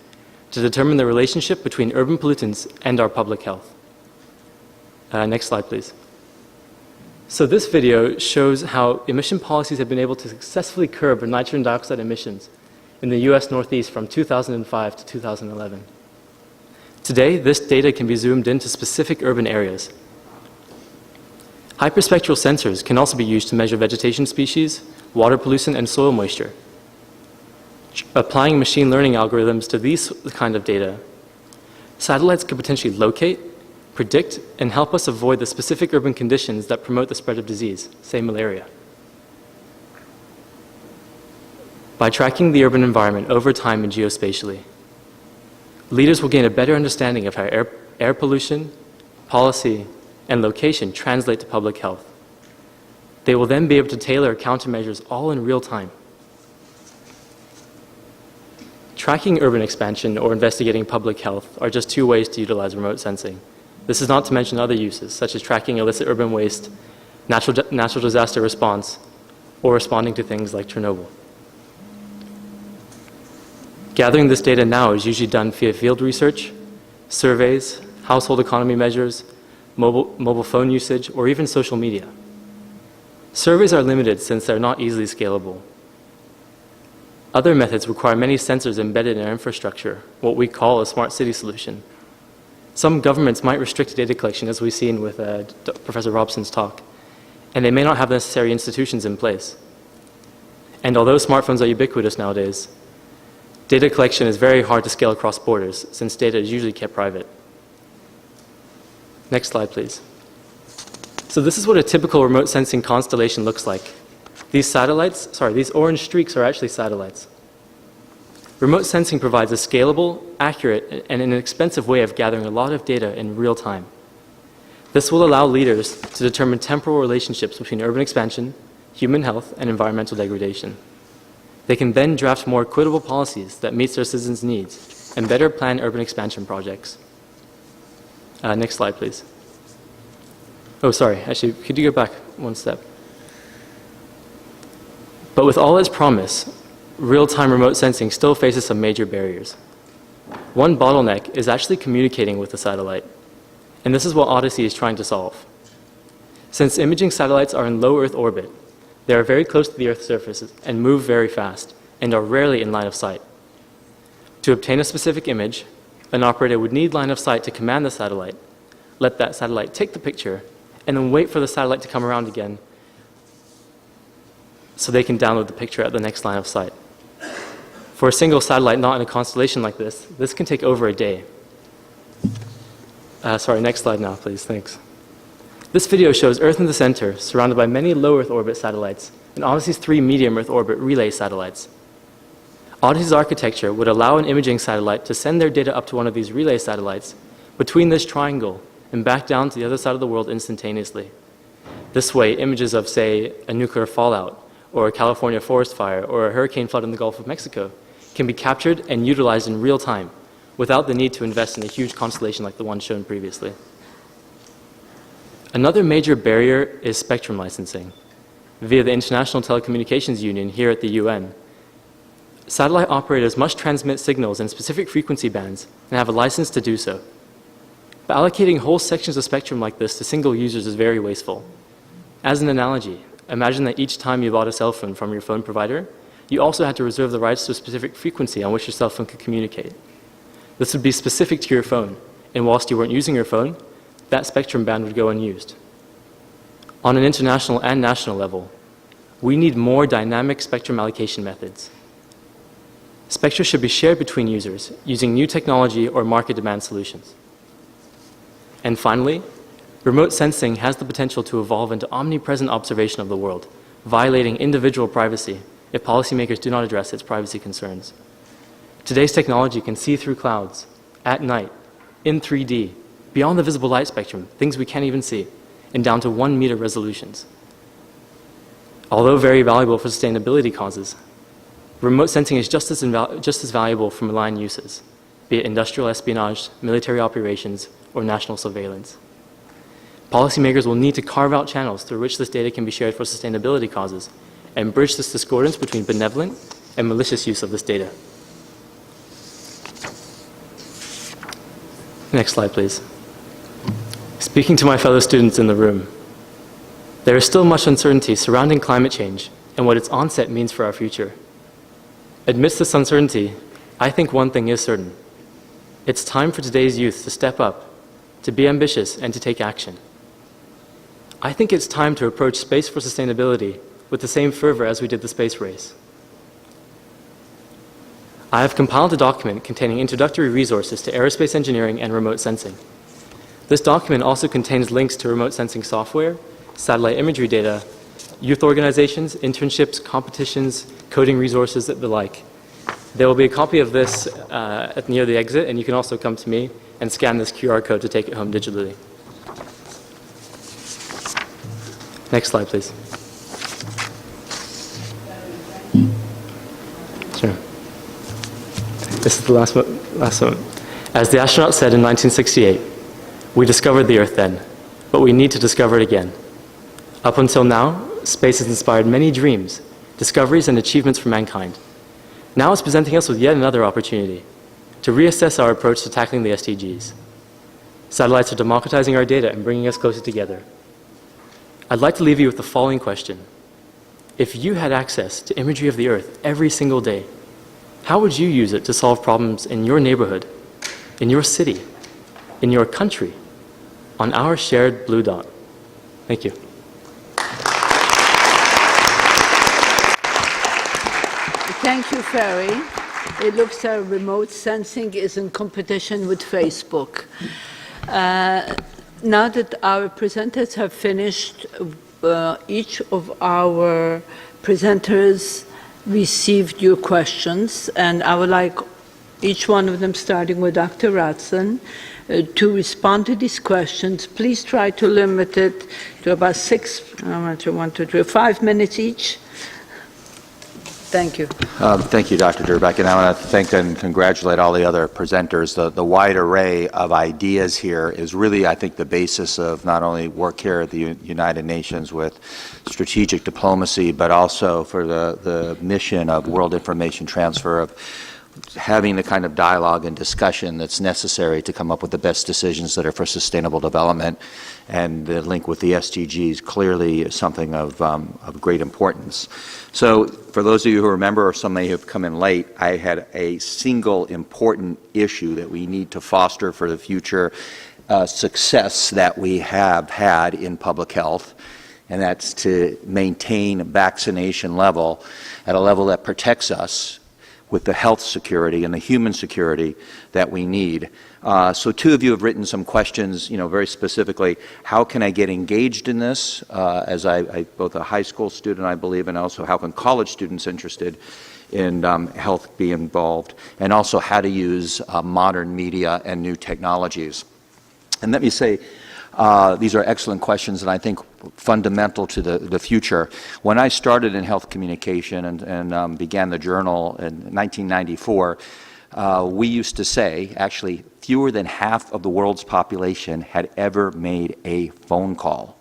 to determine the relationship between urban pollutants and our public health. Next slide, please. So this video shows how emission policies have been able to successfully curb nitrogen dioxide emissions in the US Northeast from 2005 to 2011. Today, this data can be zoomed into specific urban areas. Hyperspectral sensors can also be used to measure vegetation species, water pollution, and soil moisture. Applying machine learning algorithms to these kind of data, satellites could potentially locate, predict, and help us avoid the specific urban conditions that promote the spread of disease, say malaria. By tracking the urban environment over time and geospatially, leaders will gain a better understanding of how air pollution, policy, and location translate to public health. They will then be able to tailor countermeasures all in real time. Tracking urban expansion or investigating public health are just two ways to utilize remote sensing. This is not to mention other uses, such as tracking illicit urban waste, natural disaster response, or responding to things like Chernobyl. Gathering this data now is usually done via field research, surveys, household economy measures, mobile phone usage, or even social media. Surveys are limited since they're not easily scalable. Other methods require many sensors embedded in our infrastructure, what we call a smart city solution. Some governments might restrict data collection, as we've seen with Professor Robson's talk, and they may not have the necessary institutions in place. And although smartphones are ubiquitous nowadays, data collection is very hard to scale across borders, since data is usually kept private. Next slide, please. So this is what a typical remote sensing constellation looks like. These orange streaks are actually satellites. Remote sensing provides a scalable, accurate, and inexpensive way of gathering a lot of data in real time. This will allow leaders to determine temporal relationships between urban expansion, human health, and environmental degradation. They can then draft more equitable policies that meet their citizens' needs and better plan urban expansion projects. Next slide, please. Oh, sorry. Actually, could you go back one step? But with all its promise, real-time remote sensing still faces some major barriers. One bottleneck is actually communicating with the satellite, and this is what Odyssey is trying to solve. Since imaging satellites are in low Earth orbit, they are very close to the Earth's surface and move very fast, and are rarely in line of sight. To obtain a specific image, an operator would need line of sight to command the satellite, let that satellite take the picture, and then wait for the satellite to come around again so they can download the picture at the next line of sight. For a single satellite not in a constellation like this can take over a day. Sorry, next slide now, please. Thanks. This video shows Earth in the center, surrounded by many low Earth orbit satellites, and Odyssey's 3 medium Earth orbit relay satellites. Odyssey's architecture would allow an imaging satellite to send their data up to one of these relay satellites between this triangle and back down to the other side of the world instantaneously. This way, images of, say, a nuclear fallout, or a California forest fire, or a hurricane flood in the Gulf of Mexico can be captured and utilized in real time without the need to invest in a huge constellation like the one shown previously. Another major barrier is spectrum licensing. Via the International Telecommunications Union here at the UN, satellite operators must transmit signals in specific frequency bands and have a license to do so. But allocating whole sections of spectrum like this to single users is very wasteful. As an analogy, imagine that each time you bought a cell phone from your phone provider, you also had to reserve the rights to a specific frequency on which your cell phone could communicate. This would be specific to your phone, and whilst you weren't using your phone, that spectrum band would go unused. On an international and national level, we need more dynamic spectrum allocation methods. Spectra should be shared between users using new technology or market demand solutions. And finally, remote sensing has the potential to evolve into omnipresent observation of the world, violating individual privacy if policymakers do not address its privacy concerns. Today's technology can see through clouds, at night, in 3D, beyond the visible light spectrum, things we can't even see, and down to 1 meter resolutions. Although very valuable for sustainability causes, remote sensing is just as valuable for malign uses, be it industrial espionage, military operations, or national surveillance. Policymakers will need to carve out channels through which this data can be shared for sustainability causes and bridge this discordance between benevolent and malicious use of this data. Next slide, please. Speaking to my fellow students in the room, there is still much uncertainty surrounding climate change and what its onset means for our future. Amidst this uncertainty, I think one thing is certain. It's time for today's youth to step up, to be ambitious, and to take action. I think it's time to approach space for sustainability with the same fervor as we did the space race. I have compiled a document containing introductory resources to aerospace engineering and remote sensing. This document also contains links to remote sensing software, satellite imagery data, youth organizations, internships, competitions, coding resources, and the like. There will be a copy of this near the exit, and you can also come to me and scan this QR code to take it home digitally. Next slide, please. Sure. This is the last one. As the astronaut said in 1968, we discovered the Earth then, but we need to discover it again. Up until now, space has inspired many dreams, discoveries, and achievements for mankind. Now it's presenting us with yet another opportunity to reassess our approach to tackling the SDGs. Satellites are democratizing our data and bringing us closer together. I'd like to leave you with the following question. If you had access to imagery of the Earth every single day, how would you use it to solve problems in your neighborhood, in your city, in your country, on our shared blue dot? Thank you. Thank you, Ferry. It looks like remote sensing is in competition with Facebook. Now that our presenters have finished, each of our presenters received your questions, and I would like each one of them, starting with Dr. Ratson, to respond to these questions. Please try to limit it to about 5 minutes each. Thank you. Thank you, Dr. Durbeck, and I want to thank and congratulate all the other presenters. The wide array of ideas here is really, I think, the basis of not only work here at the United Nations with strategic diplomacy, but also for the mission of world information transfer, of having the kind of dialogue and discussion that's necessary to come up with the best decisions that are for sustainable development. And the link with the SDGs clearly is something of great importance. So for those of you who remember, or some may have come in late, I had a single important issue that we need to foster for the future success that we have had in public health, and that's to maintain vaccination level at a level that protects us with the health security and the human security that we need. So two of you have written some questions, very specifically, how can I get engaged in this, as I both a high school student, I believe, and also how can college students interested in health be involved, and also how to use modern media and new technologies. And let me say, these are excellent questions, and I think fundamental to the future. When I started in health communication and began the journal in 1994, we used to say, actually, fewer than half of the world's population had ever made a phone call.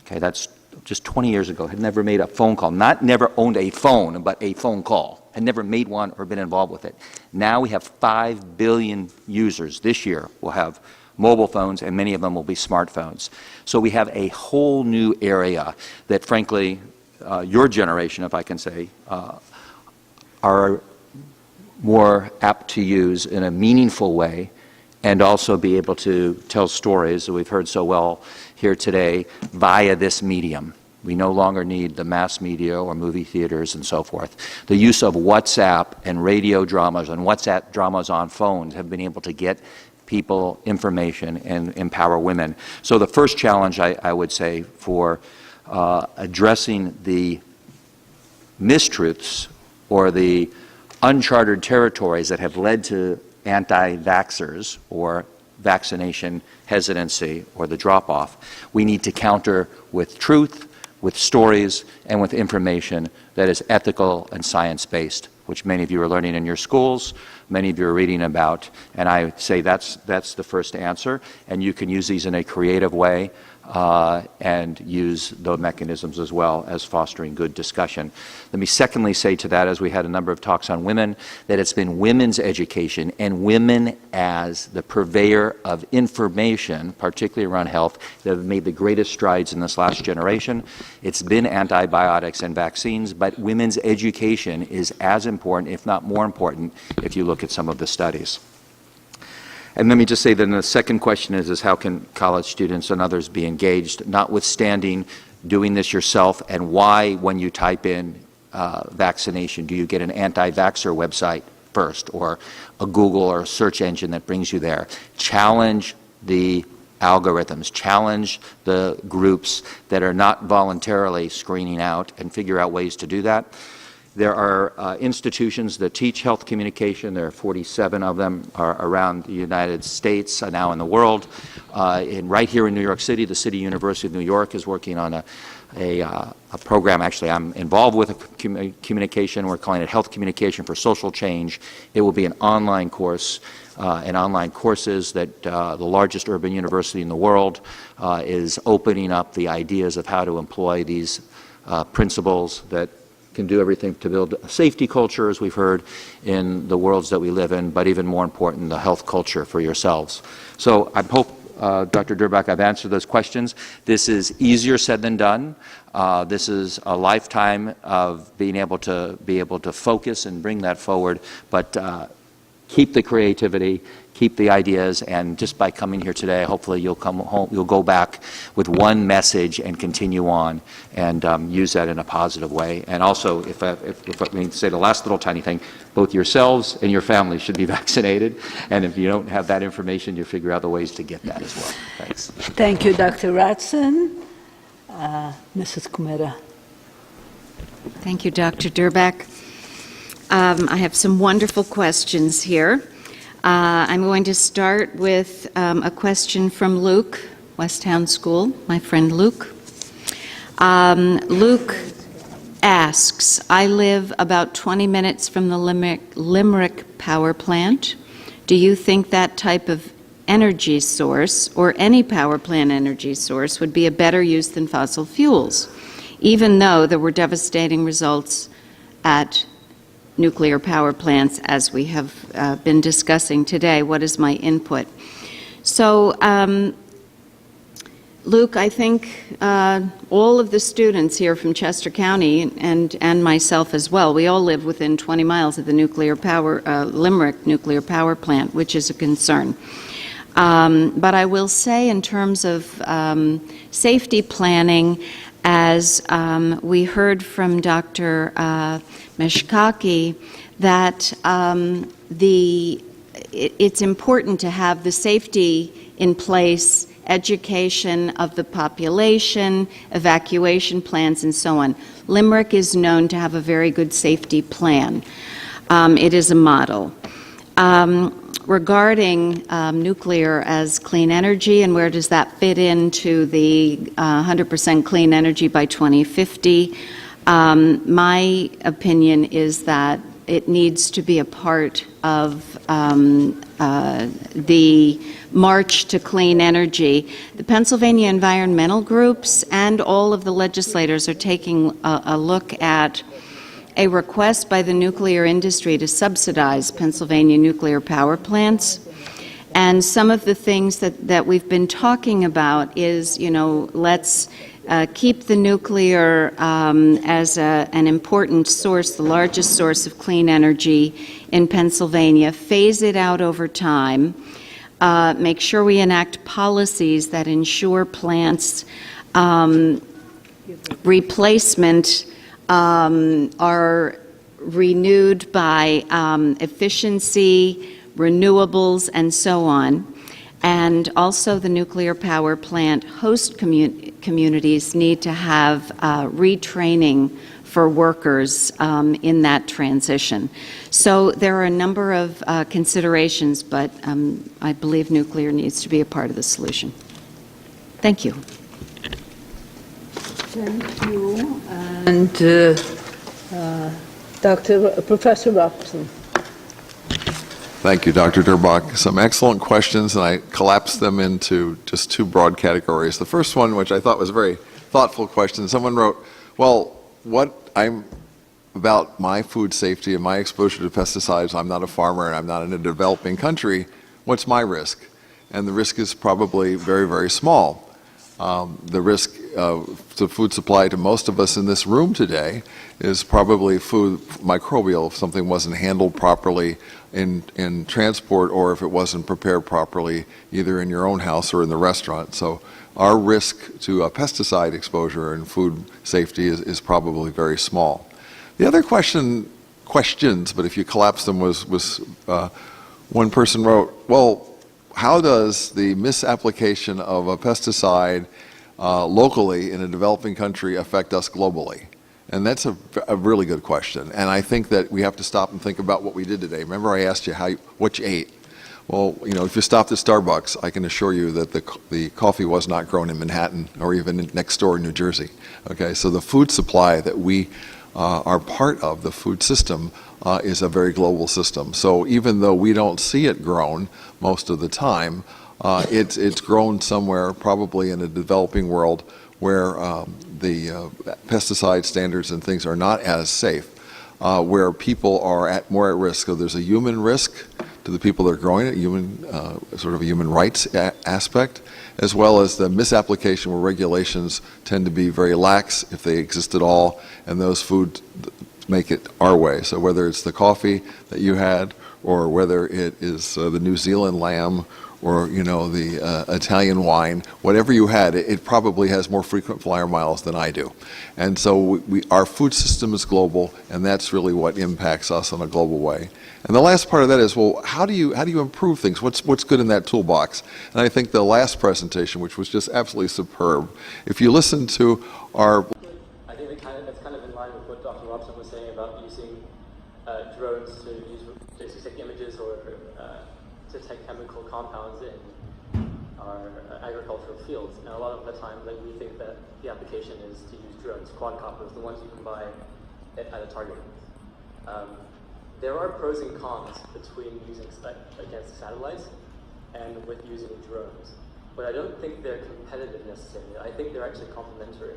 Okay, that's just 20 years ago, had never made a phone call. Not never owned a phone, but a phone call. Had never made one or been involved with it. Now we have 5 billion users. This year we'll have mobile phones, and many of them will be smartphones. So we have a whole new area that, frankly, your generation, if I can say, are more apt to use in a meaningful way, and also be able to tell stories that we've heard so well here today via this medium. We no longer need the mass media or movie theaters and so forth. The use of WhatsApp and radio dramas and WhatsApp dramas on phones have been able to get people information and empower women. So the first challenge, I would say, for addressing the mistruths or the uncharted territories that have led to anti-vaxxers or vaccination hesitancy or the drop-off, we need to counter with truth, with stories, and with information that is ethical and science-based, which many of you are learning in your schools, many of you are reading about, and I say that's the first answer, and you can use these in a creative way. and use the mechanisms as well as fostering good discussion. Let me secondly say to that, as we had a number of talks on women, that it's been women's education and women as the purveyor of information, particularly around health, that have made the greatest strides in this last generation. It's been antibiotics and vaccines, but women's education is as important, if not more important, if you look at some of the studies. And let me just say that the second question is how can college students and others be engaged, notwithstanding doing this yourself, and why, when you type in vaccination, do you get an anti-vaxxer website first, or a Google or a search engine that brings you there? Challenge the algorithms, challenge the groups that are not voluntarily screening out, and figure out ways to do that. There are institutions that teach health communication. There are 47 of them around the United States, now in the world. Right here in New York City, the City University of New York is working on a program. Actually, I'm involved with a communication. We're calling it Health Communication for Social Change. It will be an online course, and online courses that the largest urban university in the world is opening up the ideas of how to employ these principles that can do everything to build a safety culture, as we've heard, in the worlds that we live in, but even more important, the health culture for yourselves. So I hope, Dr. Durbach, I've answered those questions. This is easier said than done. This is a lifetime of being able to focus and bring that forward, but keep the creativity, keep the ideas, and just by coming here today, hopefully you'll come home, you'll go back with one message and continue on and use that in a positive way. And also, if I may say the last little tiny thing, both yourselves and your family should be vaccinated. And if you don't have that information, you figure out the ways to get that as well. Thanks. Thank you, Dr. Ratson. Mrs. Kumera. Thank you, Dr. Durbach. I have some wonderful questions here. I'm going to start with a question from Luke, Westtown School, my friend Luke. Luke asks, I live about 20 minutes from the Limerick power plant. Do you think that type of energy source, or any power plant energy source, would be a better use than fossil fuels, even though there were devastating results at nuclear power plants, as we have been discussing today? What is my input? So, Luke, I think all of the students here from Chester County, and myself as well, we all live within 20 miles of the Limerick nuclear power plant, which is a concern. But I will say, in terms of safety planning, as we heard from Dr. Meshkaki, that it's important to have the safety in place, education of the population, evacuation plans, and so on. Limerick is known to have a very good safety plan. It is a model. Regarding nuclear as clean energy, and where does that fit into the 100% clean energy by 2050, my opinion is that it needs to be a part of the march to clean energy. The Pennsylvania environmental groups and all of the legislators are taking a look at a request by the nuclear industry to subsidize Pennsylvania nuclear power plants. And some of the things that we've been talking about is, let's keep the nuclear as an important source, the largest source of clean energy in Pennsylvania, phase it out over time, make sure we enact policies that ensure plants replacement are renewed by efficiency, renewables, and so on. And also the nuclear power plant host communities need to have retraining for workers in that transition. So there are a number of considerations, but I believe nuclear needs to be a part of the solution. Thank you. Thank you. And Professor Robson. Thank you, Dr. Durbach. Some excellent questions, and I collapsed them into just two broad categories. The first one, which I thought was a very thoughtful question, someone wrote, well, what I'm about my food safety and my exposure to pesticides, I'm not a farmer and I'm not in a developing country, what's my risk? And the risk is probably very, very small. The risk to food supply to most of us in this room today is probably food microbial if something wasn't handled properly in transport or if it wasn't prepared properly either in your own house or in the restaurant. So our risk to a pesticide exposure and food safety is probably very small. The other questions, but if you collapse them, was one person wrote, well, how does the misapplication of a pesticide locally in a developing country affect us globally? And that's a really good question. And I think that we have to stop and think about what we did today. Remember I asked you what you ate? Well, you know, if you stopped at Starbucks, I can assure you that the coffee was not grown in Manhattan or even next door in New Jersey. Okay, so the food supply that we are part of, the food system, is a very global system. So even though we don't see it grown most of the time, it's grown somewhere, probably in a developing world, where the pesticide standards and things are not as safe, where people are more at risk. So there's a human risk to the people that are growing it, sort of a human rights aspect, as well as the misapplication where regulations tend to be very lax if they exist at all, and those foods make it our way. So whether it's the coffee that you had, or whether it is the New Zealand lamb, or the Italian wine, whatever you had, it probably has more frequent flyer miles than I do. And so our food system is global, and that's really what impacts us in a global way. And the last part of that is, well, how do you improve things? What's good in that toolbox? And I think the last presentation, which was just absolutely superb, if you listen to our... I think that's kind of in line with what Dr. Robson was saying about using drones to basically take images or to detect chemical compounds in our agricultural fields. And a lot of the time, we think that the application is to use drones, quadcopters, the ones you can buy at a Target. There are pros and cons between using against satellites and with using drones. But I don't think they're competitive necessarily. I think they're actually complementary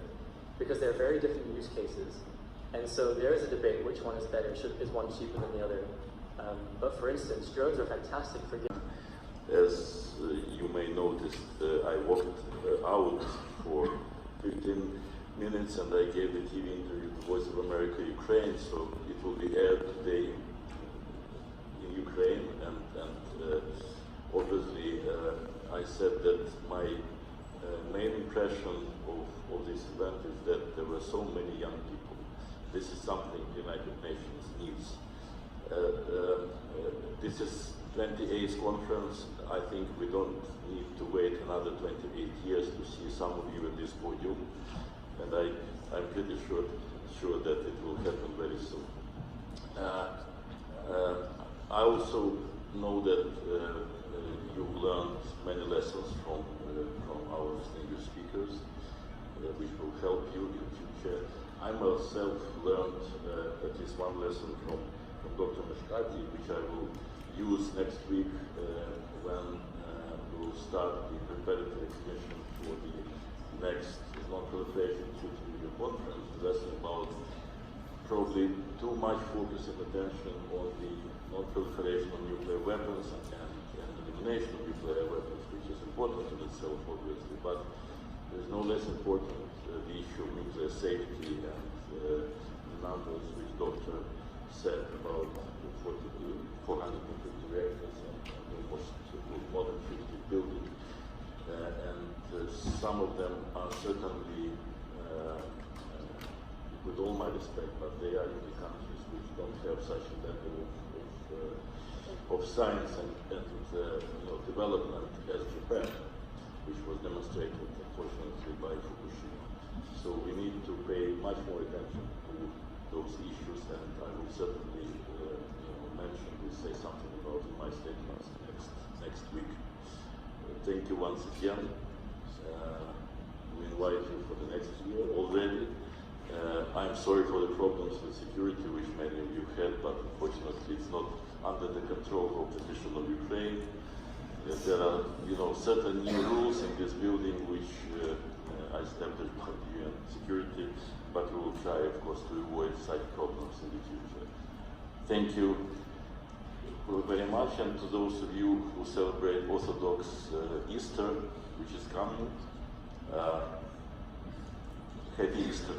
because they're very different use cases. And so there is a debate which one is better, is one cheaper than the other. But for instance, drones are fantastic for... As you may notice, I walked out for 15 minutes and I gave the TV interview to Voice of America Ukraine, so it will be aired today in Ukraine, and obviously I said that my main impression of this event is that there were so many young people. This is something the United Nations needs. This is 28th conference. I think we don't need to wait another 28 years to see some of you at this podium, and I'm pretty sure that it will happen very soon. I also know that you've learned many lessons from our distinguished speakers, which will help you in future. I myself learned at least one lesson from Dr. Mashkati, which I will use next week when we'll start the preparatory exhibition for the next non-proliferation Treaty conference. The lesson about probably too much focus and attention on the non-proliferation of nuclear weapons and elimination of nuclear weapons, which is important in itself, obviously, but there's no less important the issue of nuclear safety and the numbers which Dr. said about 450 reactors and almost more than 50 buildings. Some of them are certainly, with all my respect, but they are in the countries which don't have such a level of science and development as Japan, which was demonstrated, unfortunately, by Fukushima. So we need to pay much more attention to those issues, and I will certainly mention this, say something about in my statements next week. Thank you once again. We invite you for the next year already. I'm sorry for the problem problems with security, which many of you had, but unfortunately it's not under the control of the mission of Ukraine. There are, certain new rules in this building which are established by the UN security, but we will try, of course, to avoid such problems in the future. Thank you very much, and to those of you who celebrate Orthodox Easter, which is coming, Happy Easter.